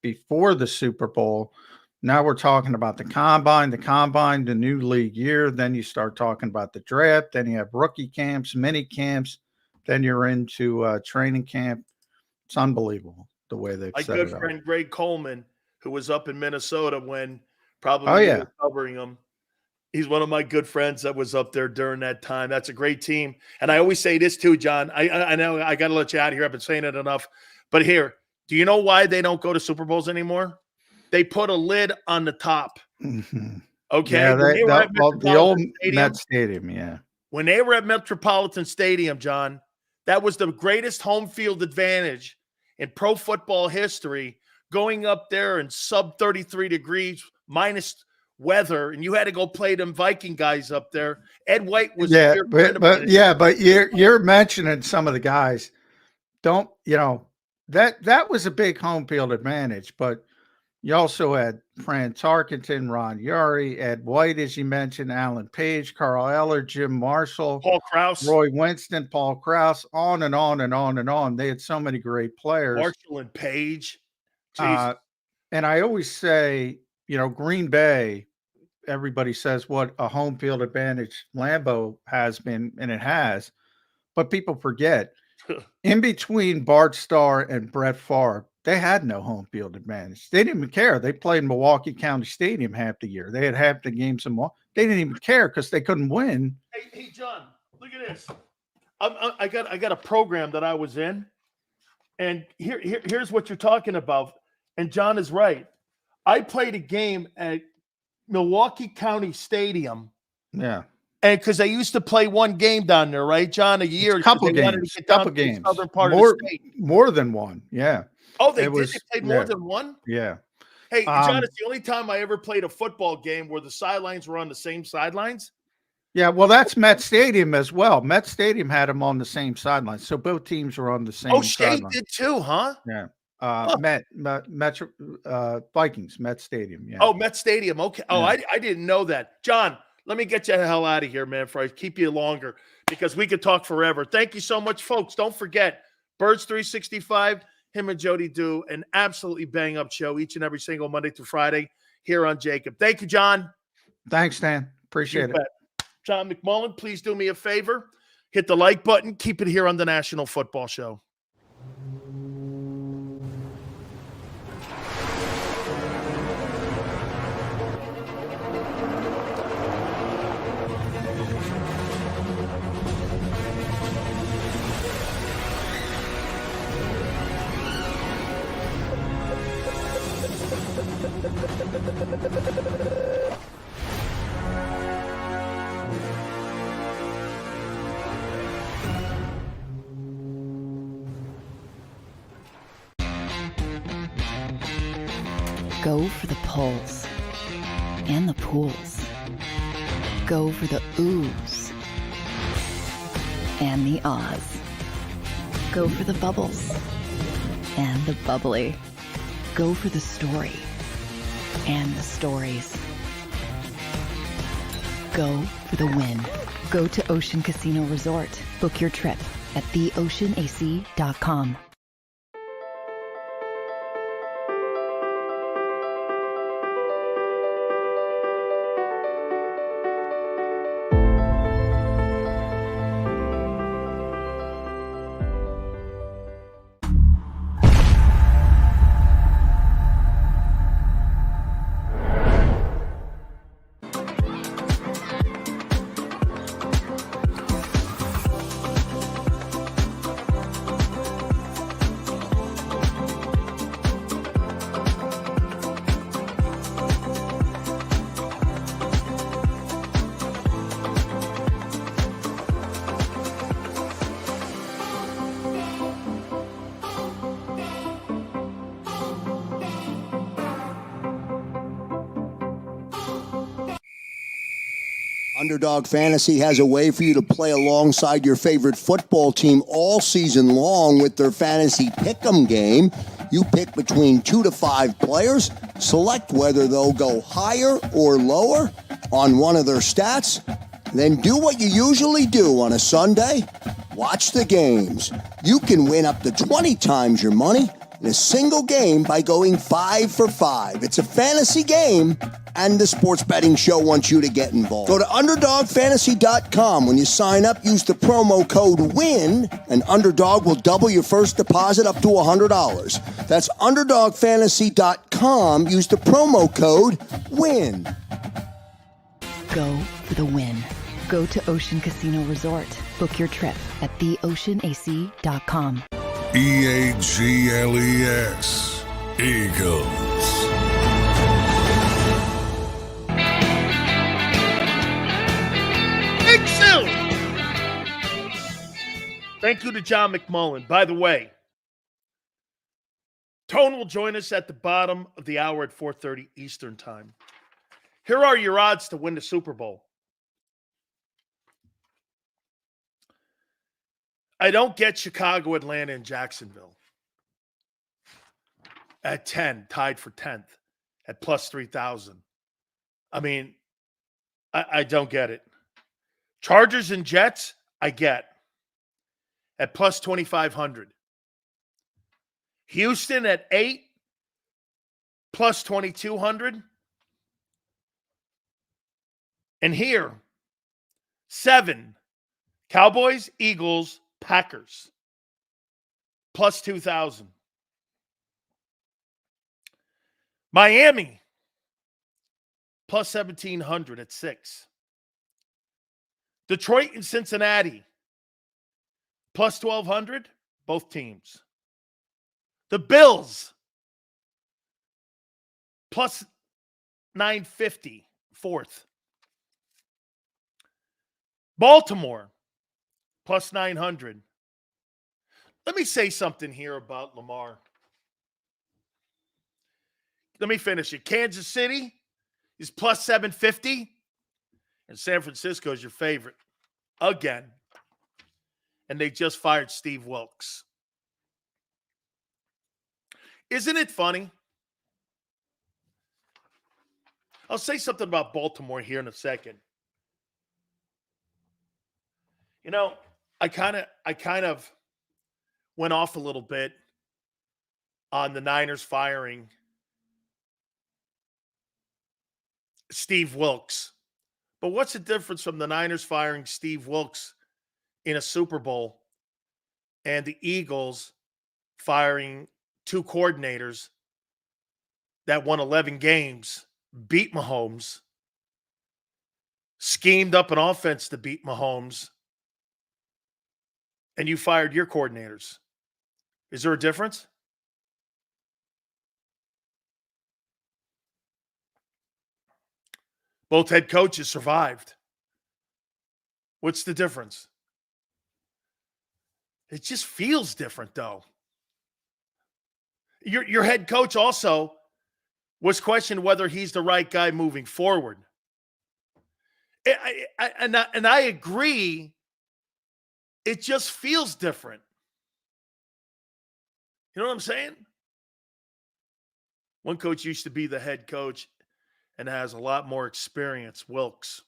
before the Super Bowl. Now we're talking about the combine, the new league year. Then you start talking about the draft. Then you have rookie camps, mini camps. Then you're into training camp. It's unbelievable the way they've set it up. My good friend Greg Coleman, who was up in Minnesota when probably covering him. He's one of my good friends that was up there during that time. That's a great team. And I always say this too, John. I know I got to let you out of here. I've been saying it enough. But here, do you know why they don't go to Super Bowls anymore? They put a lid on the top. Mm-hmm. Okay. Yeah, the old Met Stadium, yeah. When they were at Metropolitan Stadium, John, that was the greatest home field advantage in pro football history, going up there in sub 33 degrees, minus weather, and you had to go play them Viking guys up there. Ed White was but you're mentioning some of the guys. Don't, that was a big home field advantage, but You also had Fran Tarkenton, Ron Yuri, Ed White, as you mentioned, Alan Page, Carl Eller, Jim Marshall, Paul Krause, Roy Winston, Paul Krause, on and on and on and on. They had so many great players. Marshall and Page. Jesus. And I always say, Green Bay, everybody says what a home field advantage Lambeau has been, and it has. But people forget, in between Bart Starr and Brett Favre, they had no home field advantage. They didn't even care. They played in Milwaukee County Stadium half the year. They had half the games in Milwaukee. They didn't even care because they couldn't win. Hey, John, look at this. I got a program that I was in, and here's what you're talking about. And John is right. I played a game at Milwaukee County Stadium. Yeah. And because they used to play one game down there, right, John, a year. Couple games. Couple games. Southern part of the state. More than one. Yeah. Oh, they played more than one? Yeah. Hey, John, it's the only time I ever played a football game where the sidelines were on the same sidelines. Yeah, well, that's Met Stadium as well. Met Stadium had them on the same sidelines, so both teams were on the same. Oh, State did too, huh? Yeah. Vikings, Met Stadium. Yeah. Oh, Met Stadium. Okay. Oh, Yeah. I didn't know that. John, let me get you the hell out of here, man, before I keep you longer, because we could talk forever. Thank you so much, folks. Don't forget, Birds 365, him and Jody do an absolutely bang-up show each and every single Monday through Friday here on JAKIB. Thank you, John. Thanks, Dan. Appreciate it. John McMullen, please do me a favor. Hit the like button. Keep it here on the National Football Show. Go for the pulls and the pools. Go for the oohs and the ahs. Go for the bubbles and the bubbly. Go for the story and the stories. Go for the win. Go to Ocean Casino Resort. Book your trip at theoceanac.com. Underdog Fantasy has a way for you to play alongside your favorite football team all season long with their fantasy pick'em game. You pick between 2 to 5 players, select whether they'll go higher or lower on one of their stats, then do what you usually do on a Sunday, watch the games. You can win up to 20 times your money in a single game by going 5 for 5. It's a fantasy game, and the Sports Betting Show wants you to get involved. Go to UnderdogFantasy.com. When you sign up, use the promo code WIN, and Underdog will double your first deposit up to $100. That's UnderdogFantasy.com. Use the promo code WIN. Go for the win. Go to Ocean Casino Resort. Book your trip at theoceanac.com. EAGLES, Eagles. Big Silly. Thank you to John McMullen. By the way, Tone will join us at the bottom of the hour at 4:30 Eastern Time. Here are your odds to win the Super Bowl. I don't get Chicago, Atlanta, and Jacksonville. At 10, tied for 10th. at plus 3,000. I mean, I don't get it. Chargers and Jets, I get at plus 2,500. Houston at 8, plus 2,200. And here, 7, Cowboys, Eagles, Packers, plus 2,000. Miami, plus 1,700 at 6. Detroit and Cincinnati, plus 1,200, both teams. The Bills, plus 950, 4th. Baltimore, plus 900. Let me say something here about Lamar. Let me finish it. Kansas City is plus 750, and San Francisco is your favorite again. And they just fired Steve Wilkes. Isn't it funny? I'll say something about Baltimore here in a second. You know, I kind of went off a little bit on the Niners firing Steve Wilkes. But what's the difference from the Niners firing Steve Wilkes in a Super Bowl and the Eagles firing 2 coordinators that won 11 games, beat Mahomes, schemed up an offense to beat Mahomes, and you fired your coordinators? Is there a difference? Both head coaches survived. What's the difference? It just feels different, though. Your head coach also was questioned whether he's the right guy moving forward. And I agree. It just feels different. You know what I'm saying? One coach used to be the head coach and has a lot more experience, Wilkes.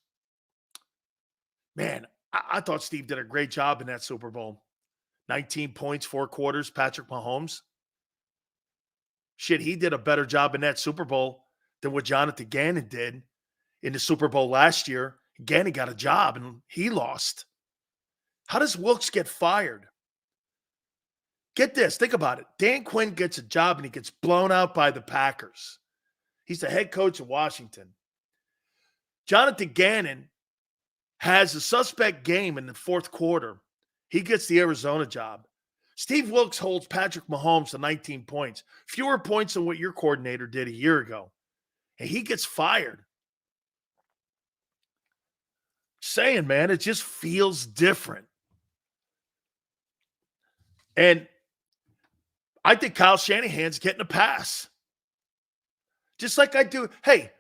Man, I thought Steve did a great job in that Super Bowl. 19 points, 4 quarters, Patrick Mahomes. Shit, he did a better job in that Super Bowl than what Jonathan Gannon did in the Super Bowl last year. Gannon got a job and he lost. How does Wilkes get fired? Get this, think about it. Dan Quinn gets a job and he gets blown out by the Packers. He's the head coach of Washington. Jonathan Gannon has a suspect game in the 4th quarter. He gets the Arizona job. Steve Wilkes holds Patrick Mahomes to 19 points, fewer points than what your coordinator did a year ago. And he gets fired. Saying, man, it just feels different. And I think Kyle Shanahan's getting a pass. Just like I do. Hey,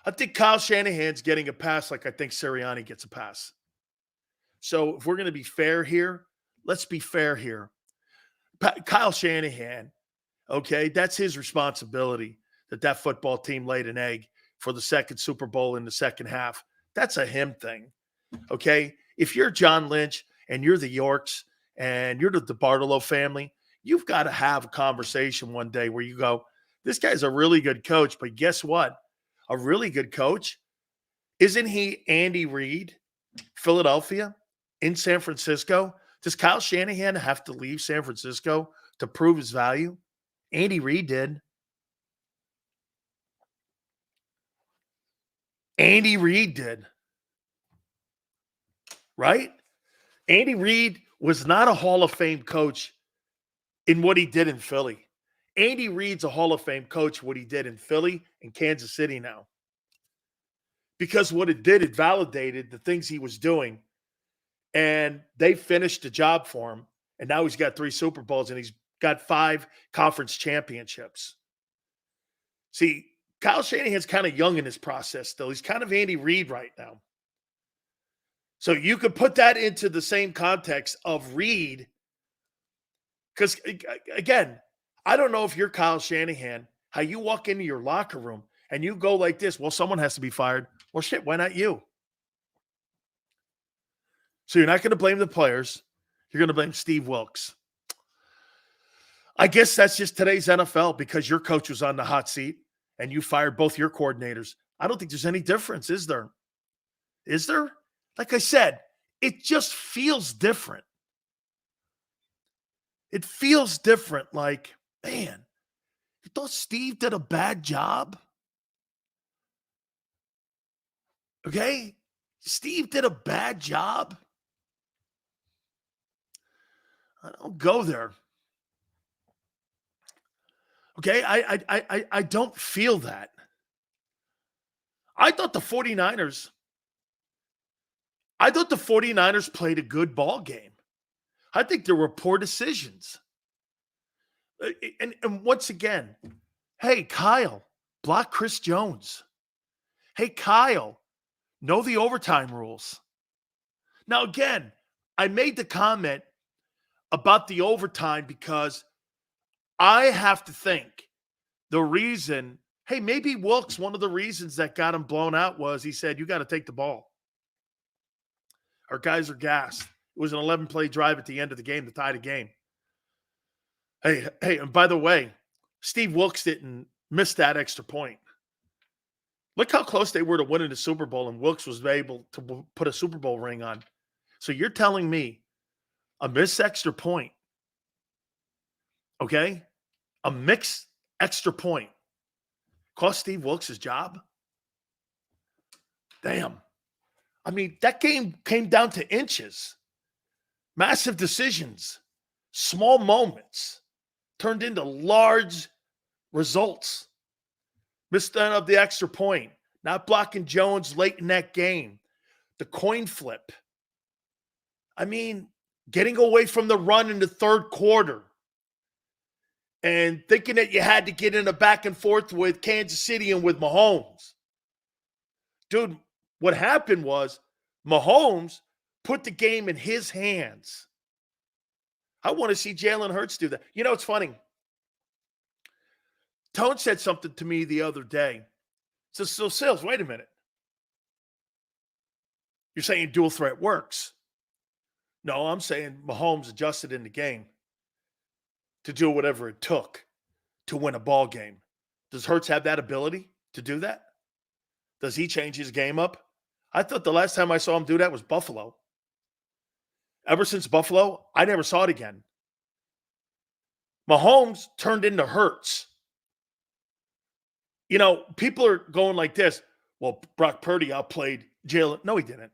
I think Kyle Shanahan's getting a pass like I think Sirianni gets a pass. So if we're going to be fair here, let's be fair here. Kyle Shanahan, okay, that's his responsibility that football team laid an egg for the second Super Bowl in the second half. That's a him thing, okay? If you're John Lynch and you're the Yorks and you're the DeBartolo family, you've got to have a conversation one day where you go, this guy's a really good coach, but guess what? A really good coach, isn't he Andy Reid, Philadelphia, in San Francisco? Does Kyle Shanahan have to leave San Francisco to prove his value? Andy Reid did. Andy Reid did. Right? Andy Reid was not a Hall of Fame coach in what he did in Philly. Andy Reid's a Hall of Fame coach, what he did in Philly and Kansas City now. Because what it did, it validated the things he was doing. And they finished the job for him. And now he's got 3 Super Bowls and he's got 5 conference championships. See, Kyle Shanahan's kind of young in this process, though. He's kind of Andy Reid right now. So you could put that into the same context of Reid. Because, again, I don't know if you're Kyle Shanahan, how you walk into your locker room, and you go like this, well, someone has to be fired. Well, shit, why not you? So you're not going to blame the players. You're going to blame Steve Wilks. I guess that's just today's NFL because your coach was on the hot seat and you fired both your coordinators. I don't think there's any difference, is there? Is there? Like I said, it just feels different. It feels different. Like, man, you thought Steve did a bad job? Okay? Steve did a bad job? I don't go there. Okay? I don't feel that. I thought the 49ers played a good ball game. I think there were poor decisions. And once again, hey, Kyle, block Chris Jones. Hey, Kyle, know the overtime rules. Now, again, I made the comment about the overtime because I have to think the reason, hey, maybe Wilkes, one of the reasons that got him blown out was he said, you got to take the ball. Our guys are gassed. It was an 11-play drive at the end of the game to tie the game. Hey, and by the way, Steve Wilkes didn't miss that extra point. Look how close they were to winning the Super Bowl, and Wilkes was able to put a Super Bowl ring on. So you're telling me a missed extra point, okay? A mixed extra point cost Steve Wilkes his job? Damn. I mean, that game came down to inches. Massive decisions, small moments turned into large results. Missed of the extra point, not blocking Jones late in that game, the coin flip. I mean, getting away from the run in the third quarter and thinking that you had to get in a back and forth with Kansas City and with Mahomes. Dude, what happened was Mahomes put the game in his hands. I want to see Jalen Hurts do that. You know, it's funny. Tone said something to me the other day. So Sills, wait a minute. You're saying dual threat works. No, I'm saying Mahomes adjusted in the game to do whatever it took to win a ball game. Does Hurts have that ability to do that? Does he change his game up? I thought the last time I saw him do that was Buffalo. Ever since Buffalo, I never saw it again. Mahomes turned into Hurts. You know, people are going like this. Well, Brock Purdy outplayed Jalen. No, he didn't.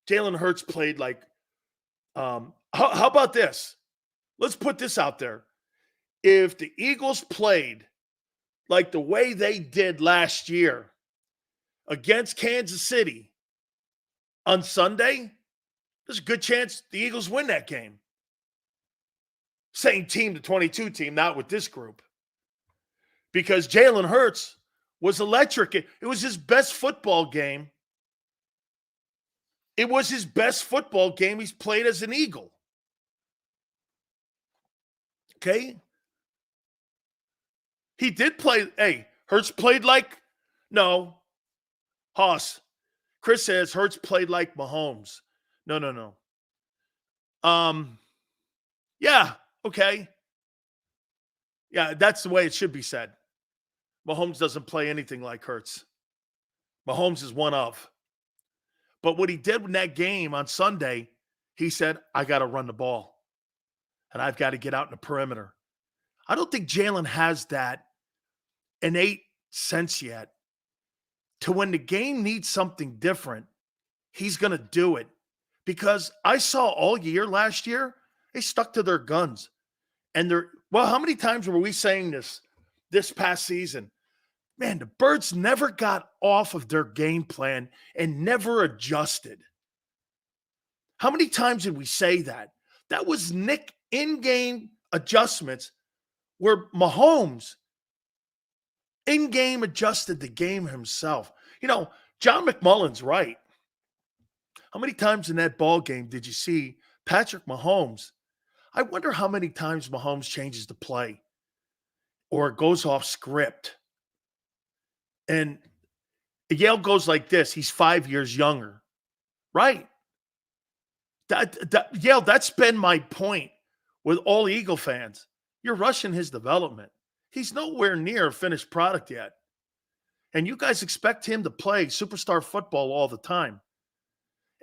Jalen Hurts played like, how about this? Let's put this out there. If the Eagles played like the way they did last year against Kansas City on Sunday, there's a good chance the Eagles win that game. Same team, the 22 team, not with this group. Because Jalen Hurts was electric. It was his best football game. It was his best football game he's played as an Eagle. Okay? He did play. Hey, Hurts played like, no. Hoss. Chris says Hurts played like Mahomes. No. Yeah, okay. Yeah, that's the way it should be said. Mahomes doesn't play anything like Hurts. Mahomes is one of. But what he did in that game on Sunday, he said, I got to run the ball. And I've got to get out in the perimeter. I don't think Jalen has that innate sense yet. To when the game needs something different, he's going to do it. Because I saw all year last year, they stuck to their guns. And how many times were we saying this past season? Man, the Birds never got off of their game plan and never adjusted. How many times did we say that? That was Nick in-game adjustments where Mahomes in-game adjusted the game himself. You know, John McMullen's right. How many times in that ball game did you see Patrick Mahomes? I wonder how many times Mahomes changes the play or goes off script And Yale goes like this. He's 5 years younger. Right. Yale, that's been my point with all Eagle fans. You're rushing his development. He's nowhere near a finished product yet. And you guys expect him to play superstar football all the time.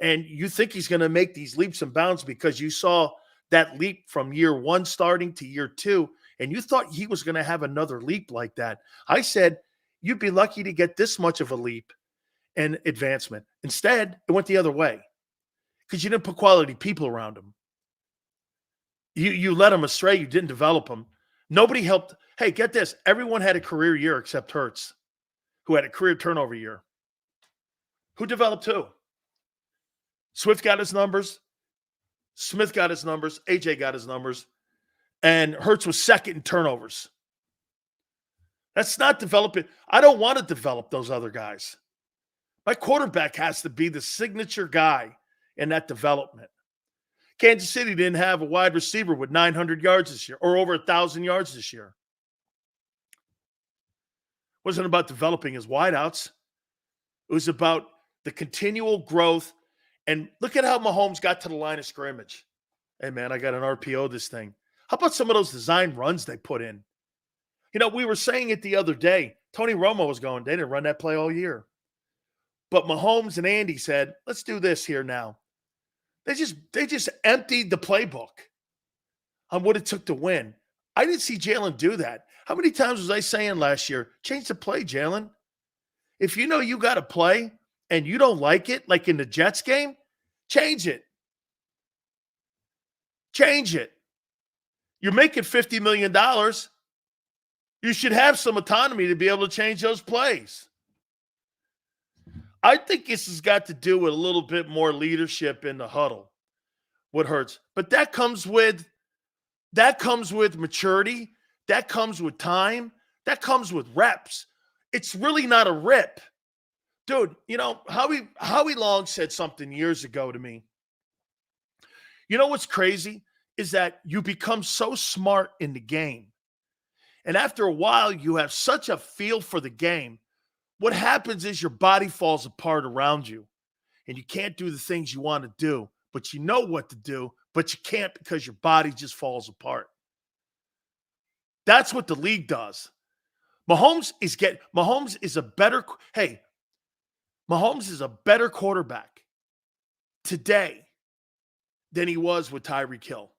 And you think he's going to make these leaps and bounds because you saw that leap from year 1 starting to year 2, and you thought he was going to have another leap like that. I said, you'd be lucky to get this much of a leap and advancement. Instead, it went the other way because you didn't put quality people around him. You led him astray. You didn't develop him. Nobody helped. Hey, get this. Everyone had a career year except Hurts, who had a career turnover year. Who developed who? Swift got his numbers. Smith got his numbers. AJ got his numbers. And Hurts was second in turnovers. That's not developing. I don't want to develop those other guys. My quarterback has to be the signature guy in that development. Kansas City didn't have a wide receiver with 900 yards this year or over 1,000 yards this year. It wasn't about developing his wideouts. It was about the continual growth. And look at how Mahomes got to the line of scrimmage. Hey, man, I got an RPO this thing. How about some of those design runs they put in? You know, we were saying it the other day. Tony Romo was going, they didn't run that play all year. But Mahomes and Andy said, let's do this here now. They just emptied the playbook on what it took to win. I didn't see Jalen do that. How many times was I saying last year, change the play, Jalen? If you know you got to play and you don't like it, like in the Jets game, change it. Change it. You're making $50 million. You should have some autonomy to be able to change those plays. I think this has got to do with a little bit more leadership in the huddle. What hurts, but that comes with maturity. That comes with time. That comes with reps. It's really not a rip, dude. You know Howie Long said something years ago to me. You know what's crazy is that you become so smart in the game, and after a while, you have such a feel for the game. What happens is your body falls apart around you and you can't do the things you want to do, but you know what to do, but you can't because your body just falls apart. That's what the league does. Mahomes is a better quarterback today than he was with Tyreek Hill.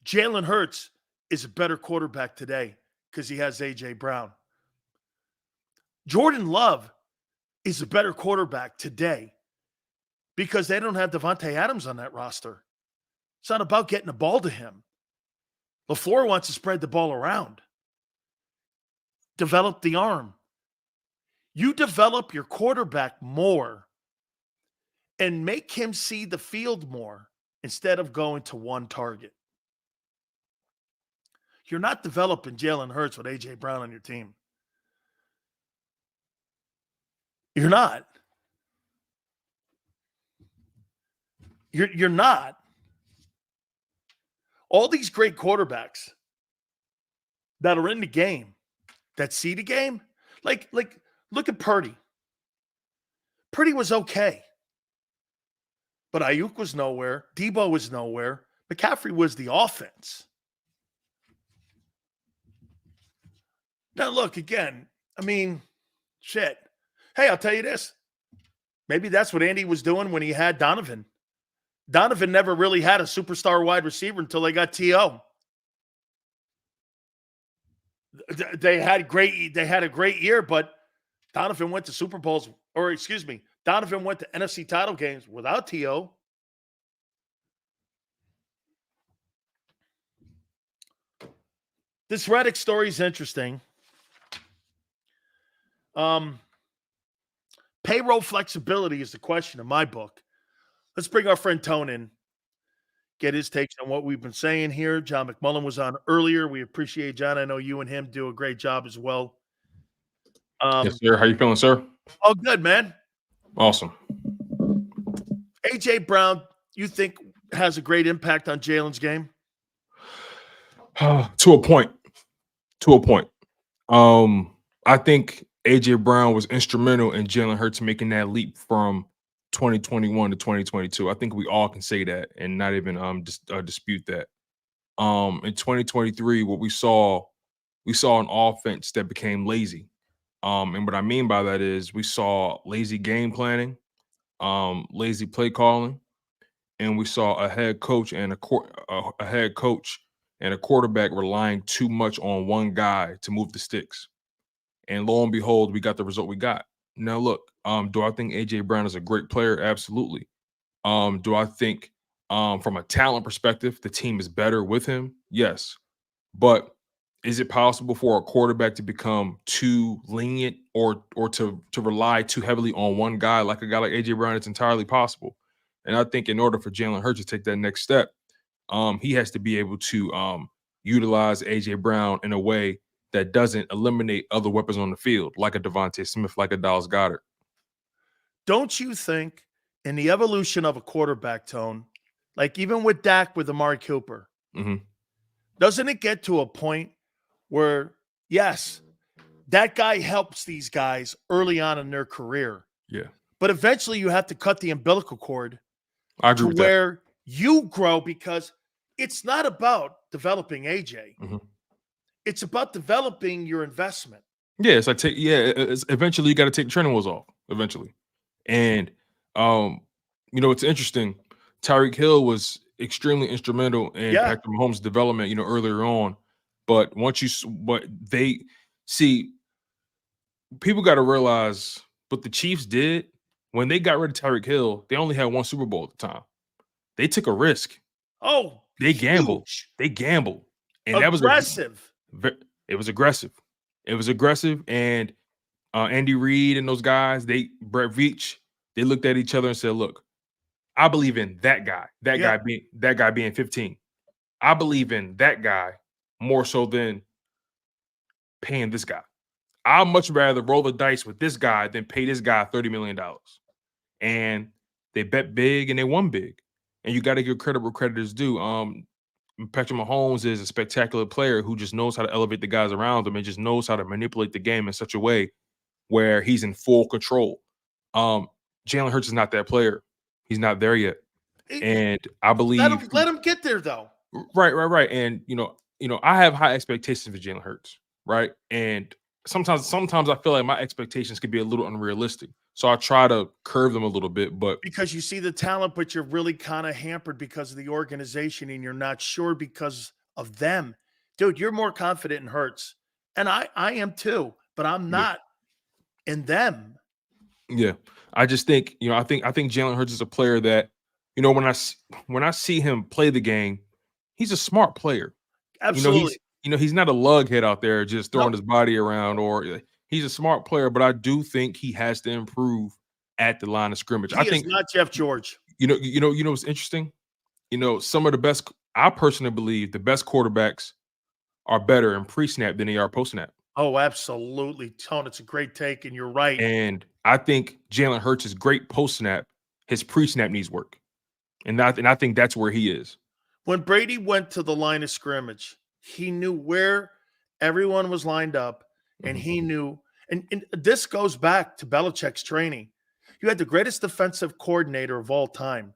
Jalen Hurts is a better quarterback today because he has A.J. Brown. Jordan Love is a better quarterback today because they don't have Devontae Adams on that roster. It's not about getting the ball to him. LaFleur wants to spread the ball around. Develop the arm. You develop your quarterback more and make him see the field more instead of going to one target. You're not developing Jalen Hurts with A.J. Brown on your team. You're not. You're not. All these great quarterbacks that are in the game, that see the game, like look at Purdy. Purdy was okay. But Ayuk was nowhere. Debo was nowhere. McCaffrey was the offense. Now, look, again, I mean, shit. Hey, I'll tell you this. Maybe that's what Andy was doing when he had Donovan. Donovan never really had a superstar wide receiver until they got T.O. They had a great year, but Donovan went to Super Bowls, Donovan went to NFC title games without T.O. This Reddick story is interesting. Payroll flexibility is the question in my book. Let's bring our friend Tone in, get his takes on what we've been saying here. John McMullen was on earlier. We appreciate John. I know you and him do a great job as well. Yes, sir. How you feeling, sir? Oh, good, man. Awesome. A.J. Brown, you think has a great impact on Jalen's game? To a point. I think AJ Brown was instrumental in Jalen Hurts making that leap from 2021 to 2022. I think we all can say that and not even dispute that. In 2023, what we saw an offense that became lazy. And what I mean by that is we saw lazy game planning, lazy play calling, and we saw a head coach and a quarterback relying too much on one guy to move the sticks. And lo and behold, we got the result we got. Now, look, do I think AJ Brown is a great player? Absolutely. Do I think, from a talent perspective, the team is better with him? Yes. But is it possible for a quarterback to become too lenient or to rely too heavily on one guy like a guy like AJ Brown? It's entirely possible. And I think in order for Jalen Hurts to take that next step, he has to be able to utilize AJ Brown in a way that doesn't eliminate other weapons on the field, like a Devontae Smith, like a Dallas Goedert. Don't you think in the evolution of a quarterback, Tone, like even with Dak with Amari Cooper, doesn't it get to a point where, yes, that guy helps these guys early on in their career, Yeah. but eventually you have to cut the umbilical cord I agree to with that. where you grow, because it's not about developing AJ. It's about developing your investment. Yeah, it's like eventually you got to take the training wheels off eventually. And it's interesting. Tyreek Hill was extremely instrumental in Patrick Mahomes' development, earlier on. But people got to realize what the Chiefs did when they got rid of Tyreek Hill. They only had one Super Bowl at the time. They took a risk. Oh, they gambled. Huge. They gambled, and aggressive. It was aggressive. It was aggressive, and Andy Reid and those guys, Brett Veach, they looked at each other and said, "Look, I believe in that guy. That guy being 15. I believe in that guy more so than paying this guy. I'd much rather roll the dice with this guy than pay this guy $30 million." And they bet big and they won big. And you got to give credit where credit is due. Patrick Mahomes is a spectacular player who just knows how to elevate the guys around him and just knows how to manipulate the game in such a way where he's in full control. Jalen Hurts is not that player. He's not there yet. And I believe let him get there though. Right. And I have high expectations for Jalen Hurts, right? And sometimes I feel like my expectations could be a little unrealistic. So I try to curve them a little bit, but because you see the talent, but you're really kind of hampered because of the organization and you're not sure because of them. Dude, you're more confident in Hurts. And I am too, but I'm not in them. Yeah. I just think, I think Jalen Hurts is a player that, when I see him play the game, he's a smart player. Absolutely. He's not a lughead out there just throwing his body around, or he's a smart player, but I do think he has to improve at the line of scrimmage. I think not Jeff George. What's interesting? Some of the best, I personally believe the best quarterbacks are better in pre-snap than they are post-snap. Oh, absolutely. Tone, it's a great take, and you're right. And I think Jalen Hurts is great post-snap. His pre-snap needs work. And I think that's where he is. When Brady went to the line of scrimmage, he knew where everyone was lined up, and he knew, and this goes back to Belichick's training. You had the greatest defensive coordinator of all time.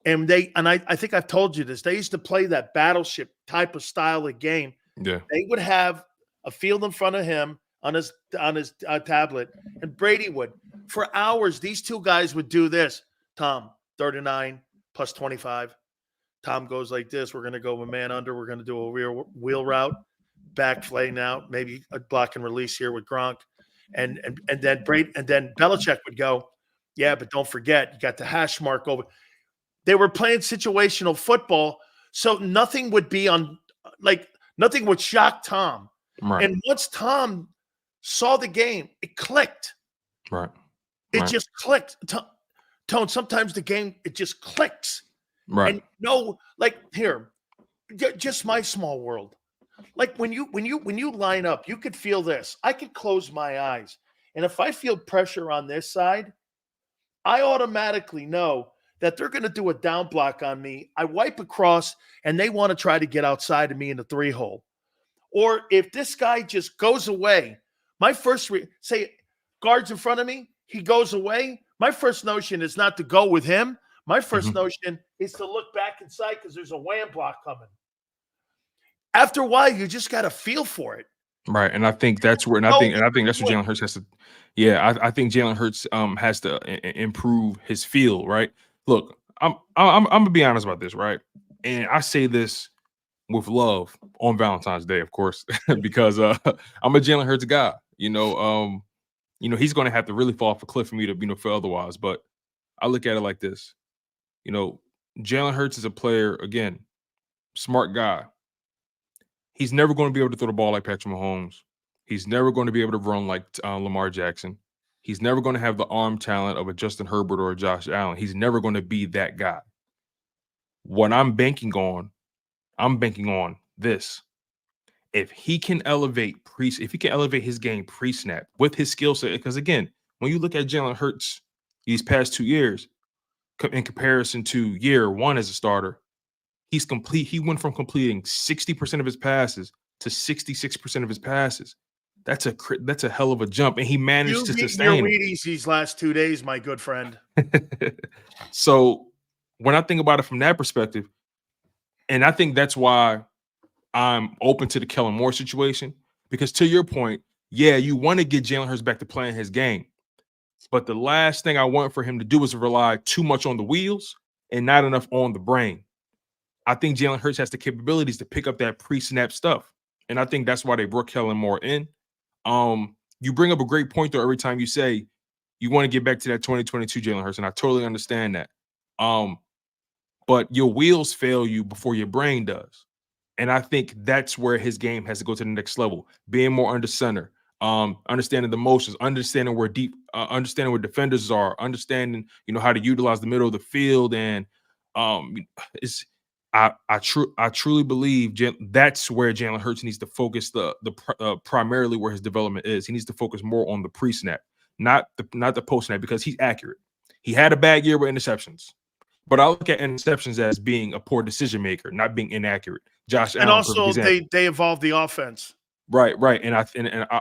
And I think I've told you this, they used to play that battleship type of style of game. Yeah. They would have a field in front of him on his tablet, and Brady would. For hours, these two guys would do this. Tom, 39 plus 25. Tom goes like this. We're going to go a man under. We're going to do a rear wheel route, back play now, maybe a block and release here with Gronk. And then Belichick would go, yeah, but don't forget, you got the hash mark over. They were playing situational football, so nothing would be nothing would shock Tom. Right. And once Tom saw the game, it clicked. Right. It just clicked. Tone, sometimes the game, it just clicks. Right. And here, just my small world. Like when you line up, you could feel this. I could close my eyes. And if I feel pressure on this side, I automatically know that they're going to do a down block on me. I wipe across and they want to try to get outside of me in the 3-hole. Or if this guy just goes away, my first say guards in front of me, he goes away. My first notion is not to go with him. My first notion is to look back inside because there's a wham block coming. After a while, you just got to feel for it. Right, and I think that's where, and I think that's where Jalen Hurts has to. Yeah, I think Jalen Hurts has to improve his feel. Right. Look, I'm gonna be honest about this, right? And I say this with love on Valentine's Day, of course, because I'm a Jalen Hurts guy. You know, he's going to have to really fall off a cliff for me to, feel otherwise. But I look at it like this. Jalen Hurts is a player, again, smart guy. He's never going to be able to throw the ball like Patrick Mahomes. He's never going to be able to run like Lamar Jackson. He's never going to have the arm talent of a Justin Herbert or a Josh Allen. He's never going to be that guy. What I'm banking on this. If he can elevate his game pre-snap with his skill set, because again, when you look at Jalen Hurts these past 2 years in comparison to year one as a starter, he went from completing 60% of his passes to 66% of his passes. That's a hell of a jump, and he managed to sustain your Wheaties these last 2 days, my good friend. So when I think about it from that perspective, and I think that's why I'm open to the Kellen Moore situation, because to your point, yeah, you want to get Jalen Hurts back to playing his game, but the last thing I want for him to do is rely too much on the wheels and not enough on the brain. I think Jalen Hurts has the capabilities to pick up that pre-snap stuff, and I think that's why they brought Kellen Moore in. You bring up a great point though every time you say you want to get back to that 2022 Jalen Hurts, and I totally understand that. But your wheels fail you before your brain does. And I think that's where his game has to go to the next level. Being more under center, understanding the motions, understanding where defenders are, understanding, how to utilize the middle of the field. And I truly believe that's where Jalen Hurts needs to focus primarily where his development is. He needs to focus more on the pre-snap, not the post-snap, because he's accurate. He had a bad year with interceptions. But I look at interceptions as being a poor decision maker, not being inaccurate. Josh Allen, and also they evolved the offense. Right. And I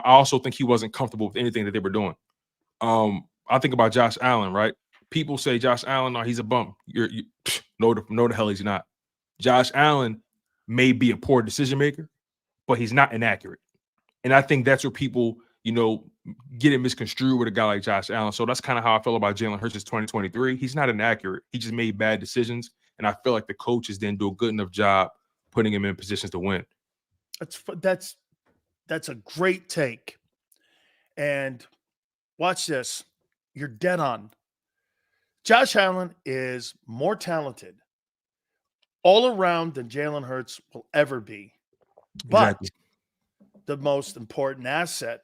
also think he wasn't comfortable with anything that they were doing. I think about Josh Allen, right? People say Josh Allen, no, he's a bum. No, the hell he's not. Josh Allen may be a poor decision maker, but he's not inaccurate. And I think that's where people, get it misconstrued with a guy like Josh Allen. So that's kind of how I feel about Jalen Hurts 2023. He's not inaccurate. He just made bad decisions. And I feel like the coaches didn't do a good enough job putting him in positions to win. That's a great take. And watch this. You're dead on. Josh Allen is more talented all around than Jalen Hurts will ever be. But Exactly. the most important asset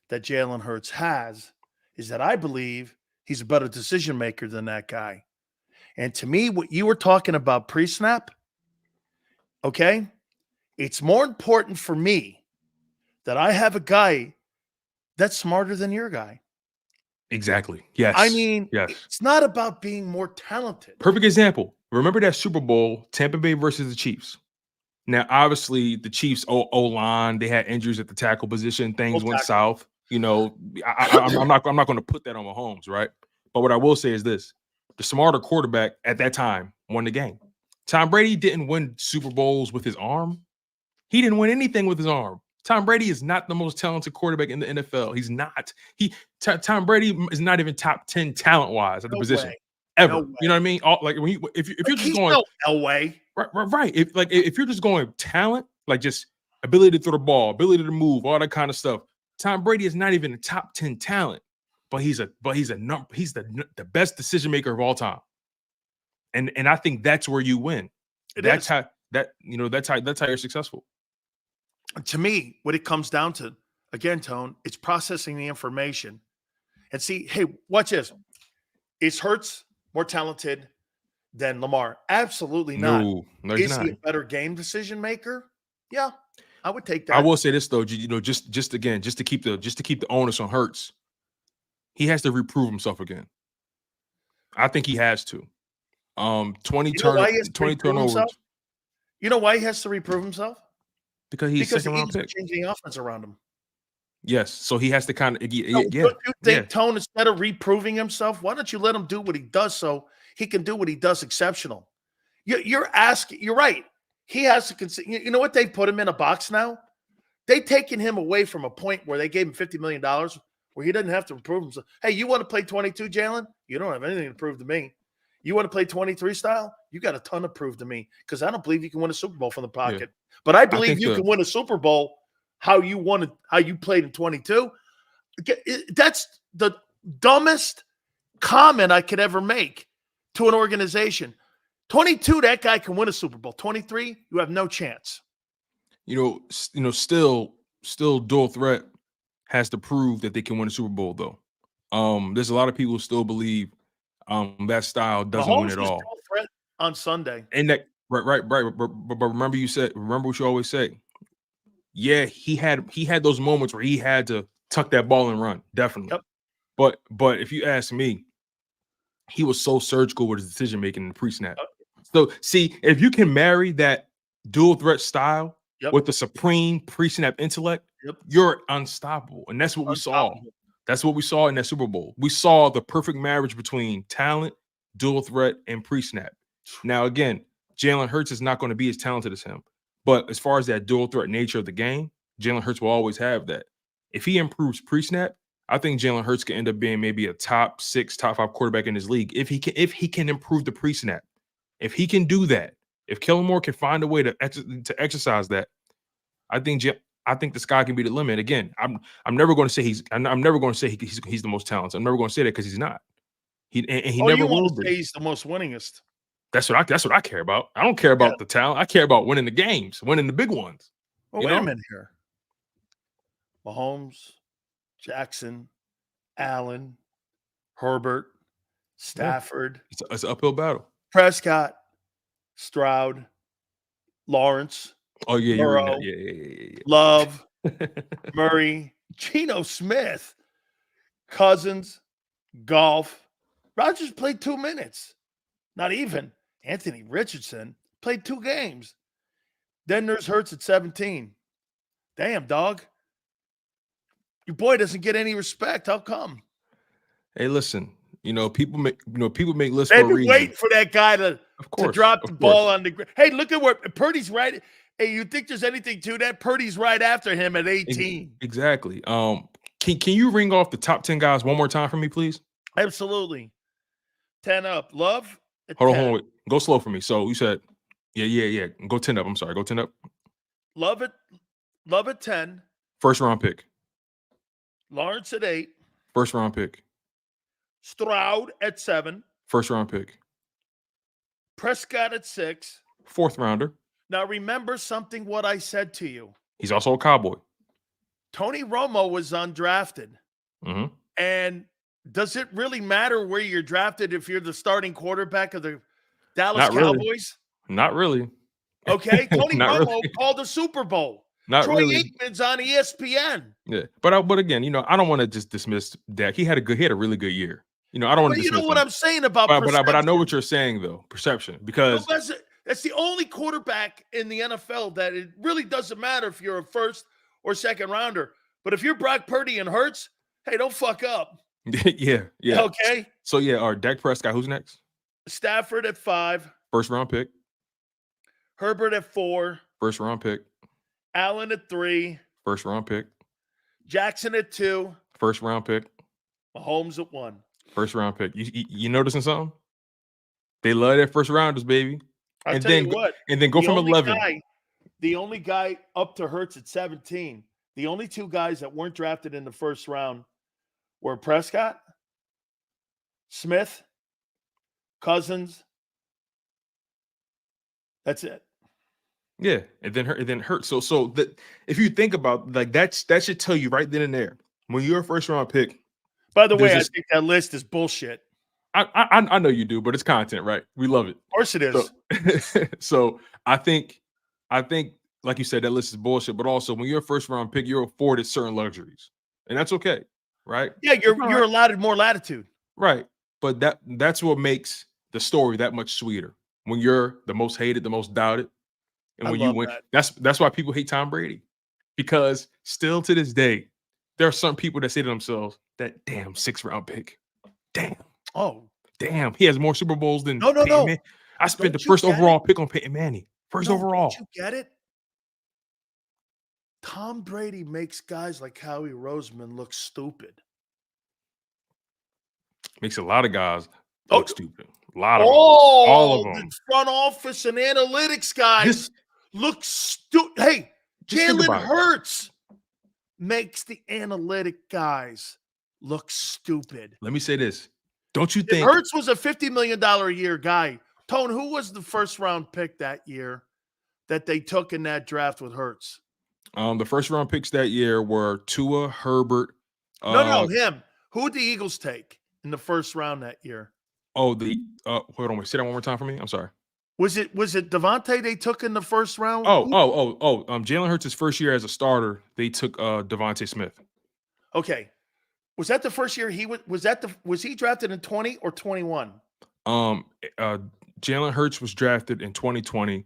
that Jalen Hurts has is that I believe he's a better decision maker than that guy. And to me, what you were talking about pre-snap, okay, it's more important for me that I have a guy that's smarter than your guy. Exactly. Yes. I mean, yes. It's not about being more talented. Perfect example. Remember that Super Bowl, Tampa Bay versus the Chiefs. Now, obviously, the Chiefs O-line, they had injuries at the tackle position. Things went south. I'm not going to put that on Mahomes, right? But what I will say is this: the smarter quarterback at that time won the game. Tom Brady didn't win Super Bowls with his arm. He didn't win anything with his arm. Tom Brady is not the most talented quarterback in the NFL. He's not. Tom Brady is not even top 10 talent-wise at the position. Ever. No, you know what I mean? If you're just going Elway. Right. If you're just going talent, like just ability to throw the ball, ability to move, all that kind of stuff, Tom Brady is not even a top 10 talent, but he's the best decision maker of all time. And I think that's where you win. That's how you're successful. To me, what it comes down to, again, Tone, it's processing the information and see, hey, watch this. Is Hurts more talented than Lamar? Absolutely not. No, is not. He a better game decision maker? Yeah, I would take that. I will say this though, just to keep the onus on Hurts, he has to reprove himself again. I think he has to. 20 turnovers. You know why he has to reprove himself? Because he's Because the second round Eagles are pick. changing the offense around him. Yes, so he has to kind of So yeah. don't you think, Tone, instead of reproving himself, why don't you let him do what he does so he can do what he does exceptional? You're asking. You're right. He has to consider. You know what? They've put him in a box now. They've taken him away from a point where they gave him $50 million, where he doesn't have to prove himself. Hey, you want to play 22, Jalen? You don't have anything to prove to me. You want to play 23 style? You got a ton to prove to me because I don't believe you can win a Super Bowl from the pocket. But I believe you can win a Super Bowl how you played in 22. That's the dumbest comment I could ever make to an organization. 22, that guy can win a Super Bowl. 23, you have no chance. Still dual threat has to prove that they can win a Super Bowl, though. There's a lot of people who still believe that style doesn't win at all. Dual threat on Sunday. And that right. But remember what you always say. Yeah, he had those moments where he had to tuck that ball and run, definitely. Yep. But if you ask me, he was so surgical with his decision making in the pre-snap. So see, if you can marry that dual threat style with the supreme pre-snap intellect, you're unstoppable. And that's what we saw. That's what we saw in that Super Bowl. We saw the perfect marriage between talent, dual threat, and pre-snap. Now, again, Jalen Hurts is not going to be as talented as him. But as far as that dual threat nature of the game, Jalen Hurts will always have that. If he improves pre-snap, I think Jalen Hurts can end up being maybe a top 6, top 5 quarterback in his league. If he can improve the pre-snap, if he can do that, if Kellen Moore can find a way to exercise that, I think the sky can be the limit. Again, I'm never going to say he's the most talented. I'm never going to say that because he's not. He never will be. Say he's the most winningest. That's what I care about. I don't care about the talent. I care about winning the games, winning the big ones. Well, wait a minute here. Mahomes, Jackson, Allen, Herbert, Stafford. It's an uphill battle. Prescott, Stroud, Lawrence. Oh, yeah, Burrow, yeah. Love, Murray, Geno Smith, Cousins, Golf. Rodgers played 2 minutes. Not even. Anthony Richardson played 2 games. Then there's Hurts at 17. Damn, dog. Your boy doesn't get any respect. How come? Hey, listen. People make lists They've for a been reason. waiting for that guy to drop the ball on the ground. Hey, look at where Purdy's right. Hey, you think there's anything to that? Purdy's right after him at 18. Exactly. Can you ring off the top 10 guys one more time for me, please? Absolutely. 10 up. Love. Hold on. Wait. Go slow for me. So you said, yeah. Go 10 up. I'm sorry. Go 10 up. Love at 10. First round pick. Lawrence at 8. First round pick. Stroud at 7. First round pick. Prescott at 6. Fourth rounder. Now remember something what I said to you. He's also a Cowboy. Tony Romo was undrafted. Mm-hmm. And does it really matter where you're drafted if you're the starting quarterback of the Dallas Cowboys? Not really. Okay. Tony Romo called a Super Bowl. Troy Aikman's on ESPN. Yeah. But again, I don't want to just dismiss Dak. He had a really good year. I don't want to dismiss what I'm saying about perception. But I know what you're saying, though. Perception. Because that's the only quarterback in the NFL that it really doesn't matter if you're a first or second rounder. But if you're Brock Purdy and Hurts, hey, don't fuck up. Yeah. Okay. So, all right, Dak Prescott, who's next? Stafford at 5. First round pick. Herbert at 4. First round pick. Allen at 3. First round pick. Jackson at 2. First round pick. Mahomes at 1. First round pick. You noticing something? They love their first rounders, baby. I'll tell you what. And then go from 11. The only guy up to Hurts at 17. The only 2 guys that weren't drafted in the first round were Prescott, Smith, Cousins. That's it. Yeah, and then Hurts. So that if you think about that should tell you right then and there when you're a first round pick. By the way, I think that list is bullshit. I know you do, but it's content, right? We love it. Of course it is. So I think like you said, that list is bullshit. But also, when you're a first round pick, you're afforded certain luxuries, and that's okay, right? Yeah, you're allotted more latitude, right? But that's what makes the story that much sweeter. When you're the most hated, the most doubted, And I when you love win, that. that's why people hate Tom Brady. Because still to this day, there are some people that say to themselves, that damn 6th-round pick. Damn. Oh, Damn. He has more Super Bowls than no, no, Peyton no. Manning. I spent the Don't you first get overall it? pick on Peyton Manning. First No, don't overall. you get it? Tom Brady makes guys like Howie Roseman look stupid. Makes a lot of guys Oh, look stupid. A lot of them. All of all the them. front office and analytics guys Just, look stupid. Hey, just think Jalen about it. Hurts makes the analytic guys look stupid. Let me say this. Don't you If think Hurts was a $50 million a year guy, Tone, who was the first round pick that year that they took in that draft with Hurts? the first round picks that year were Tua, Herbert. No, him. Who would the Eagles take in the first round that year? Hold on, wait, say that one more time for me. I'm sorry. Was it Devontae they took in the first round? Jalen Hurts' first year as a starter, they took Devontae Smith. Okay. Was that the first year was he drafted in 20 or 21? Jalen Hurts was drafted in 2020.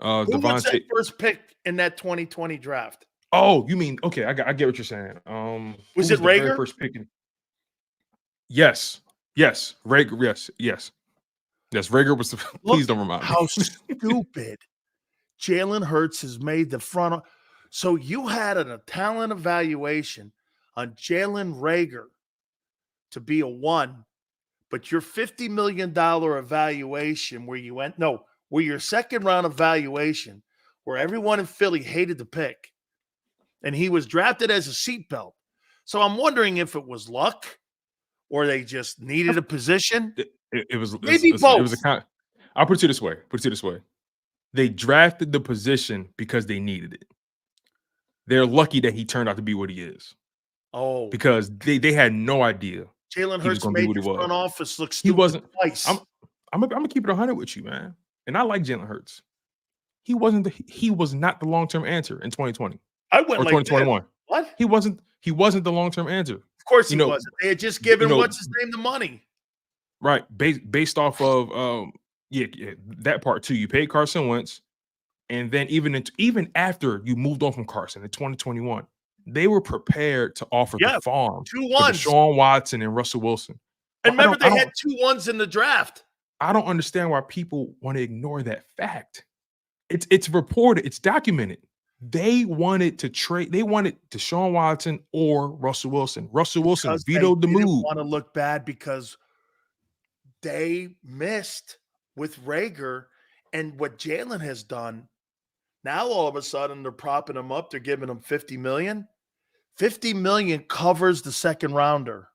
Who was that Devontae. first pick in that 2020 draft? Oh, you mean okay? I get what you're saying. Was who it the very Rager? first pick? Yes, Rager. Yes. Rager was the. Please don't remind me. How stupid Jalen Hurts has made the front. So you had a talent evaluation on Jalen Rager to be a 1, but your $50 million evaluation where your second round evaluation where everyone in Philly hated the pick, and he was drafted as a seatbelt. So I'm wondering if it was luck or they just needed a position. It was Maybe listen, both. It was I'll put it this way. They drafted the position because they needed it. They're lucky that he turned out to be what he is. Oh, Because they had no idea Jalen he was Hurts going to be made what he your front was. office look He stupid wasn't. twice. I'm gonna keep it 100 with you, man. And I like Jalen Hurts. He was not the long-term answer in 2020 I went or like 2021. this. What? He wasn't the long-term answer. Of course You he know, wasn't. They had just given you know, what's his name the money. Right. Based off of that part too. You paid Carson Wentz, and then even after you moved on from Carson in 2021, they were prepared to offer the farm 2 for 1s. Deshaun Watson and Russell Wilson. And remember, they had 2 1s in the draft. I don't understand why people want to ignore that fact. It's reported, it's documented. They wanted to trade. They wanted Deshaun Watson or Russell Wilson. Russell Wilson vetoed the move. Want to look bad because they missed with Rager, and what Jalen has done. Now all of a sudden they're propping him up. They're giving him $50 million. $50 million covers the second rounder.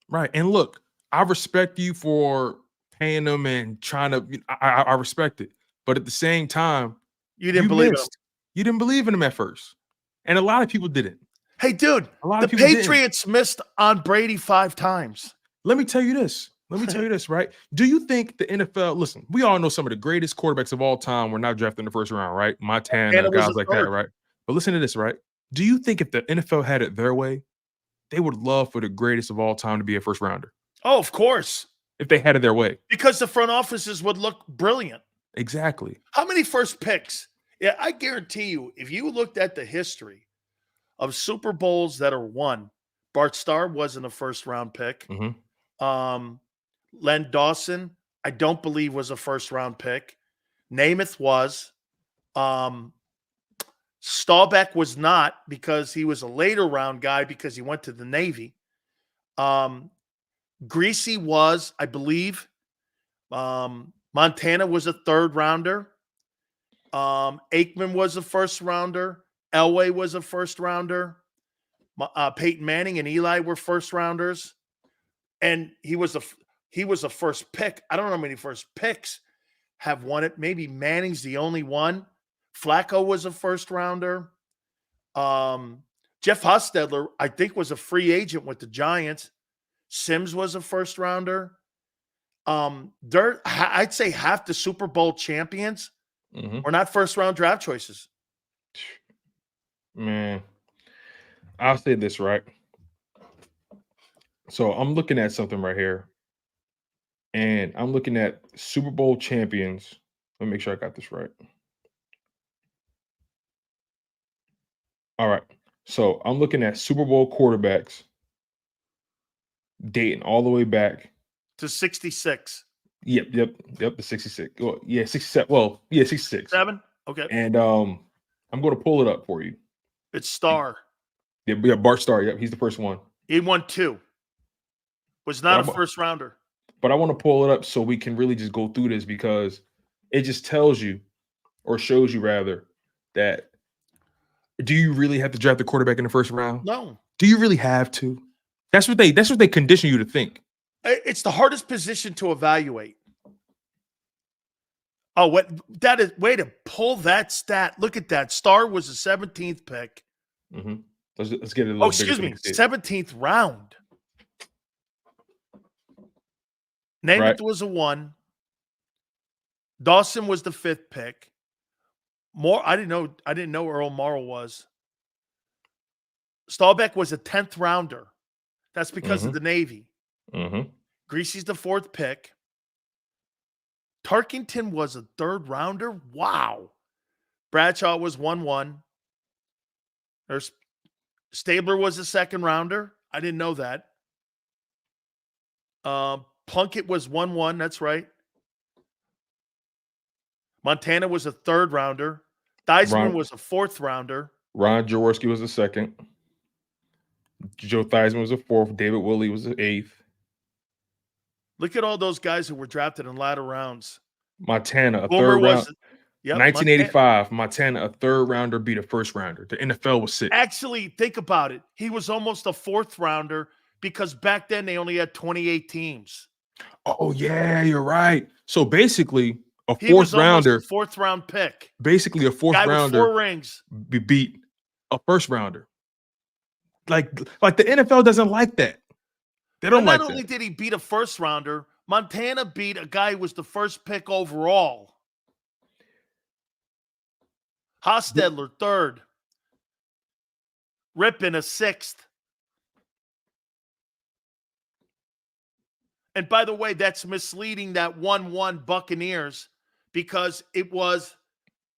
Right. And look, I respect you for paying them and trying to. I respect it, but at the same time, you didn't believe him. You didn't believe in him at first, and a lot of people didn't. Hey, dude, the Patriots missed on Brady 5 times. Let me tell you this. Right? Do you think the NFL? Listen, we all know some of the greatest quarterbacks of all time were not drafted in the first round, right? Montana, guys like that, right? But listen to this, right? Do you think if the NFL had it their way, they would love for the greatest of all time to be a first rounder? Oh, of course. If they had it their way, because the front offices would look brilliant. Exactly. How many first picks? Yeah, I guarantee you, if you looked at the history of Super Bowls that are won, Bart Starr wasn't a first round pick. Mm-hmm. Len Dawson, I don't believe was a first round pick. Namath was. Staubach was not because he was a later round guy because he went to the Navy. Greasy was, I believe. Montana was a third rounder. Aikman was a first rounder. Elway was a first rounder. Peyton Manning and Eli were first rounders. And he was a first pick. I don't know how many first picks have won it. Maybe Manning's the only one. Flacco was a first rounder. Jeff Hostetler, I think, was a free agent with the Giants. Sims was a first rounder. I'd say half the Super Bowl champions were not first round draft choices. Man, I'll say this, right? So I'm looking at something right here, and I'm looking at Super Bowl champions. Let me make sure I got this right. All right. So I'm looking at Super Bowl quarterbacks dating all the way back to 66. Yep. The 66. Well, yeah, 67. Well, yeah, 66. 7? Okay. And I'm going to pull it up for you. It's Starr. Yeah, Bart Starr. Yep, he's the first one. He won 2. Was not a first rounder. But I want to pull it up so we can really just go through this because it just tells you, or shows you rather, that do you really have to draft the quarterback in the first round? No. Do you really have to? That's what they condition you to think. It's the hardest position to evaluate. Oh, what that is, way to pull that stat. Look at that. Starr was the 17th pick. Mm-hmm. Let's get it a little bigger. Excuse me, 17th round. Namath was a 1. Dawson was the 5th pick. I didn't know Earl Morrall was. Staubach was a 10th rounder. That's because of the Navy. Mm-hmm. Greasy's the 4th pick. Tarkington was a 3rd rounder. Wow. Bradshaw was 1-1. There's Stabler was a 2nd rounder. I didn't know that. Plunkett was 1-1. That's right. Montana was a 3rd rounder. Theismann was a 4th rounder. Ron Jaworski was the 2nd. Joe Theismann was the 4th. David Willey was the 8th. Look at all those guys who were drafted in latter rounds. Montana, a 3rd round. 1985, Montana, a 3rd rounder, beat a 1st rounder. The NFL was sick. Actually, think about it. He was almost a 4th rounder because back then they only had 28 teams. Oh, yeah, you're right. So basically, a 4th rounder. 4th round pick. Basically, a 4th rounder. 4 rings. Beat a 1st rounder. Like the NFL doesn't like that. They don't like that. Not only did he beat a 1st rounder, Montana beat a guy who was the 1st pick overall. Hostetler, 3rd. Rippin, a 6th. And by the way, that's misleading, that 1-1 Buccaneers, because it was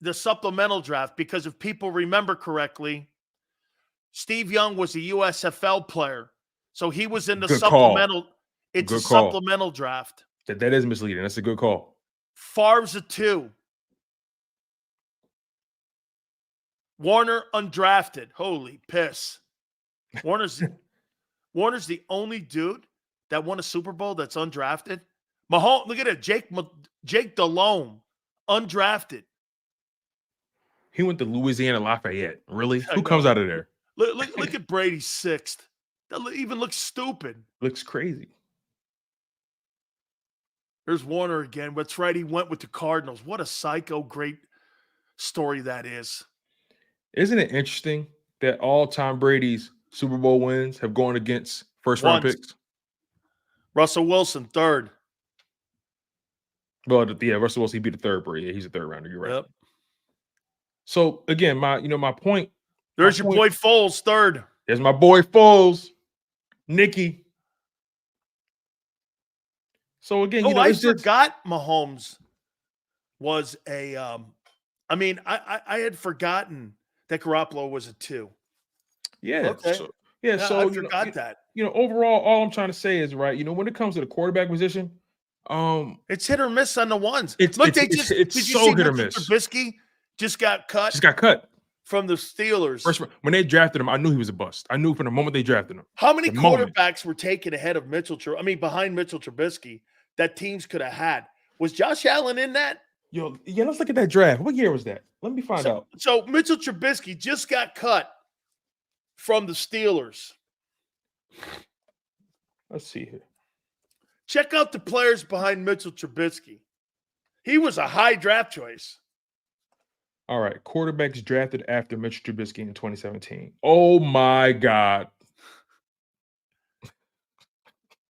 the supplemental draft. Because if people remember correctly, Steve Young was a USFL player. So he was in the supplemental. It's a supplemental draft. That is misleading. That's a good call. Favre's a 2. Warner undrafted. Holy piss. Warner's the only dude that won a Super Bowl that's undrafted. Mahomes, look at it. Jake Delhomme, undrafted. He went to Louisiana Lafayette. Really? Who comes out of there? Look at Brady's 6th. That even looks stupid. Looks crazy. There's Warner again. That's right. He went with the Cardinals. What a psycho great story that is. Isn't it interesting that all Tom Brady's Super Bowl wins have gone against first-round picks? Russell Wilson, 3rd. Well, yeah, Russell Wilson, he beat the 3rd Brady. Yeah, he's a 3rd rounder. You're right. Yep. So again, my point. There's your boy Foles, 3rd. There's my boy Foles, Nicky. So again, I forgot Mahomes was a. I had forgotten that Garoppolo was a 2. Yeah. Okay. So I forgot that. Overall, all I'm trying to say is, right, when it comes to the quarterback position, it's hit or miss on the ones. It's so hit or miss. Trubisky just got cut. From the Steelers. First, when they drafted him, I knew he was a bust. I knew from the moment they drafted him. How many quarterbacks were taken ahead of behind Mitchell Trubisky that teams could have had? Was Josh Allen in that? Let's look at that draft. What year was that? Let me find out. So Mitchell Trubisky just got cut from the Steelers. Let's see here. Check out the players behind Mitchell Trubisky. He was a high draft choice. All right, quarterbacks drafted after Mitchell Trubisky in 2017. Oh my God!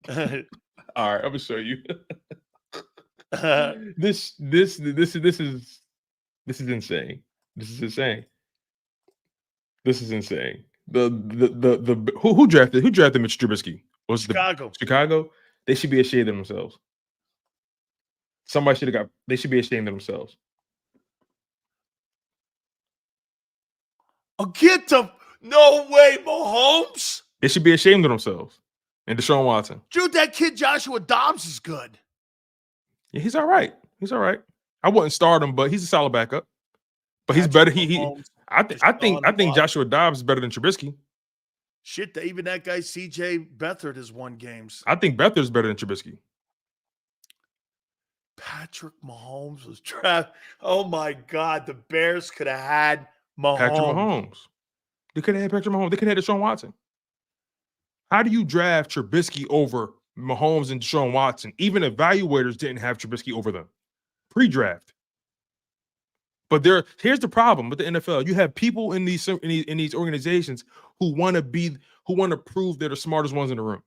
All right, I'm gonna show you. This is insane. This is insane. This is insane. Who drafted Mitchell Trubisky? Was Chicago? Chicago? They should be ashamed of themselves. They should be ashamed of themselves. Oh, get the No way, Mahomes. They should be ashamed of themselves. And Deshaun Watson. Dude, that kid Joshua Dobbs is good. Yeah, he's all right. He's all right. I wouldn't start him, but he's a solid backup. But he's better. I think Joshua Dobbs is better than Trubisky. Shit, even that guy CJ Beathard has won games. I think Beathard's better than Trubisky. Patrick Mahomes was trapped. Oh my God, the Bears could have had Mahomes. Patrick Mahomes. They could have had Patrick Mahomes. They could have had Deshaun Watson. How do you draft Trubisky over Mahomes and Deshaun Watson? Even evaluators didn't have Trubisky over them pre-draft. But here's the problem with the NFL. You have people in these organizations who want to prove they're the smartest ones in the room.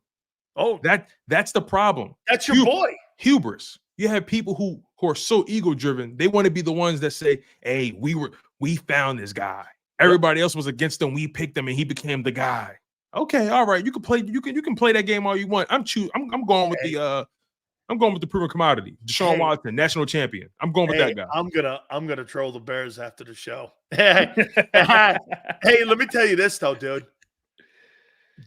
Oh, that's the problem. That's your boy. Hubris. You have people who are so ego-driven. They want to be the ones that say, "Hey, we found this guy. Everybody else was against him. We picked him, and he became the guy." Okay, all right. You can play that game all you want. I'm going with the proven commodity. Deshaun Watson, national champion. I'm going with that guy. I'm gonna troll the Bears after the show. Hey, let me tell you this though, dude.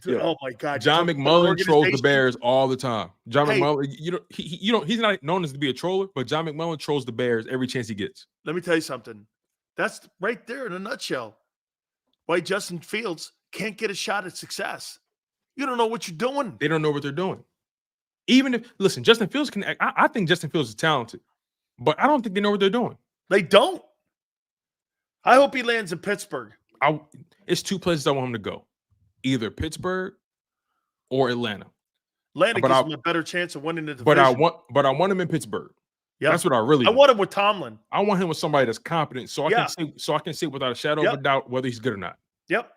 Yeah. Oh my God, John McMullen trolls the Bears all the time. John McMullen, he's not known as to be a troller, but John McMullen trolls the Bears every chance he gets. Let me tell you something. That's right there in a nutshell. Why Justin Fields can't get a shot at success. You don't know what you're doing. They don't know what they're doing. Even if, listen, Justin Fields can act. I think Justin Fields is talented, but I don't think they know what they're doing. They don't. I hope he lands in Pittsburgh. It's two places I want him to go. Either Pittsburgh or Atlanta. Atlanta gives him a better chance of winning the division. But I want him in Pittsburgh. Yeah, that's what I really want him with Tomlin. I want him with somebody that's competent, so I can say without a shadow of a doubt whether he's good or not. Yep.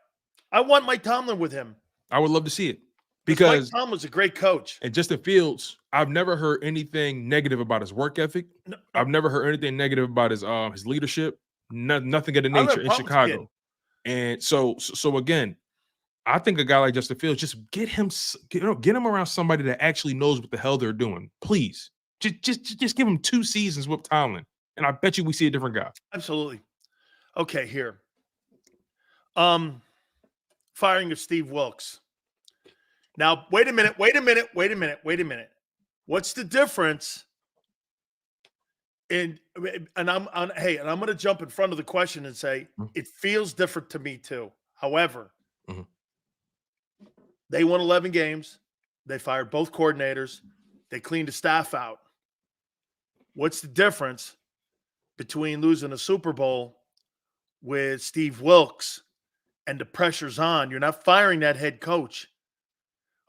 I want Mike Tomlin with him. I would love to see it. Because Mike Tomlin's a great coach. And Justin Fields, I've never heard anything negative about his work ethic. No. I've never heard anything negative about his leadership. Nothing of the nature in Chicago. And so again, I think a guy like Justin Fields, just get him around somebody that actually knows what the hell they're doing. Please, just give him 2 seasons with Tomlin, and I bet you we see a different guy. Absolutely. Okay, here. Firing of Steve Wilkes. Now, wait a minute. What's the difference? And I'm going to jump in front of the question and say it feels different to me too. However, they won 11 games. They fired both coordinators. They cleaned the staff out. What's the difference between losing a Super Bowl with Steve Wilkes and the pressure's on? You're not firing that head coach.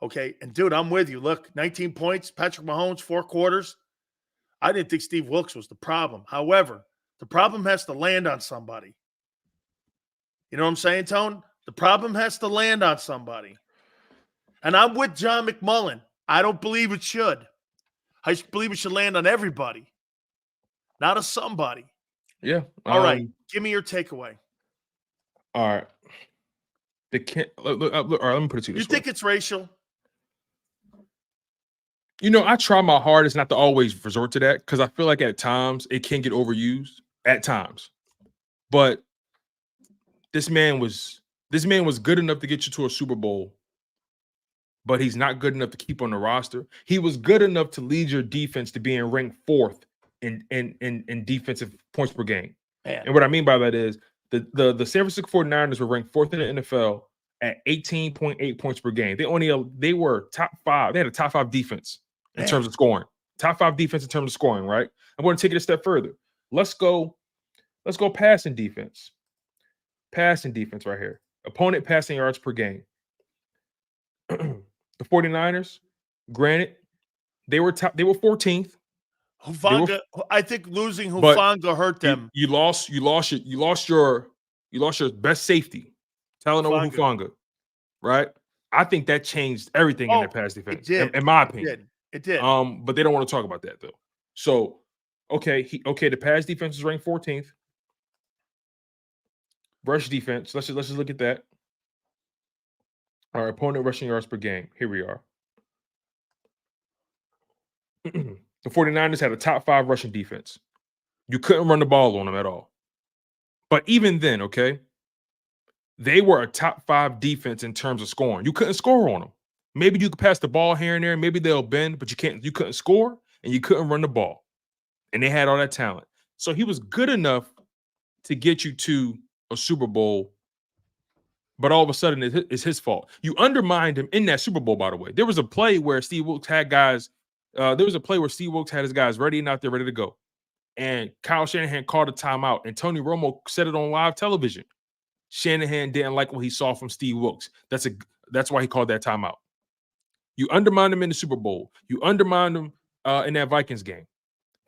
Okay, and dude, I'm with you. Look, 19 points, Patrick Mahomes, 4 quarters. I didn't think Steve Wilkes was the problem. However, the problem has to land on somebody. You know what I'm saying, Tone? The problem has to land on somebody. And I'm with John McMullen. I don't believe it should. I believe it should land on everybody, not a somebody. Yeah. All right, give me your takeaway. All right. All right, let me put it to you this way. You think it's racial? You know, I try my hardest not to always resort to that because I feel like at times it can get overused at times. But this man was good enough to get you to a Super Bowl, but he's not good enough to keep on the roster. He was good enough to lead your defense to being ranked 4th in defensive points per game. Man. And what I mean by that is the San Francisco 49ers were ranked 4th in the NFL at 18.8 points per game. They were top 5. They had a top 5 defense in terms of scoring. Top 5 defense in terms of scoring, right? I'm going to take it a step further. Let's go passing defense. Passing defense right here. Opponent passing yards per game. The 49ers, granted, they were 14th. Hufanga, I think losing Hufanga hurt them. You lost your best safety, Talanoa Hufanga, right? I think that changed everything in that pass defense. In my opinion. It did. But they don't want to talk about that though. So, the pass defense is ranked 14th. Rush defense. Let's just look at that. Our opponent rushing yards per game. Here we are. The 49ers had a top 5 rushing defense. You couldn't run the ball on them at all. But even then, they were a top 5 defense in terms of scoring. You couldn't score on them. Maybe you could pass the ball here and there, maybe they'll bend, but you couldn't score and you couldn't run the ball. And they had all that talent. So he was good enough to get you to a Super Bowl, but all of a sudden it's his fault. You undermined him in that Super Bowl, by the way. There was a play where Steve Wilkes had guys, had his guys ready and out there ready to go. And Kyle Shanahan called a timeout, and Tony Romo said it on live television. Shanahan didn't like what he saw from Steve Wilkes. That's why he called that timeout. You undermined him in the Super Bowl. You undermined him in that Vikings game.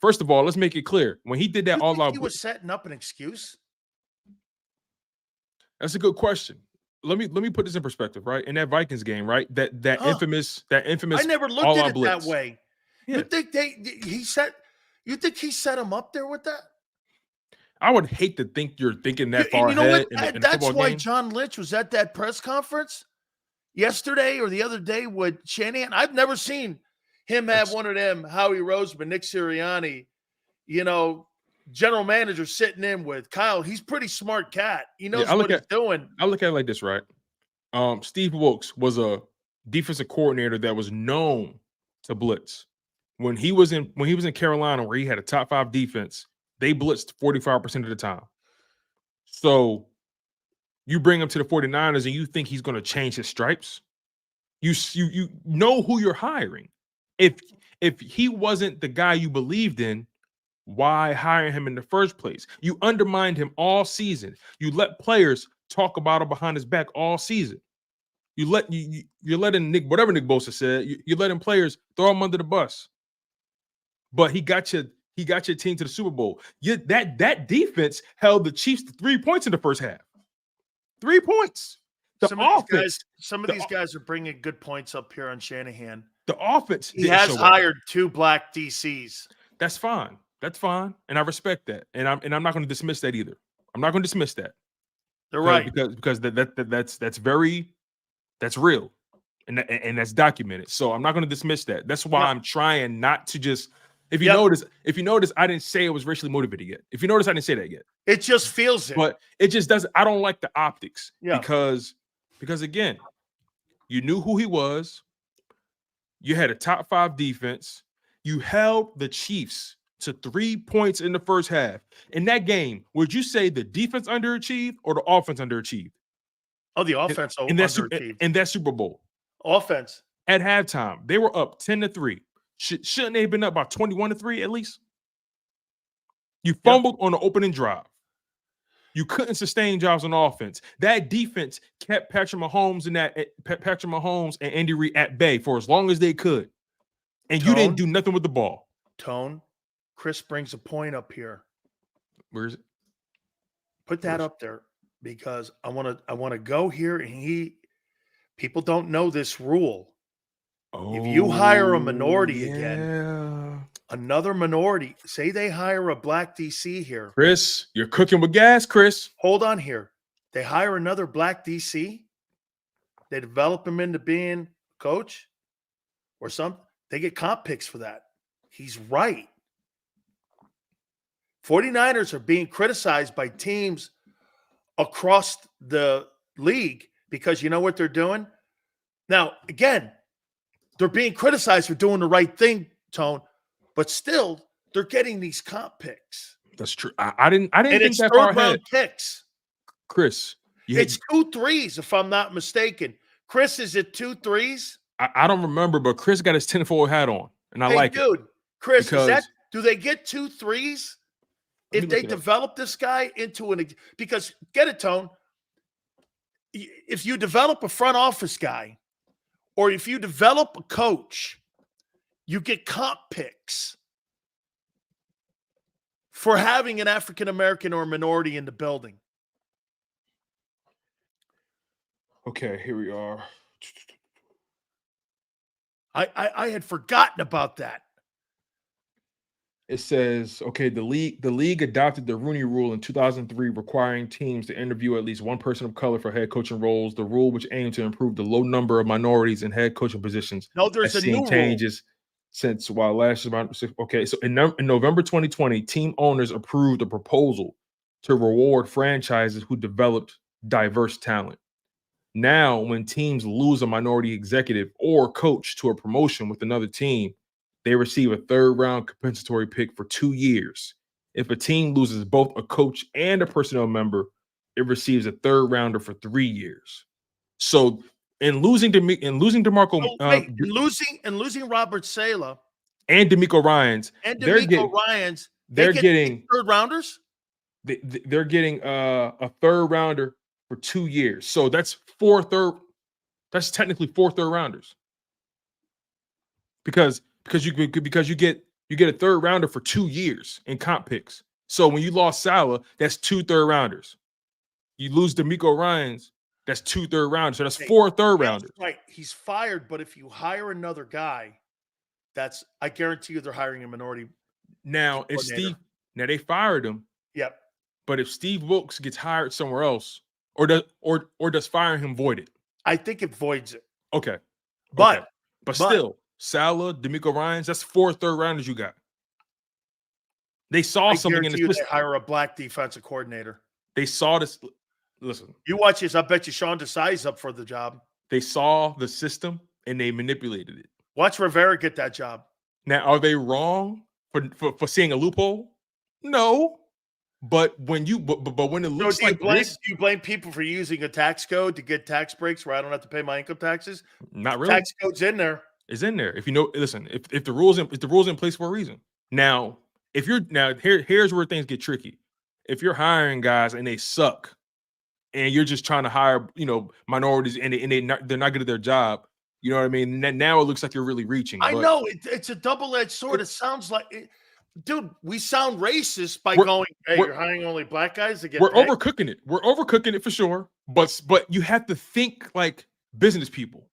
First of all, let's make it clear. When he did that He was setting up an excuse. That's a good question. Let me put this in perspective, right? In that Vikings game, right? That infamous. I never looked at it blitz. that way. Yeah. You think he set him up there with that? I would hate to think you're thinking that far you know ahead. What? In That's football why game. John Lynch was at that press conference yesterday or the other day with Shanahan. I've never seen him have one of them, Howie Roseman, Nick Sirianni, general manager sitting in with Kyle. He's pretty smart cat. He knows what he's doing. I look at it like this, right? Steve Wilkes was a defensive coordinator that was known to blitz. When he was in Carolina, where he had a top 5 defense, they blitzed 45% of the time. So you bring him to the 49ers and you think he's going to change his stripes? You know who you're hiring. If he wasn't the guy you believed in, why hire him in the first place? You undermined him all season. You let players talk about him behind his back all season. You're letting whatever Nick Bosa said, you're letting players throw him under the bus. But he got your team to the Super Bowl. That defense held the Chiefs to 3 points in the first half. 3 points. Some of these guys are bringing good points up here on Shanahan. The offense. He has hired 2 black DCs. That's fine. That's fine, and I respect that. And I'm not going to dismiss that either. I'm not going to dismiss that. They're right because that's real, and that's documented. So I'm not going to dismiss that. That's why I'm trying not to just. If you notice, I didn't say it was racially motivated yet. If you notice, I didn't say that yet. It just feels it. But it just doesn't. I don't like the optics. Yeah. Because again, you knew who he was. You had a top 5 defense. You held the Chiefs to 3 points in the first half. In that game, would you say the defense underachieved or the offense underachieved? Oh, the offense underachieved. In that Super Bowl. Offense. At halftime, they were up 10-3. Shouldn't they have been up by 21-3 at least? You fumbled on the opening drive. You couldn't sustain drives on offense. That defense kept Patrick Mahomes and Andy Reid at bay for as long as they could. And you didn't do nothing with the ball. Chris brings a point up here. Where is it? Put that up there because I want to go here, and people don't know this rule. If you hire a minority again, another minority, say they hire a black DC here. Chris, you're cooking with gas, Chris. Hold on here. They hire another black DC. They develop him into being a coach or something. They get comp picks for that. He's right. 49ers are being criticized by teams across the league because you know what they're doing? Now, again, they're being criticized for doing the right thing, Tone, but still, they're getting these comp picks. That's true. I didn't think that far ahead. Picks. Chris, it's 2 threes, if I'm not mistaken. Chris, is it 2 threes? I don't remember, but Chris got his tinfoil hat on, and I like it. Dude, Chris, do they get 2 threes if they develop this guy into because get it, Tone. If you develop a front office guy, or if you develop a coach, you get comp picks for having an African-American or minority in the building. Okay, here we are. I had forgotten about that. It says, okay, the league adopted the Rooney Rule in 2003, requiring teams to interview at least one person of color for head coaching roles. The rule, which aimed to improve the low number of minorities in head coaching positions, no, there's a new changes since while last year. Okay, so in November 2020, team owners approved a proposal to reward franchises who developed diverse talent. Now, when teams lose a minority executive or coach to a promotion with another team, they receive a third-round compensatory pick for 2 years. If a team loses both a coach and a personnel member, it receives a third rounder for 3 years. So, in losing DeMarco losing Robert Saleh and DeMeco Ryans, and they're getting third rounders. They're getting a third rounder for 2 years. So that's that's technically 4 third rounders. Because you get a third rounder for 2 years in comp picks. So when you lost Saleh, that's 2 third rounders. You lose DeMeco Ryans, that's 2 third rounders. So that's 4 third rounders. Right. He's fired, but if you hire another guy, I guarantee you they're hiring a minority. Now it's Steve. Now they fired him. Yep. But if Steve Wilkes gets hired somewhere else, or does firing him void it? I think it voids it. Okay. But still, Saleh, DeMeco Ryans, that's 4 third rounders you got. They saw something in this. They hire a black defensive coordinator. They saw this. Listen. You watch this. I bet you Sean Desai's up for the job. They saw the system and they manipulated it. Watch Rivera get that job. Now, are they wrong for seeing a loophole? No. But when when it looks like this, you blame people for using a tax code to get tax breaks where I don't have to pay my income taxes? Not really. Tax code's in there. It's in there. If you know, listen, if the rules in place for a reason. Now, here's where things get tricky. If you're hiring guys and they suck, and you're just trying to hire, minorities and they're not good at their job, you know what I mean? Now it looks like you're really reaching. I know it's a double-edged sword. It sounds like it. Dude, we sound racist by going, hey, you're hiring only black guys to get We're paid. overcooking it. We're overcooking it for sure. But you have to think like business people.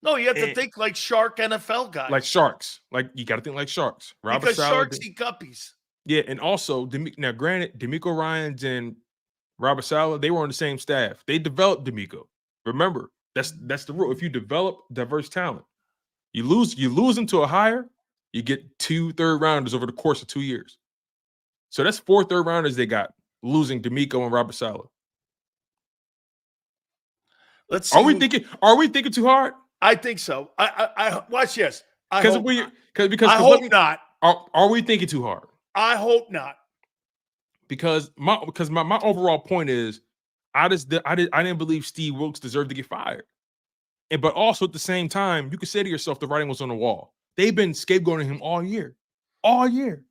No, you have to think like shark NFL guys. Like sharks. Like you got to think like sharks. Because sharks eat guppies. Yeah, and also, now granted, DeMeco Ryans and Robert Saleh, they were on the same staff. They developed DeMeco. Remember, that's the rule. If you develop diverse talent, you lose them to a hire, you get 2 third rounders over the course of 2 years. So that's 4 third rounders they got, losing DeMeco and Robert Saleh. Let's see. Are we thinking too hard? I think so. I watch this. I Because I hope not. Are we thinking too hard? I hope not. Because my overall point is, I didn't believe Steve Wilkes deserved to get fired. But also at the same time, you could say to yourself, the writing was on the wall. They've been scapegoating him all year. All year.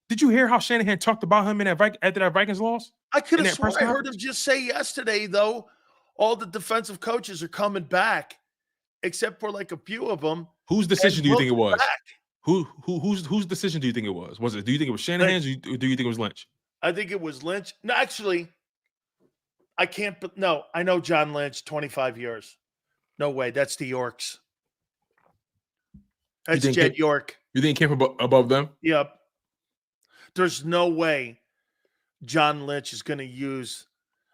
Did you hear how Shanahan talked about him after that Vikings loss? I could have sworn I heard him just say yesterday, though, all the defensive coaches are coming back, except for like a few of them. Whose decision do you think it was? Whose decision do you think it was? Do you think it was Shanahan's, or do you think it was Lynch? I think it was Lynch. No, actually, I can't. But no, I know John Lynch, 25 years. No way. That's the Yorks. That's Jed York. You think he came from above them? Yep. There's no way John Lynch is going to use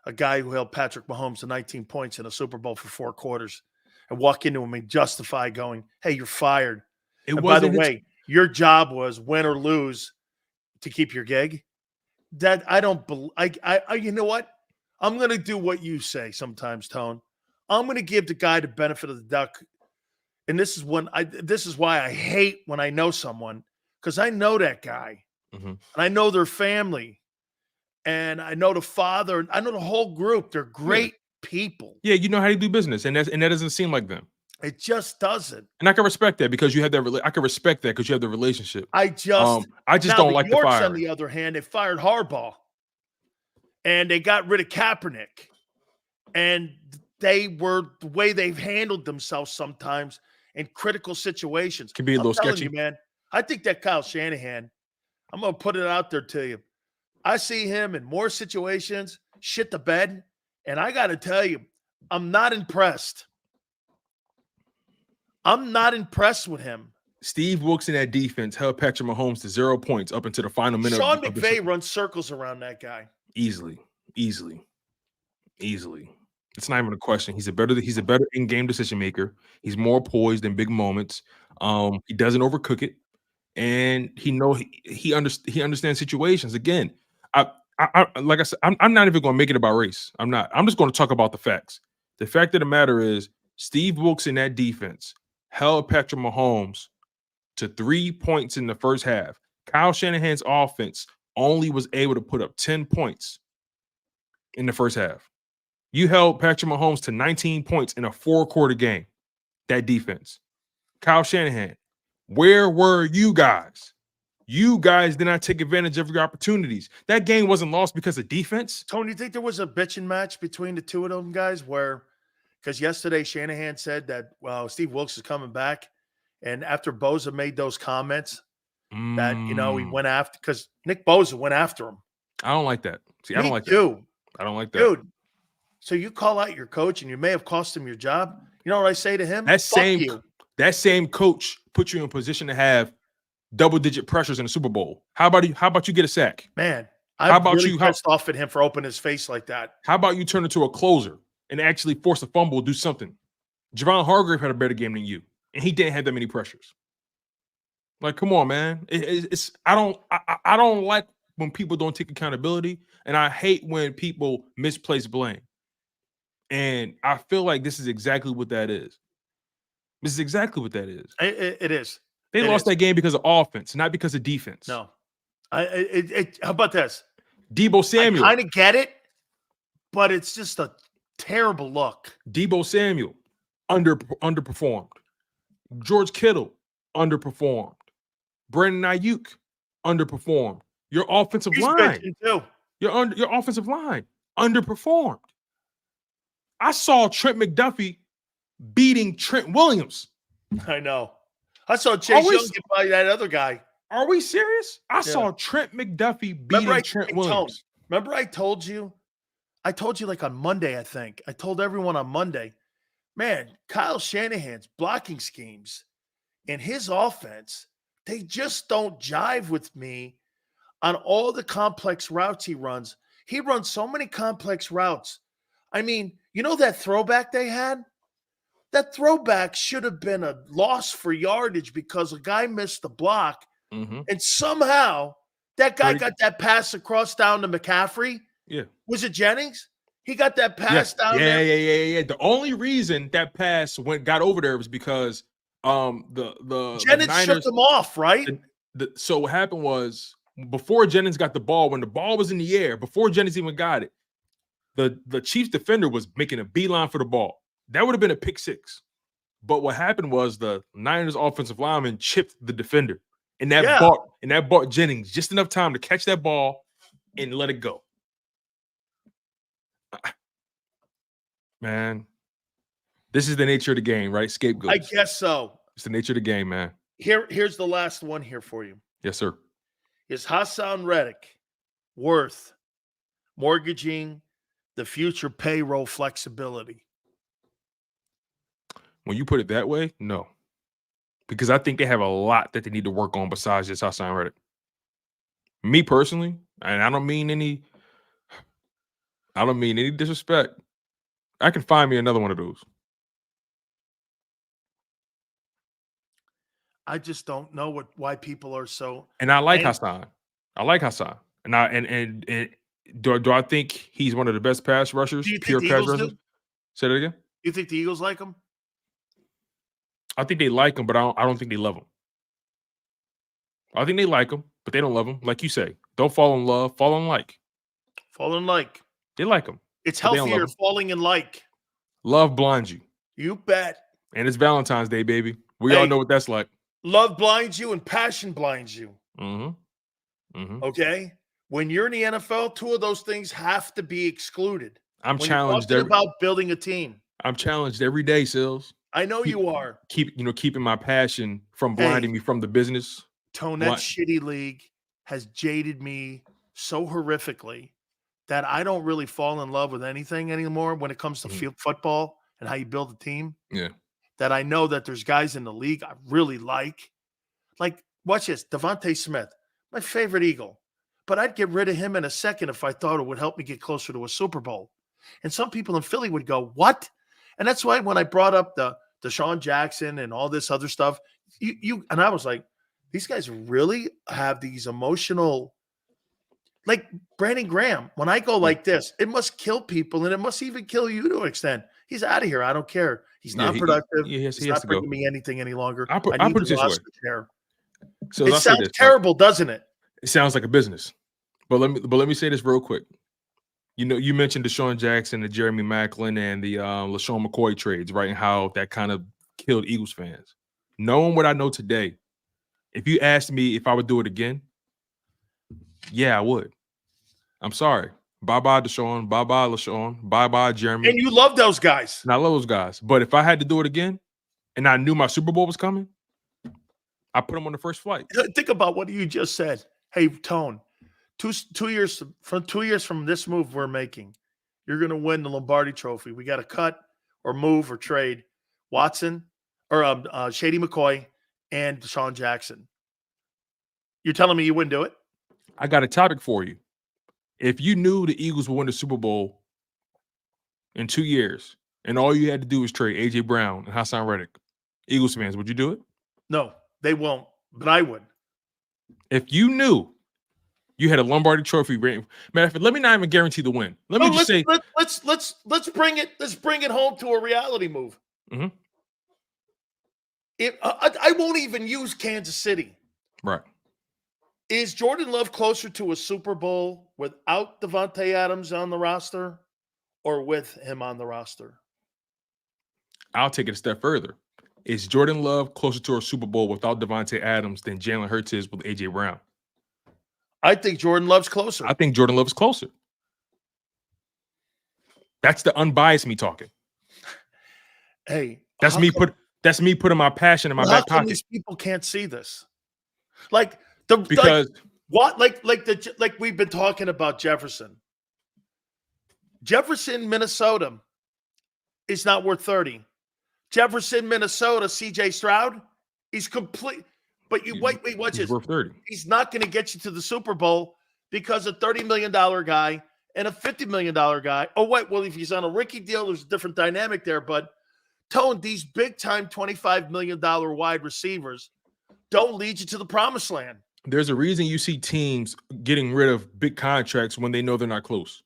a guy who held Patrick Mahomes to 19 points in a Super Bowl for 4 quarters and walk into him and justify going, hey, you're fired. And by the way, your job was win or lose to keep your gig. That I don't believe. You know what? I'm going to do what you say sometimes, Tone. I'm going to give the guy the benefit of the doubt. And this is why I hate when I know someone, because I know that guy. Mm-hmm. And I know their family. And I know the father. I know the whole group. They're great people. Yeah, you know how to do business. And that doesn't seem like them. It just doesn't. And I can respect that because you have that. I can respect that because you have the relationship. I just don't like the fire. On the other hand, they fired Harbaugh, and they got rid of Kaepernick, and the way they've handled themselves sometimes in critical situations can be a little sketchy, you, man. I think that Kyle Shanahan. I'm gonna put it out there to you. I see him in more situations shit the bed, and I got to tell you, I'm not impressed. I'm not impressed with him. Steve Wilkes in that defense held Patrick Mahomes to 0 points up until the final minute. Sean McVay runs circles around that guy. Easily. It's not even a question. He's a better in-game decision maker. He's more poised in big moments. He doesn't overcook it, and he understands situations. Again, like I said, I'm not even going to make it about race. I'm not. I'm just going to talk about the facts. The fact of the matter is, Steve Wilkes in that defense held Patrick Mahomes to 3 points in the first half. Kyle Shanahan's offense only was able to put up 10 points in the first half. You held Patrick Mahomes to 19 points in a 4-quarter game. That defense. Kyle Shanahan, where were you guys? You guys did not take advantage of your opportunities. That game wasn't lost because of defense. Tony, you think there was a bitching match between the two of them guys where, because yesterday Shanahan said that, well, Steve Wilkes is coming back. And after Bosa made those comments that, he went after, because Nick Bosa went after him. I don't like that. See, I don't like that. I don't like that. Dude, so you call out your coach and you may have cost him your job. You know what I say to him? That same coach put you in a position to have double-digit pressures in the Super Bowl. How about you get a sack? Man, I'm really pissed off at him for opening his face like that. How about you turn into a closer and actually force a fumble, do something? Javon Hargrave had a better game than you, and he didn't have that many pressures. Like, come on, man. I don't like when people don't take accountability, and I hate when people misplace blame. And I feel like this is exactly what that is. This is exactly what that is. It is. They lost that game because of offense, not because of defense. No. How about this? Debo Samuel. I kind of get it, but it's just a terrible look. Debo Samuel underperformed. George Kittle underperformed. Brandon Ayuk underperformed. Your offensive line. Too. Your offensive line underperformed. I saw Trent McDuffie beating Trent Williams. I know. I saw Chase Young get by that other guy. Are we serious? I saw Trent McDuffie beating Trent Williams. Remember I told you like on Monday, I think. I told everyone on Monday, man, Kyle Shanahan's blocking schemes and his offense, they just don't jive with me on all the complex routes he runs. He runs so many complex routes. I mean, you know that throwback they had? That throwback should have been a loss for yardage because a guy missed the block. Mm-hmm. And somehow that guy got that pass across down to McCaffrey. Yeah. Was it Jennings? He got that pass down there. Yeah. The only reason that pass got over there was because the Jennings shook them off, right? So what happened was before Jennings got the ball, when the ball was in the air, before Jennings even got it, the Chiefs defender was making a beeline for the ball. That would have been a pick six. But what happened was the Niners offensive lineman chipped the defender. And that bought Jennings just enough time to catch that ball and let it go. Man, this is the nature of the game, right? Scapegoats. I guess so. It's the nature of the game, man. Here's the last one here for you. Yes, sir. Is Hassan Reddick worth mortgaging the future payroll flexibility? When you put it that way, no. Because I think they have a lot that they need to work on besides just Hassan Reddick. Me personally, and I don't mean any disrespect. I can find me another one of those. I just don't know why people are so. And I like Hassan. I like Hassan. And do I think he's one of the best pass rushers? Do you think pure the pass Eagles rushers? do? Say that again. You think the Eagles like him? I think they like him, but I don't think they love him. I think they like him, but they don't love him. Like you say, don't fall in love, fall in like. Fall in like. They like him. It's healthier falling in like. Love blinds you. You bet. And it's Valentine's Day, baby. We all know what that's like. Love blinds you and passion blinds you. Mm-hmm. Mm-hmm. Okay? When you're in the NFL, two of those things have to be excluded. I'm when challenged about building a team. I'm challenged every day, Sills. I know you are. Keeping my passion from blinding me from the business. Tone, that shitty league has jaded me so horrifically that I don't really fall in love with anything anymore when it comes to field football and how you build a team. Yeah. That I know that there's guys in the league I really like. Like, watch this, Devontae Smith, my favorite Eagle. But I'd get rid of him in a second if I thought it would help me get closer to a Super Bowl. And some people in Philly would go, what? And that's why when I brought up the Deshaun Jackson and all this other stuff, and I was like, these guys really have these emotional, like Brandon Graham, when I go like this, it must kill people, and it must even kill you to an extent. He's out of here. I don't care. He's Yeah, not productive. he has He's to not go. bringing me anything any longer. I put need it the this way. roster chair. So It I'll say sounds this, right? terrible, doesn't it? It sounds like a business. But let me say this real quick. You know, you mentioned Deshaun Jackson, the Jeremy Maclin, and the LaShawn McCoy trades, right? And how that kind of killed Eagles fans. Knowing what I know today, if you asked me if I would do it again, yeah, I would. I'm sorry. Bye-bye, Deshaun. Bye-bye, LaShawn. Bye-bye, Jeremy. And you love those guys. And I love those guys. But if I had to do it again and I knew my Super Bowl was coming, I put them on the first flight. Think about what you just said. Hey, Tone, 2 years from this move we're making, you're going to win the Lombardi Trophy. We got to cut or move or trade Watson or Shady McCoy and Deshaun Jackson. You're telling me you wouldn't do it? I got a topic for you. If you knew the Eagles would win the Super Bowl in 2 years and all you had to do was trade A.J. Brown and Hassan Reddick, Eagles fans, would you do it? No, they won't, but I would. If you knew you had a Lombardi Trophy, matter of fact, let me not even guarantee the win. Let's bring it home to a reality move. Mm-hmm. I won't even use Kansas City. Right. Is Jordan Love closer to a Super Bowl without Devontae Adams on the roster or with him on the roster? I'll take it a step further. Is Jordan Love closer to a Super Bowl without Devontae Adams than Jalen Hurts is with A.J. Brown? I think Jordan Love's closer. I think Jordan Love is closer. That's the unbiased me talking. Hey, that's me putting my passion in my back pocket. These people can't see this. Like we've been talking about Jefferson. Jefferson, Minnesota is not worth 30. Jefferson, Minnesota, CJ Stroud, he's complete. But wait, watch this. Worth 30. He's not going to get you to the Super Bowl because a $30 million guy and a $50 million guy. Oh, wait, well, if he's on a rookie deal, there's a different dynamic there. But Tone, these big-time $25 million wide receivers don't lead you to the promised land. There's a reason you see teams getting rid of big contracts when they know they're not close.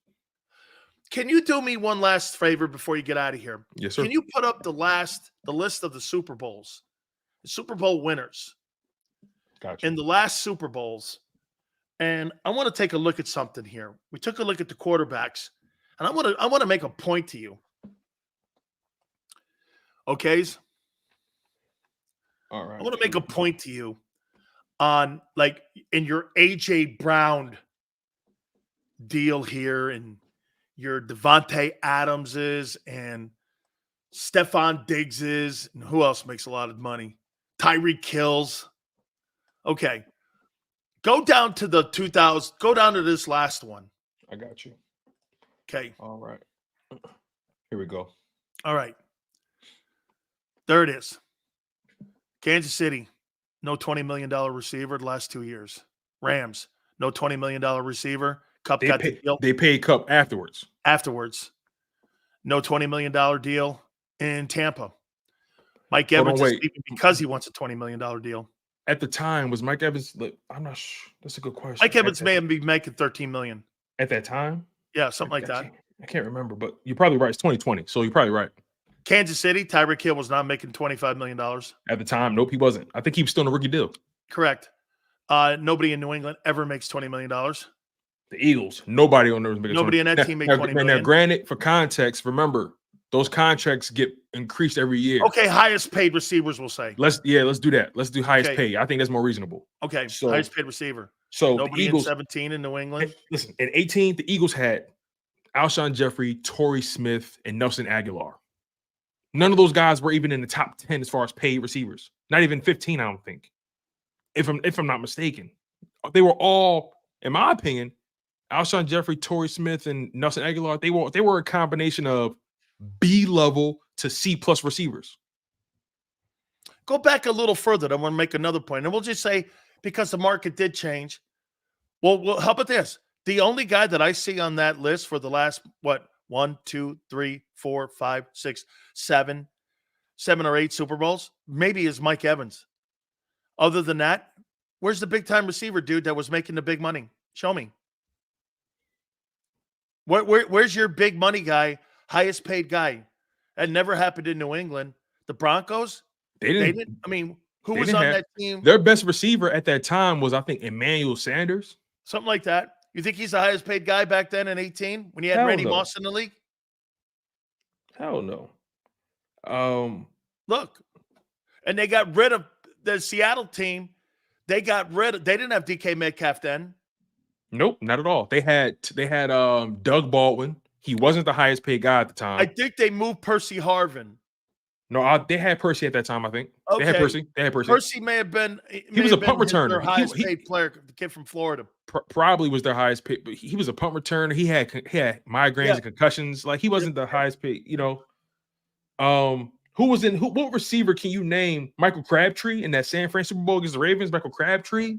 Can you do me one last favor before you get out of here? Yes, sir. Can you put up the list of the Super Bowls, the Super Bowl winners? Gotcha. In the last Super Bowls, and I want to take a look at something here. We took a look at the quarterbacks, and I want to make a point to you. Okay? All right. I want to make a point to you on, like, in your A.J. Brown deal here and your Devontae Adamses and Stephon Diggses, and who else makes a lot of money? Tyreek Hills. Okay. Go down to the 2000. Go down to this last one. I got you. Okay. All right. Here we go. All right. There it is. Kansas City, no $20 million receiver the last 2 years. Rams, no $20 million receiver. Cup got the deal. They paid Cup afterwards. No $20 million deal in Tampa. Mike Evans is leaving because he wants a $20 million deal. At the time, was Mike Evans? I'm not sure. That's a good question. Mike Evans may be making $13 million. At that time? Yeah, something like that. I can't remember, but you're probably right. It's 2020, so you're probably right. Kansas City, Tyreek Hill was not making $25 million. At the time, nope, he wasn't. I think he was still in a rookie deal. Correct. Nobody in New England ever makes $20 million. The Eagles, nobody on there was making Nobody in that team made $20 million. Now, granted, for context, remember, those contracts get increased every year. Okay, highest paid receivers, we'll say. Let's do that. Let's do highest pay. I think that's more reasonable. Okay, so highest paid receiver. So nobody the Eagles, in 17 in New England. Listen, in 18, the Eagles had Alshon Jeffrey, Torrey Smith, and Nelson Aguilar. None of those guys were even in the top 10 as far as paid receivers. Not even 15, I don't think. If I'm not mistaken. They were all, in my opinion, Alshon Jeffrey, Torrey Smith, and Nelson Aguilar, they were a combination of B level to C plus receivers. Go back a little further. I want to make another point. And we'll just say, because the market did change. Well, how about this? The only guy that I see on that list for the last, 1, 2, 3, 4, 5, 6, 7 or 8 Super Bowls, maybe is Mike Evans. Other than that, where's the big time receiver dude that was making the big money? Show me. Where's your big money guy, highest paid guy? That never happened in New England. The Broncos? They didn't. I mean, who They was didn't on have that team? their best receiver at that time was, I think, Emmanuel Sanders. Something like that. You think he's the highest paid guy back then in 18 when he had Hell Randy no. Moss in the league? Hell no. Look, and they got rid of the Seattle team. They didn't have DK Metcalf then. Nope, not at all. They had Doug Baldwin. He wasn't the highest paid guy at the time. I think they moved Percy Harvin. No, they had Percy at that time, I think. Okay. They had Percy. Percy may have been. He was a punt returner. Their highest paid player, the kid from Florida. Probably was their highest paid, but he was a punt returner. He had migraines and concussions. Like, he wasn't the highest paid, What receiver can you name? Michael Crabtree in that San Fran Super Bowl against the Ravens? Michael Crabtree?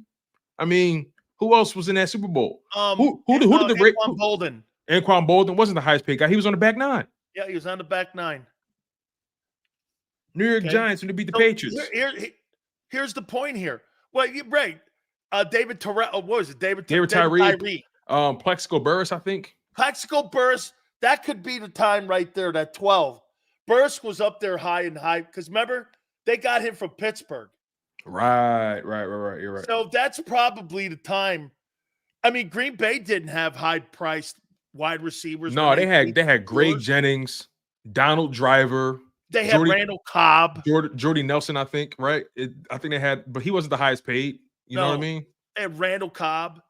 I mean, who else was in that Super Bowl? Who did the Anquan Bolden? Anquan Bolden wasn't the highest paid guy. He was on the back nine. Yeah, he was on the back nine. New York Giants when they beat the Patriots. Here's the point here. Well, you're right. David Tyree. What was it? David Tyree. Plexico Burris, I think. Plexico Burris. That could be the time right there. That 12. Burris was up there high because remember they got him from Pittsburgh. Right. You're right. So that's probably the time. I mean, Green Bay didn't have high-priced wide receivers. No, they had Greg Jennings, Donald Driver. They had Randall Cobb, Jordy Nelson, I think. Right? I think they had, but he wasn't the highest paid. You know what I mean? They had Randall Cobb.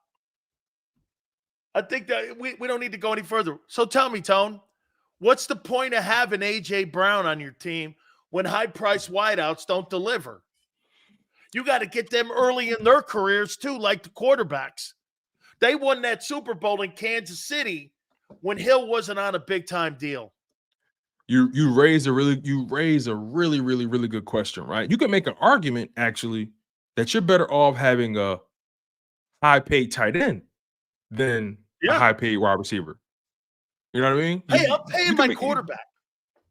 I think that we don't need to go any further. So tell me, Tone, what's the point of having A.J. Brown on your team when high-priced wideouts don't deliver? You got to get them early in their careers, too, like the quarterbacks. They won that Super Bowl in Kansas City when Hill wasn't on a big-time deal. You raise a really good question, right? You can make an argument, actually, that you're better off having a high-paid tight end than a high-paid wide receiver. You know what I mean? Hey, I'm paying my quarterback.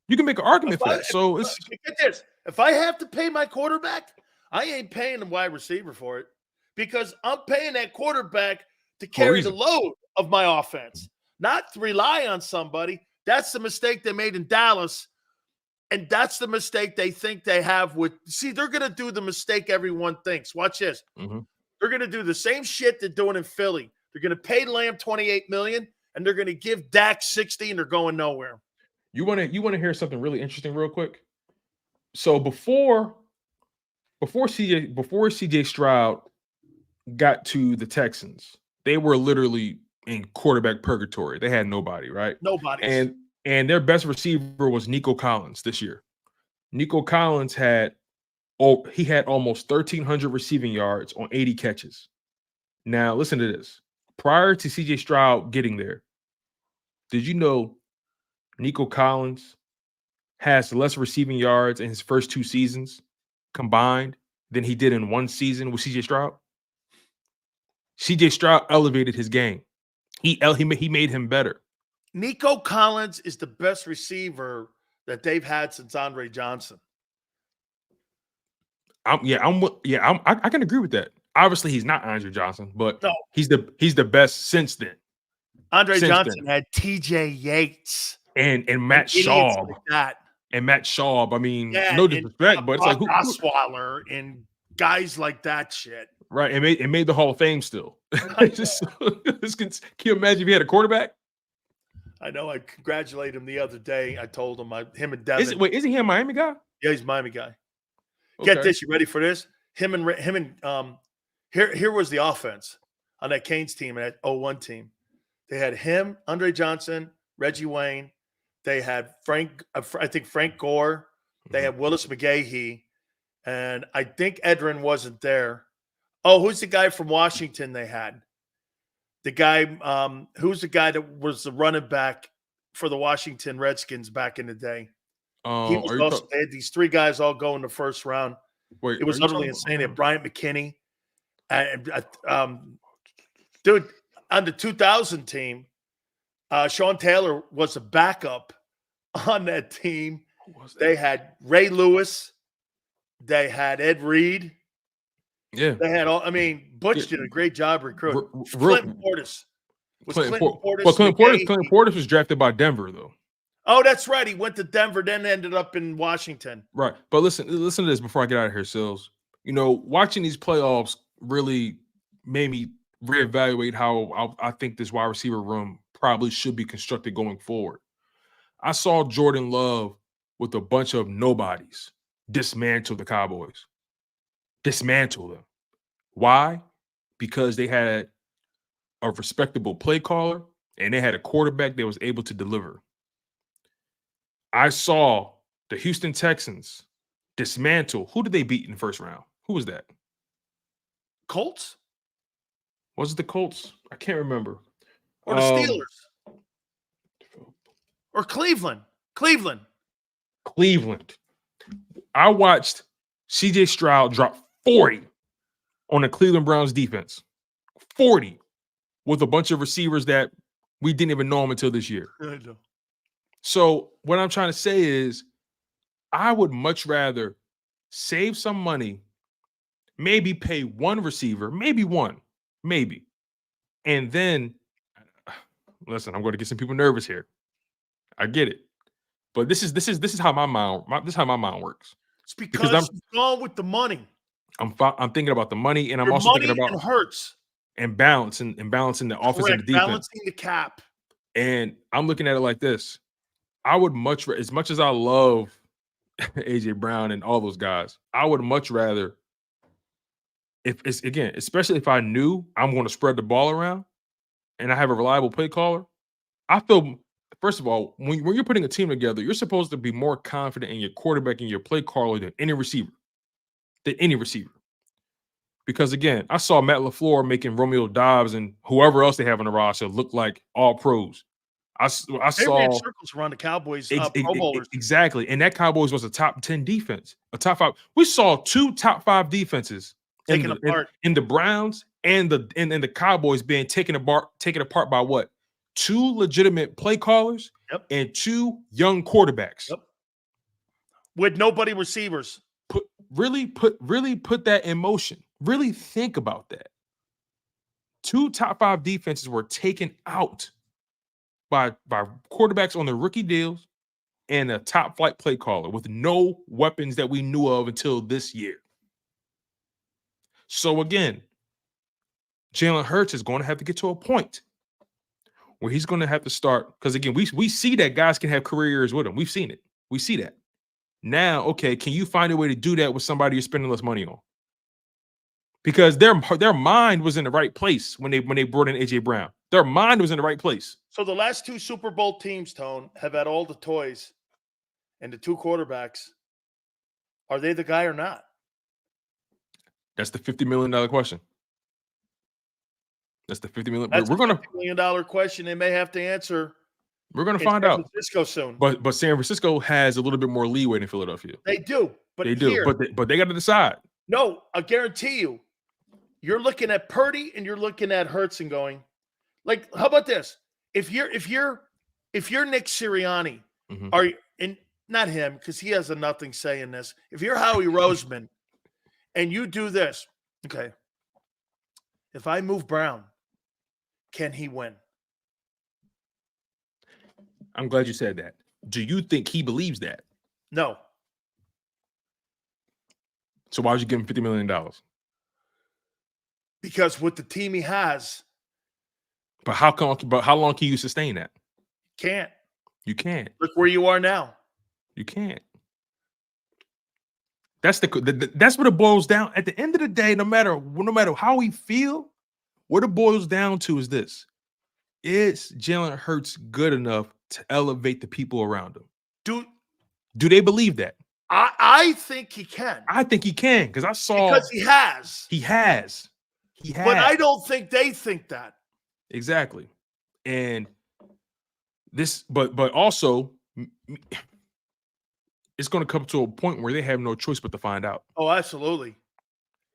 You can make an argument for that. So get this. If I have to pay my quarterback, I ain't paying the wide receiver for it because I'm paying that quarterback to carry the load of my offense, not to rely on somebody. That's the mistake they made in Dallas, and that's the mistake they think they have with – see, they're going to do the mistake everyone thinks. Watch this. Mm-hmm. They're going to do the same shit they're doing in Philly. They're going to pay Lamb $28 million, and they're going to give Dak $60, and they're going nowhere. You want to hear something really interesting real quick? So before CJ Stroud got to the Texans, they were literally in quarterback purgatory. They had nobody, right? Nobody. And their best receiver was Nico Collins this year. Nico Collins had almost 1,300 receiving yards on 80 catches. Now, listen to this. Prior to CJ Stroud getting there, did you know Nico Collins has less receiving yards in his first 2 seasons combined than he did in 1 season with CJ Stroud? CJ Stroud elevated his game. He made him better. Nico Collins is the best receiver that they've had since Andre Johnson. I can agree with that. Obviously, he's not Andre Johnson, but no, he's the best since then. Andre Johnson had T.J. Yates and Matt Schaub. Like that. And Matt Schaub. I mean, no disrespect, but it's like Osweiler and guys like that shit. Right, and made the Hall of Fame still. Can you imagine if he had a quarterback? I know. I congratulated him the other day. I told him him and Devin. Isn't he a Miami guy? Yeah, he's a Miami guy. Okay. Get this. You ready for this? Him and here was the offense on that Canes team and that 0-1 team. They had him, Andre Johnson, Reggie Wayne. They had Frank Gore. They had Willis McGahee. And I think Edrin wasn't there. Oh, who's the guy from Washington they had? The guy, who's the guy that was the running back for the Washington Redskins back in the day? They had these 3 guys all go in the first round. Wait, it was utterly insane. They had Bryant McKinney. Dude, on the 2000 team, Sean Taylor was a backup on that team. They had Ray Lewis. They had Ed Reed. Yeah. They had Butch did a great job recruiting. Flint Portis. Was Clinton Clinton Portis. Portis? Well, McKay? Clinton Portis was drafted by Denver, though. Oh, that's right. He went to Denver, then ended up in Washington. Right. But listen to this before I get out of here, Sills. You know, watching these playoffs really made me reevaluate how I think this wide receiver room probably should be constructed going forward. I saw Jordan Love with a bunch of nobodies dismantle the Cowboys. Dismantle them. Why? Because they had a respectable play caller and they had a quarterback that was able to deliver. I saw the Houston Texans dismantle. Who did they beat in the first round? Who was that? Colts? Was it the Colts? I can't remember. Or the Steelers? Or Cleveland? Cleveland. I watched CJ Stroud drop 40 on the Cleveland Browns defense. 40 with a bunch of receivers that we didn't even know them until this year. I know. So what I'm trying to say is I would much rather save some money, maybe pay one receiver, maybe one, maybe. And then, listen, I'm going to get some people nervous here. I get it. But this is how my mind works. It's because you've gone with the money. I'm thinking about the money, and I'm Your also money thinking about Hurts and balancing the offense and the defense. Balancing the cap. And I'm looking at it like this. I would as much as I love AJ Brown and all those guys, I would much rather, if it's again, especially if I knew I'm going to spread the ball around and I have a reliable play caller, I feel, first of all, when you're putting a team together, you're supposed to be more confident in your quarterback and your play caller than any receiver. Because again, I saw Matt LaFleur making Romeo Doubs and whoever else they have on the roster look like all pros. I They saw ran circles around the Cowboys Pro Bowlers. Exactly. And that Cowboys was a top 10 defense, a top 5. We saw 2 top 5 defenses Taken apart in the Browns and the Cowboys being taken apart by what? 2 legitimate play callers and 2 young quarterbacks. Yep. With nobody receivers. Really put that in motion. Really think about that. 2 top 5 defenses were taken out by quarterbacks on the rookie deals and a top flight play caller with no weapons that we knew of until this year. So again, Jalen Hurts is going to have to get to a point where he's going to have to start, because again, we see that guys can have careers with him. We've seen it. We see that. Now, okay, can you find a way to do that with somebody you're spending less money on? Because their mind was in the right place when they brought in AJ Brown. Their mind was in the right place. So the last 2 Super Bowl teams, Tone, have had all the toys and the 2 quarterbacks. Are they the guy or not? That's the $50 million question. That's the $50 million. That's we're a $50 million question they may have to answer. We're going to find out. San Francisco soon. But San Francisco has a little bit more leeway than Philadelphia. They do. But they do. Here, but they got to decide. No, I guarantee you, you're looking at Purdy and you're looking at Hurts and going, like, how about this? If you're Nick Sirianni, are you, and not him, because he has a nothing say in this. If you're Howie Roseman and you do this, okay, if I move Brown, can he win? I'm glad you said that. Do you think he believes that? No. So why would you give him $50 million? Because with the team he has. But how long can you sustain that? Can't. You can't. Look where you are now. You can't. That's that's what it boils down. At the end of the day, no matter how we feel, what it boils down to is this: is Jalen Hurts good enough to elevate the people around him? Do they believe that? I think he can. I think he can because I saw because he has. He has. But I don't think they think that. Exactly. And this, but also, it's going to come to a point where they have no choice but to find out. Oh, absolutely.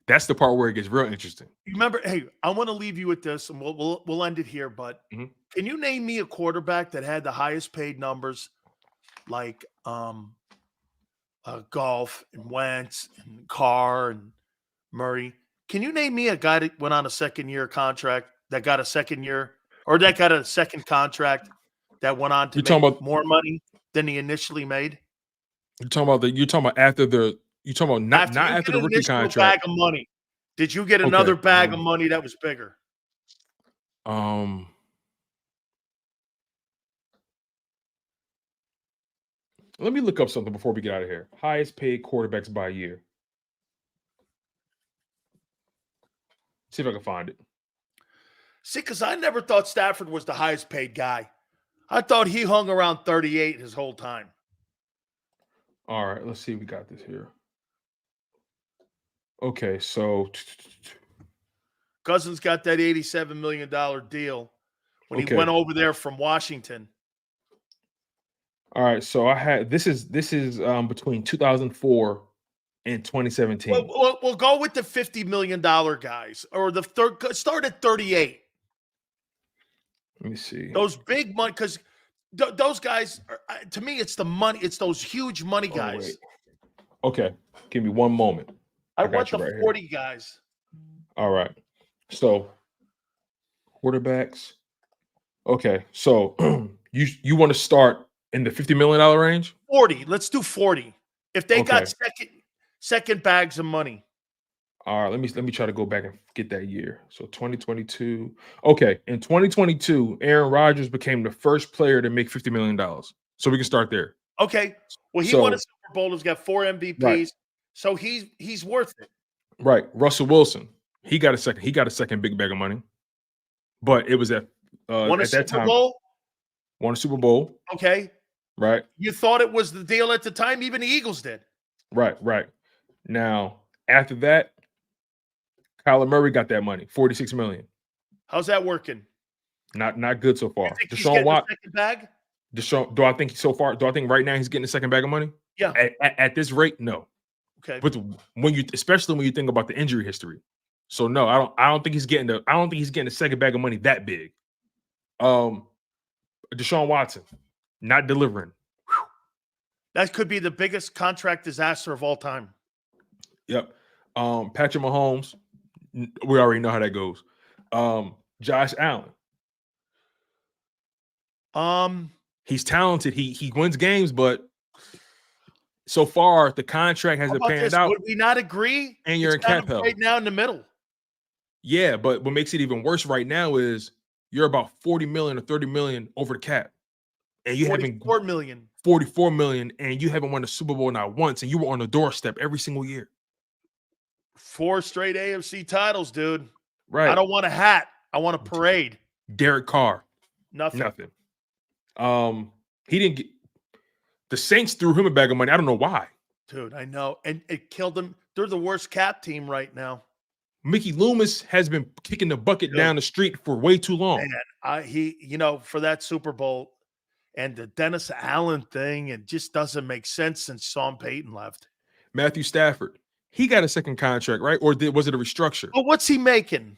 That's the part where it gets real interesting. Remember, hey, I want to leave you with this, and we'll end it here. But can you name me a quarterback that had the highest paid numbers, like Golf and Wentz and Carr and Murray? Can you name me a guy that went on a second-year contract that got a second-year or that got a second contract that went on to You're talking make about- more money than he initially made. You're talking about after the. You're talking about not you after get the an rookie initial contract. bag of money, did you get another bag of money that was bigger? Let me look up something before we get out of here. Highest paid quarterbacks by year. See if I can find it. See, because I never thought Stafford was the highest paid guy. I thought he hung around 38 his whole time. All right, let's see if we got this here. Okay, so Cousins got that $87 million deal when he went over there from Washington. All right, so I had this is between 2004 and 2017. We'll go with the $50 million guys, or the third. Start at 38. Let me see. Those big money, because those guys, to me, it's the money. It's those huge money guys. Okay, give me one moment. I got want you the right 40 guys. All right, so quarterbacks. Okay, so you want to start in the $50 million range? 40. Let's do 40. If they got second bags of money. All right, let me try to go back and get that year. So 2022. Okay, in 2022, Aaron Rodgers became the first player to make $50 million. So we can start there. Okay. Well, he won a Super Bowl. He's got 4 MVPs. Right. So he's worth it. Right. Russell Wilson. He got a second big bag of money. But it was at that time. Won a Super Bowl. Okay. Right. You thought it was the deal at the time, even the Eagles did. Right. Now, after that, Kyler Murray got that money, $46 million. How's that working? Not good so far. Deshaun Watson, second bag? Do I think right now he's getting the second bag of money? Yeah. At this rate, no. Okay. But especially when you think about the injury history. So no, I don't think he's getting the second bag of money that big. Deshaun Watson, not delivering. That could be the biggest contract disaster of all time. Yep. Patrick Mahomes, we already know how that goes. Josh Allen. He's talented. He wins games, but so far the contract hasn't panned out. Would we not agree? And you're in cap hell right now in the middle. Yeah, but what makes it even worse right now is you're about 40 million or 30 million over the cap. And you haven't 44 million, and you haven't won a Super Bowl not once, and you were on the doorstep every single year. 4 straight AFC titles, dude. Right. I don't want a hat. I want a parade. Derek Carr. Nothing. He didn't get the Saints threw him a bag of money. I don't know why. Dude, I know. And it killed them. They're the worst cap team right now. Mickey Loomis has been kicking the bucket down the street for way too long. Man, for that Super Bowl and the Dennis Allen thing, it just doesn't make sense since Sean Payton left. Matthew Stafford, he got a second contract, right? Or was it a restructure? Well, what's he making?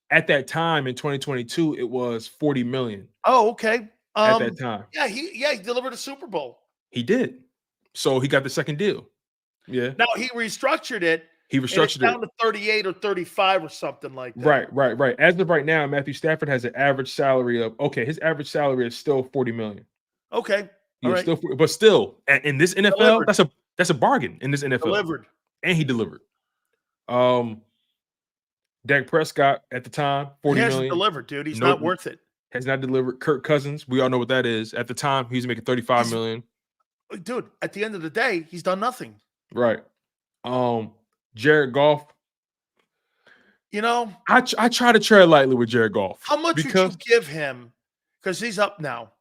At that time in 2022, it was 40 million. Oh, okay. At that time. Yeah, he delivered a Super Bowl. He did. So he got the second deal. Yeah. Now he restructured it. He restructured it down to 38 or 35 or something like that. Right. As of right now, Matthew Stafford has an average salary of his average salary is still 40 million. Okay. All right. But still, in this NFL, Delivered. that's a bargain in this NFL. Delivered. And he delivered. Dak Prescott at the time, 40 million. He hasn't delivered, dude. He's not worth it. Has not delivered. Kirk Cousins, we all know what that is. At the time, he was making 35 million. Dude, at the end of the day, he's done nothing. Right. Jared Goff. I try to tread lightly with Jared Goff. How much would you give him? Because he's up now.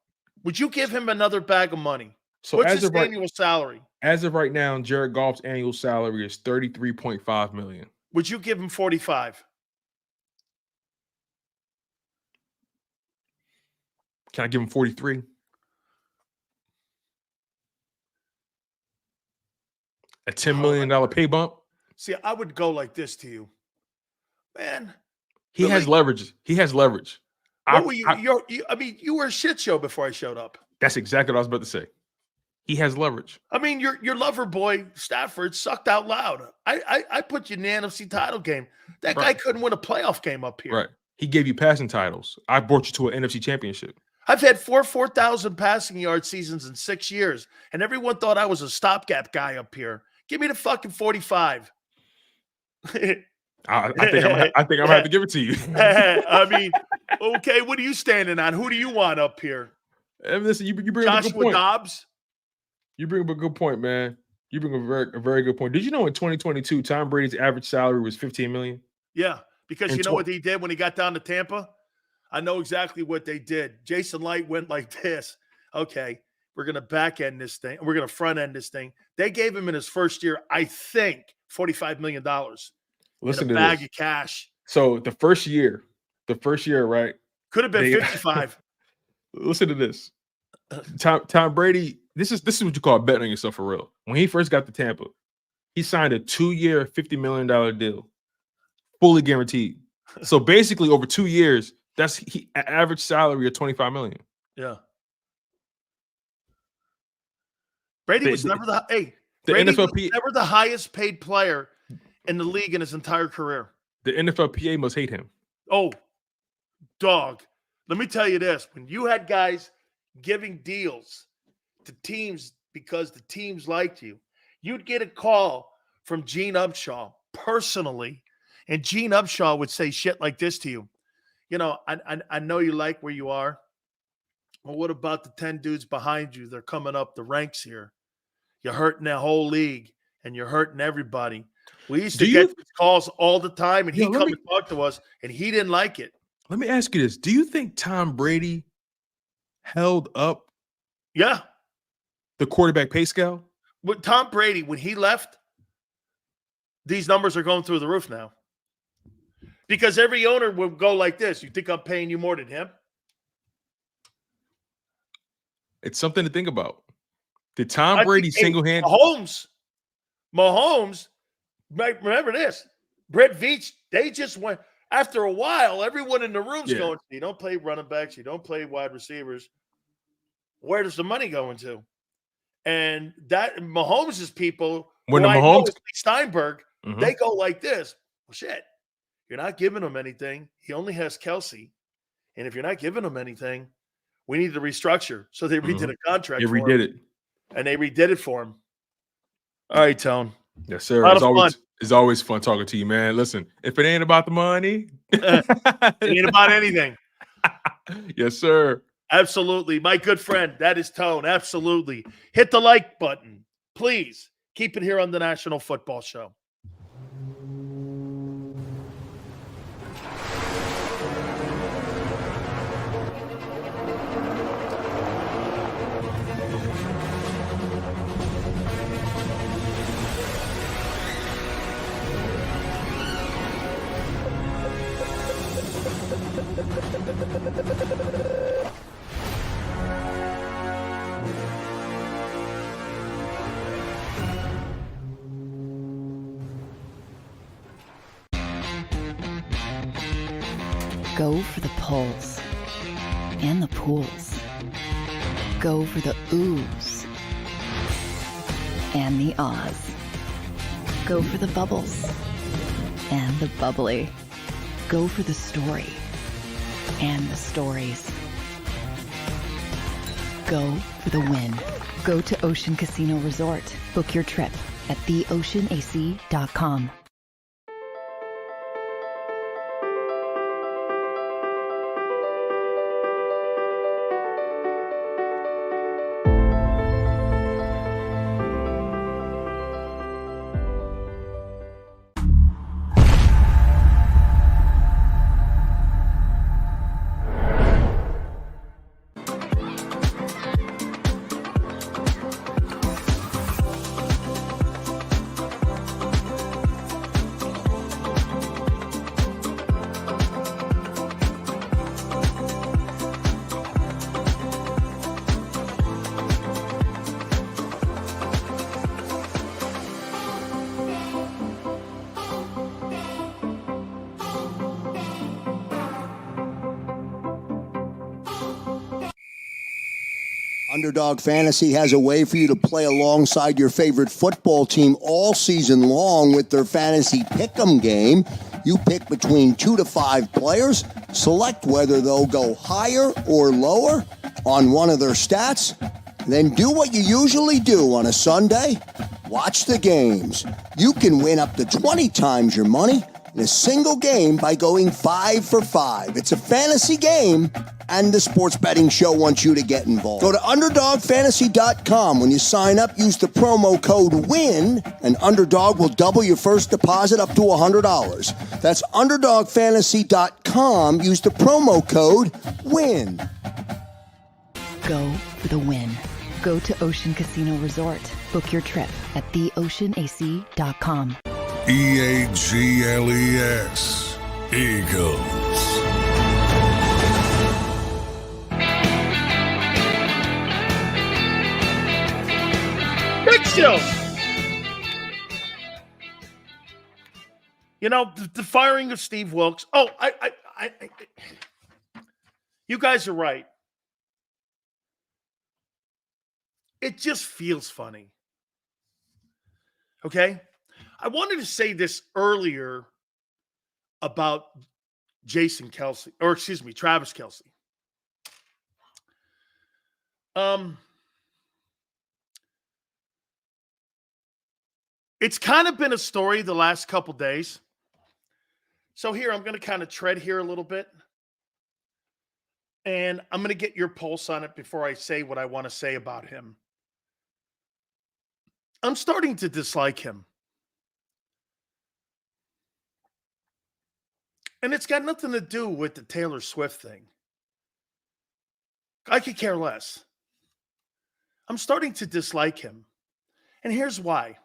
Would you give him another bag of money? So what's his annual salary? As of right now, Jared Goff's annual salary is 33.5 million. Would you give him 45? Can I give him 43? A $10 million pay bump? See, I would go like this to you. Man. He has leverage. He has leverage. You were a shit show before I showed up. That's exactly what I was about to say. He has leverage. I mean, your lover boy, Stafford, sucked out loud. I put you in the NFC title game. That guy couldn't win a playoff game up here. Right. He gave you passing titles. I brought you to an NFC championship. I've had 4,000 passing yard seasons in 6 years, and everyone thought I was a stopgap guy up here. Give me the fucking 45. I think I'm gonna have to give it to you. I mean, okay, what are you standing on? Who do you want up here? And listen, you bring up a good Joshua point. Dobbs? You bring up a good point, man. You bring up a very good point. Did you know in 2022, Tom Brady's average salary was $15 million? Yeah, because In you know what he did when he got down to Tampa? I know exactly what they did. Jason Light went like this. Okay, we're going to back end this thing. We're going to front end this thing. They gave him in his first year, I think, $45 million. Listen in to a bag this. of cash. So the first year, right? Could have been They- 55. Listen to this. Tom Brady, this is what you call betting on yourself for real. When he first got to Tampa, he signed a 2-year, $50 million deal, fully guaranteed. So basically, over 2 years, that's average salary of $25 million. Yeah. Brady was never the NFL was never the highest paid player in the league in his entire career. The NFLPA must hate him. Oh, dog. Let me tell you this. When you had guys giving deals to teams because the teams liked you, you'd get a call from Gene Upshaw personally, and Gene Upshaw would say shit like this to you. You know, I know you like where you are. Well, what about the 10 dudes behind you? They're coming up the ranks here. You're hurting that whole league, and you're hurting everybody. We used to get these calls all the time, and he'd come and talk to us, and he didn't like it. Let me ask you this. Do you think Tom Brady held up the quarterback pay scale? With Tom Brady, when he left, these numbers are going through the roof now. Because every owner would go like this. You think I'm paying you more than him? It's something to think about. Did Tom Brady single-handedly? Mahomes, remember this. Brett Veach, they just went, after a while, everyone in the room's going, you don't play running backs, you don't play wide receivers. Where does the money go into? And that Mahomes' people, when the Mahomes Steinberg, they go like this. Well, shit, you're not giving him anything. He only has Kelce. And if you're not giving him anything, we need to restructure. So they redid a contract. They redid it. And they redid it for him. All right, Tone. Yes, sir. It's always fun talking to you, man. Listen, if it ain't about the money, it ain't about anything. Yes, sir. Absolutely. My good friend, that is Tone. Absolutely. Hit the like button. Please keep it here on the National Football Show. Go for the pulls and the pools. Go for the oohs and the ahs. Go for the bubbles and the bubbly. Go for the story and the stories. Go for the win. Go to Ocean Casino Resort. Book your trip at theoceanac.com. Underdog Fantasy has a way for you to play alongside your favorite football team all season long with their fantasy pick'em game. You pick between 2 to 5 players, select whether they'll go higher or lower on one of their stats, then do what you usually do on a Sunday. Watch the games. You can win up to 20 times your money in a single game by going 5 for 5. It's a fantasy game, and the Sports Betting Show wants you to get involved. Go to UnderdogFantasy.com. When you sign up, use the promo code WIN, and Underdog will double your first deposit up to $100. That's UnderdogFantasy.com. Use the promo code WIN. Go for the win. Go to Ocean Casino Resort. Book your trip at theoceanac.com. EAGLES. Eagles. Big Show. You know, the firing of Steve Wilkes. Oh, you guys are right. It just feels funny. Okay? I wanted to say this earlier about Travis Kelce. It's kind of been a story the last couple days. So here, I'm going to kind of tread here a little bit. And I'm going to get your pulse on it before I say what I want to say about him. I'm starting to dislike him. And it's got nothing to do with the Taylor Swift thing. I could care less. I'm starting to dislike him. And here's why.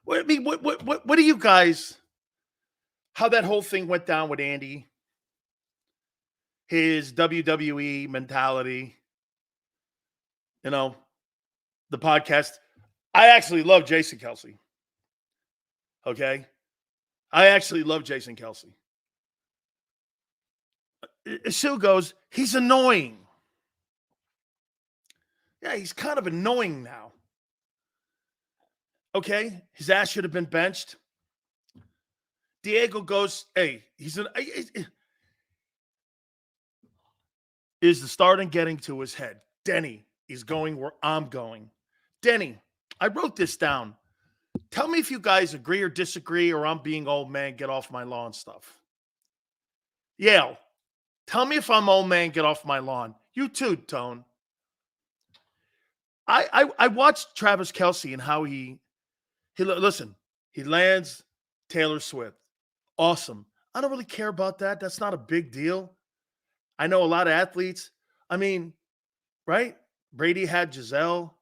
What do you guys, how that whole thing went down with Andy, his WWE mentality, the podcast. I actually love Jason Kelce. Okay? I actually love Jason Kelce. Sue goes, he's annoying. Yeah, he's kind of annoying now. Okay? His ass should have been benched. Diego goes, hey, is the starting getting to his head? Denny, he's going where I'm going. Denny, I wrote this down. Tell me if you guys agree or disagree, or I'm being old man, get off my lawn stuff. Yale, tell me if I'm old man, get off my lawn. You too, Tone. I watched Travis Kelce and how he lands Taylor Swift. Awesome. I don't really care about that. That's not a big deal. I know a lot of athletes. I mean, right? Brady had Giselle.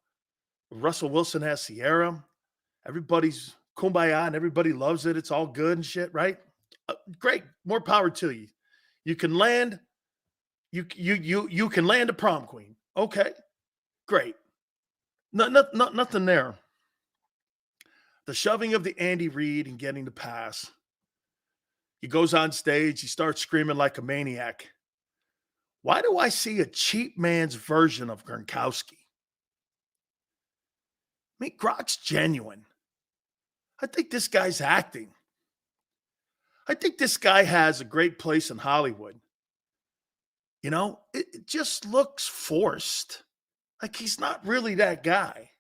Russell Wilson has Sierra. Everybody's kumbaya and everybody loves it. It's all good and shit, right? Great. More power to you. You can land. You can land a prom queen. Okay. Great. Nothing there. The shoving of the Andy Reid and getting the pass. He goes on stage. He starts screaming like a maniac. Why do I see a cheap man's version of Gronkowski? I mean, Gronk's genuine. I think this guy's acting. I think this guy has a great place in Hollywood. It just looks forced. Like he's not really that guy.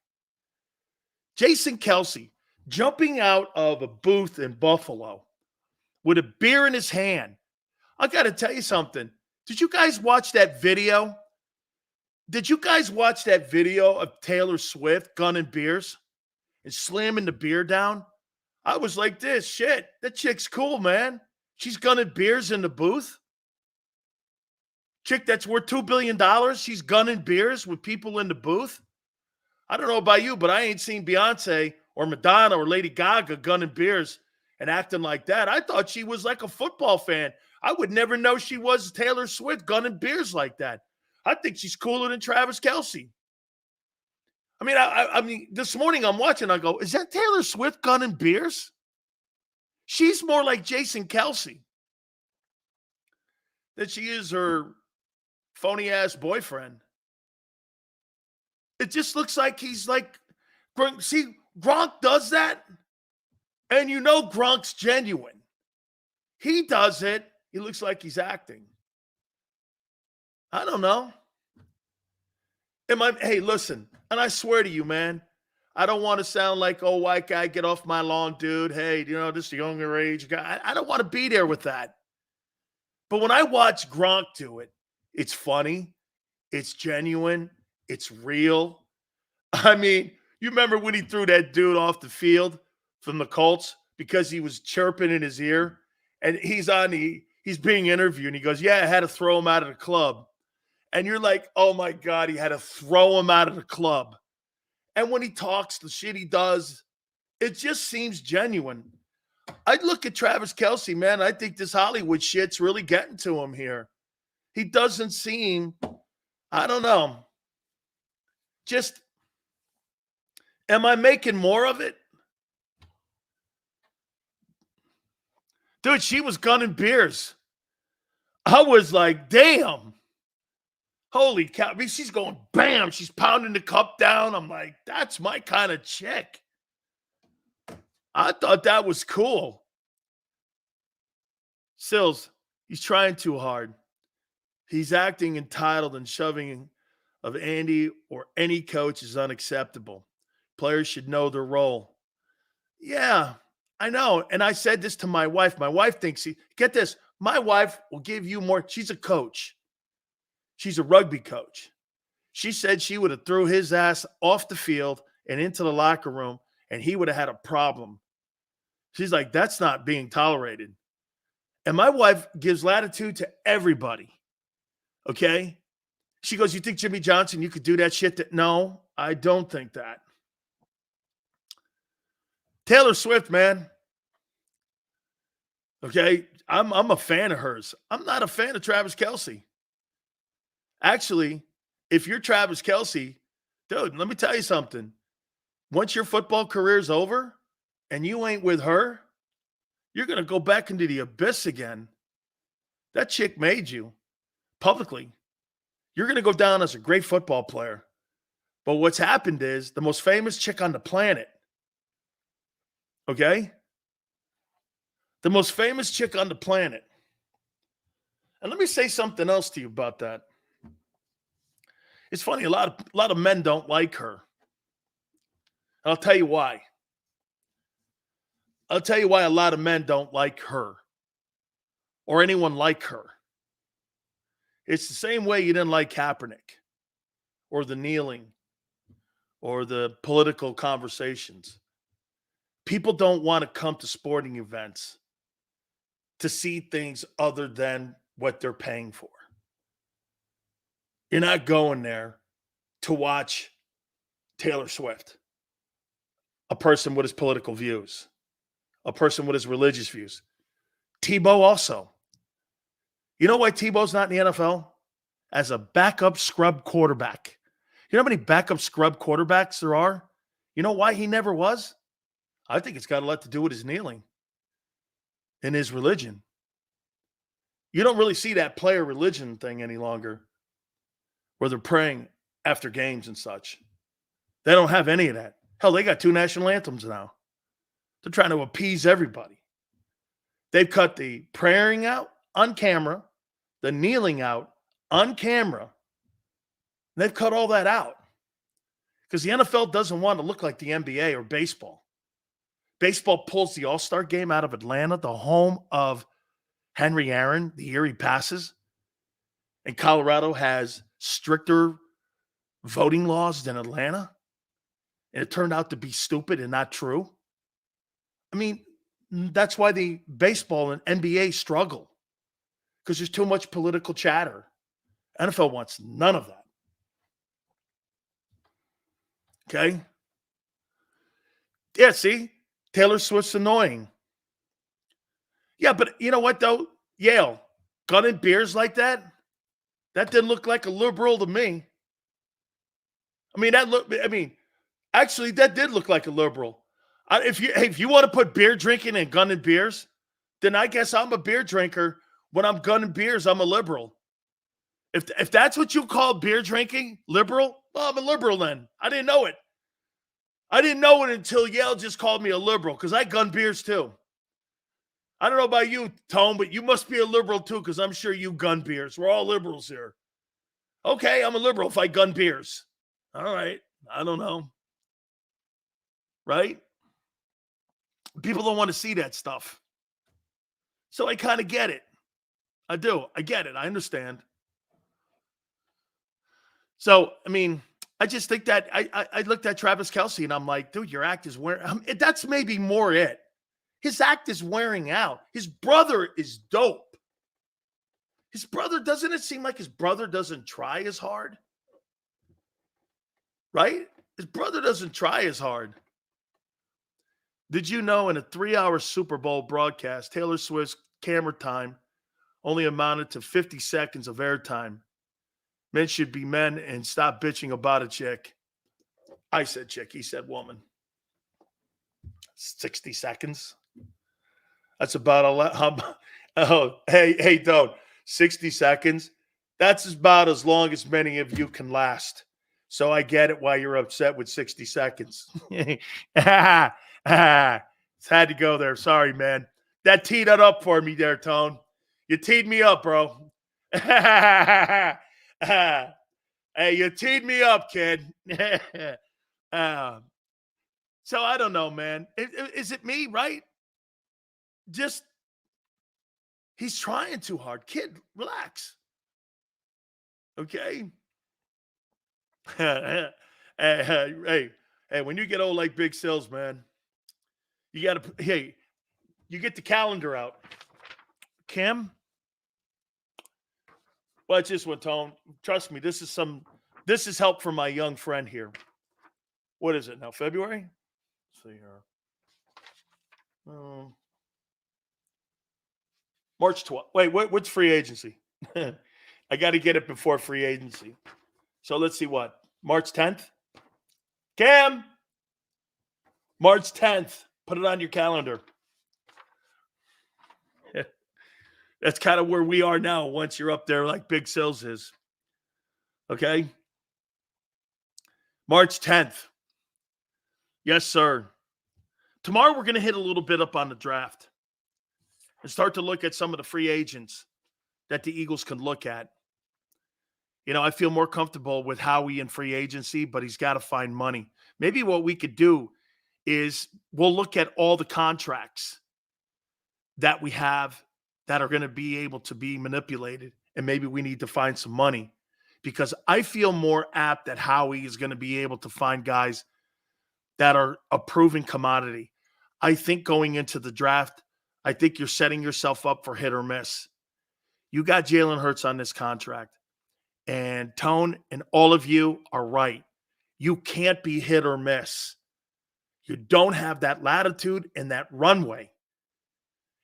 Jason Kelce jumping out of a booth in Buffalo with a beer in his hand. I got to tell you something. Did you guys watch that video? Did you guys watch that video of Taylor Swift gunning beers and slamming the beer down? I was like this, shit, that chick's cool, man. She's gunning beers in the booth. Chick that's worth $2 billion, she's gunning beers with people in the booth. I don't know about you, but I ain't seen Beyonce or Madonna or Lady Gaga gunning beers and acting like that. I thought she was like a football fan. I would never know she was Taylor Swift gunning beers like that. I think she's cooler than Travis Kelce. I mean, this morning I'm watching, I go, is that Taylor Swift gunning beers? She's more like Jason Kelce than she is her phony-ass boyfriend. It just looks like he's like, see, Gronk does that, and Gronk's genuine. He does it. He looks like he's acting. I don't know. Hey, listen, and I swear to you, man, I don't want to sound like, oh, white guy, get off my lawn, dude. Hey, this younger age guy. I don't want to be there with that. But when I watch Gronk do it, it's funny. It's genuine. It's real. I mean, you remember when he threw that dude off the field from the Colts because he was chirping in his ear? And he's being interviewed, and he goes, yeah, I had to throw him out of the club. And you're like, oh, my God, he had to throw him out of the club. And when he talks, the shit he does, it just seems genuine. I look at Travis Kelce, man. I think this Hollywood shit's really getting to him here. He doesn't seem, I don't know. Just, am I making more of it? Dude, she was gunning beers. I was like, damn. Holy cow. I mean, she's going bam. She's pounding the cup down. I'm like, that's my kind of chick. I thought that was cool. Sills, he's trying too hard. He's acting entitled, and shoving of Andy or any coach is unacceptable. Players should know their role. Yeah, I know. And I said this to my wife. My wife thinks, get this, my wife will give you more. She's a coach. She's a rugby coach. She said she would have threw his ass off the field and into the locker room, and he would have had a problem. She's like, that's not being tolerated. And my wife gives latitude to everybody. Okay? She goes, you think Jimmy Johnson, you could do that shit? No, I don't think that. Taylor Swift, man. Okay? I'm a fan of hers. I'm not a fan of Travis Kelce. Actually, if you're Travis Kelce, dude, let me tell you something. Once your football career's over and you ain't with her, you're going to go back into the abyss again. That chick made you publicly. You're going to go down as a great football player. But what's happened is the most famous chick on the planet, okay? The most famous chick on the planet. And let me say something else to you about that. It's funny, a lot of men don't like her. And I'll tell you why. I'll tell you why a lot of men don't like her or anyone like her. It's the same way you didn't like Kaepernick or the kneeling or the political conversations. People don't want to come to sporting events to see things other than what they're paying for. You're not going there to watch Taylor Swift, a person with his political views, a person with his religious views. Tebow also. You know why Tebow's not in the NFL? As a backup scrub quarterback. You know how many backup scrub quarterbacks there are? You know why he never was? I think it's got a lot to do with his kneeling and his religion. You don't really see that player religion thing any longer, where they're praying after games and such. They don't have any of that. Hell, they got 2 national anthems now. They're trying to appease everybody. They've cut the praying out on camera, the kneeling out on camera. They've cut all that out because the NFL doesn't want to look like the NBA or baseball. Baseball pulls the All-Star game out of Atlanta, the home of Henry Aaron, the year he passes. And Colorado has stricter voting laws than Atlanta. And it turned out to be stupid and not true. I mean, that's why the baseball and NBA struggle, because there's too much political chatter. NFL wants none of that. Okay? Yeah, see? Taylor Swift's annoying. Yeah, but you know what, though? Yale, gunning beers like that? That didn't look like a liberal to me. Actually, that did look like a liberal. If you want to put beer drinking and gunning beers, then I guess I'm a beer drinker. When I'm gunning beers, I'm a liberal. If that's what you call beer drinking, liberal, well, I'm a liberal then. I didn't know it. I didn't know it until Yale just called me a liberal because I gun beers too. I don't know about you, Tone, but you must be a liberal too, because I'm sure you gun beers. We're all liberals here. Okay, I'm a liberal if I gun beers. All right. I don't know. Right? People don't want to see that stuff. So I kind of get it. I do. I get it. I understand. So, I mean, I just think that I looked at Travis Kelce and I'm like, dude, your act is wearing. That's maybe more it. His act is wearing out. His brother is dope. His brother, doesn't it seem like his brother doesn't try as hard? Right? His brother doesn't try as hard. Did you know in a 3-hour Super Bowl broadcast, Taylor Swift's camera time only amounted to 50 seconds of airtime? Men should be men and stop bitching about a chick. I said chick. He said woman. 60 seconds. That's about a lot. Oh, hey, don't. 60 seconds. That's about as long as many of you can last. So I get it why you're upset with 60 seconds. It's had to go there. Sorry, man. That teed it up for me there, Tone. You teed me up, bro. Hey, you teed me up, kid. So I don't know, man. Is it me, right? Just, he's trying too hard. Kid, relax. Okay? Hey, when you get old like Big Sills, man, you got to, you get the calendar out. Kim? Watch this one, Tone. Trust me, this is help from my young friend here. What is it now, February? Let's see here. March 12th. Wait, what's free agency? I got to get it before free agency. So let's see what. March 10th? Cam! March 10th. Put it on your calendar. That's kind of where we are now once you're up there like Big Sills is. Okay? March 10th. Yes, sir. Tomorrow we're going to hit a little bit up on the draft and start to look at some of the free agents that the Eagles can look at. You know, I feel more comfortable with Howie in free agency, but he's got to find money. Maybe what we could do is we'll look at all the contracts that we have that are going to be able to be manipulated, and maybe we need to find some money, because I feel more apt that Howie is going to be able to find guys that are a proven commodity. I think going into the draft, I think you're setting yourself up for hit or miss. You got Jalen Hurts on this contract, and Tone and all of you are right. You can't be hit or miss. You don't have that latitude and that runway.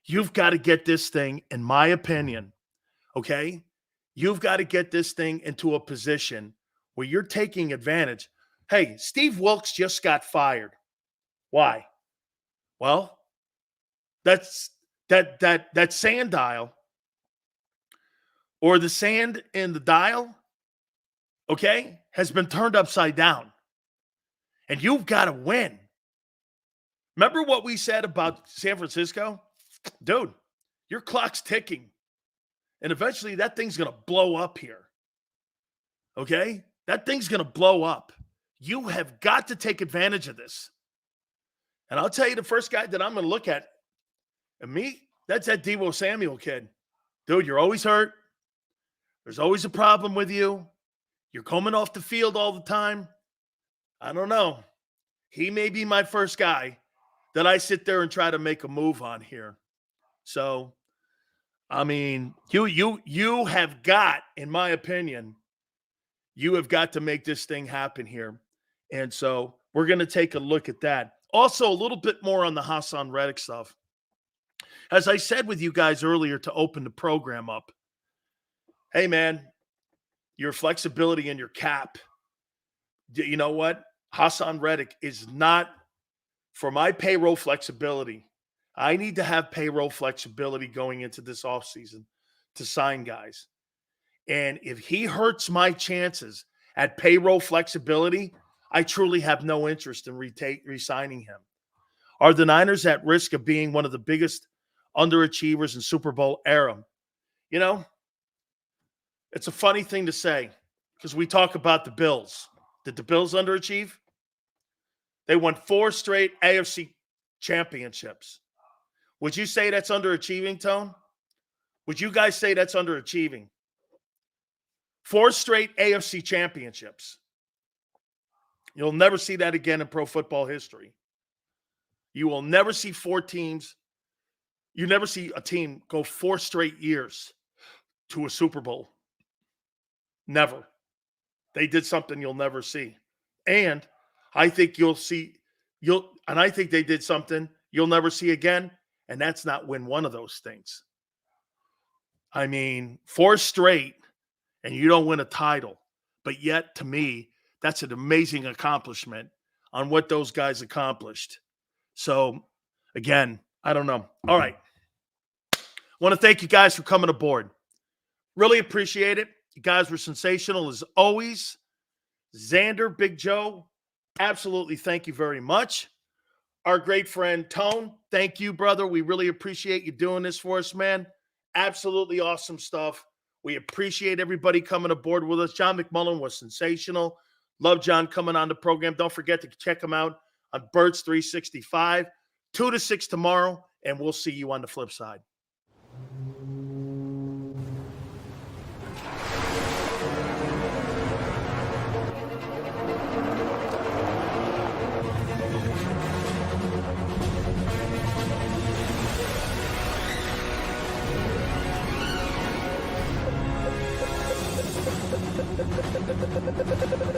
You've got to get this thing, in my opinion, okay? You've got to get this thing into a position where you're taking advantage. Hey, Steve Wilkes just got fired. Why? Well, that sand dial, or the sand in the dial, okay, has been turned upside down. And you've got to win. Remember what we said about San Francisco? Dude, your clock's ticking. And eventually that thing's going to blow up here. Okay? That thing's going to blow up. You have got to take advantage of this. And I'll tell you, the first guy that I'm going to look at, and me, that's that Deebo Samuel kid. Dude, you're always hurt. There's always a problem with you. You're coming off the field all the time. I don't know. He may be my first guy that I sit there and try to make a move on here. So, I mean, you have got, in my opinion, you have got to make this thing happen here. And so we're going to take a look at that. Also, a little bit more on the Hassan Reddick stuff. As I said with you guys earlier to open the program up, hey, man, your flexibility in your cap, you know what? Hassan Reddick is not for my payroll flexibility. I need to have payroll flexibility going into this offseason to sign guys. And if he hurts my chances at payroll flexibility, I truly have no interest in re-signing him. Are the Niners at risk of being one of the biggest underachievers in Super Bowl era. You know, it's a funny thing to say because we talk about the Bills. Did the Bills underachieve? They won 4 straight AFC championships. Would you say that's underachieving, Tone? Would you guys say that's underachieving? 4 straight AFC championships. You'll never see that again in pro football history. You will never see 4 teams. You never see a team go 4 straight years to a Super Bowl. Never. They did something you'll never see. And I think I think they did something you'll never see again, and that's not win one of those things. I mean, 4 straight, and you don't win a title. But yet, to me, that's an amazing accomplishment on what those guys accomplished. So, again, I don't know. All right. I want to thank you guys for coming aboard. Really appreciate it. You guys were sensational as always. Xander, Big Joe, absolutely thank you very much. Our great friend Tone, thank you, brother. We really appreciate you doing this for us, man. Absolutely awesome stuff. We appreciate everybody coming aboard with us. John McMullen was sensational. Love John coming on the program. Don't forget to check him out on Birds 365, 2 to 6 tomorrow, and we'll see you on the flip side. Thank you.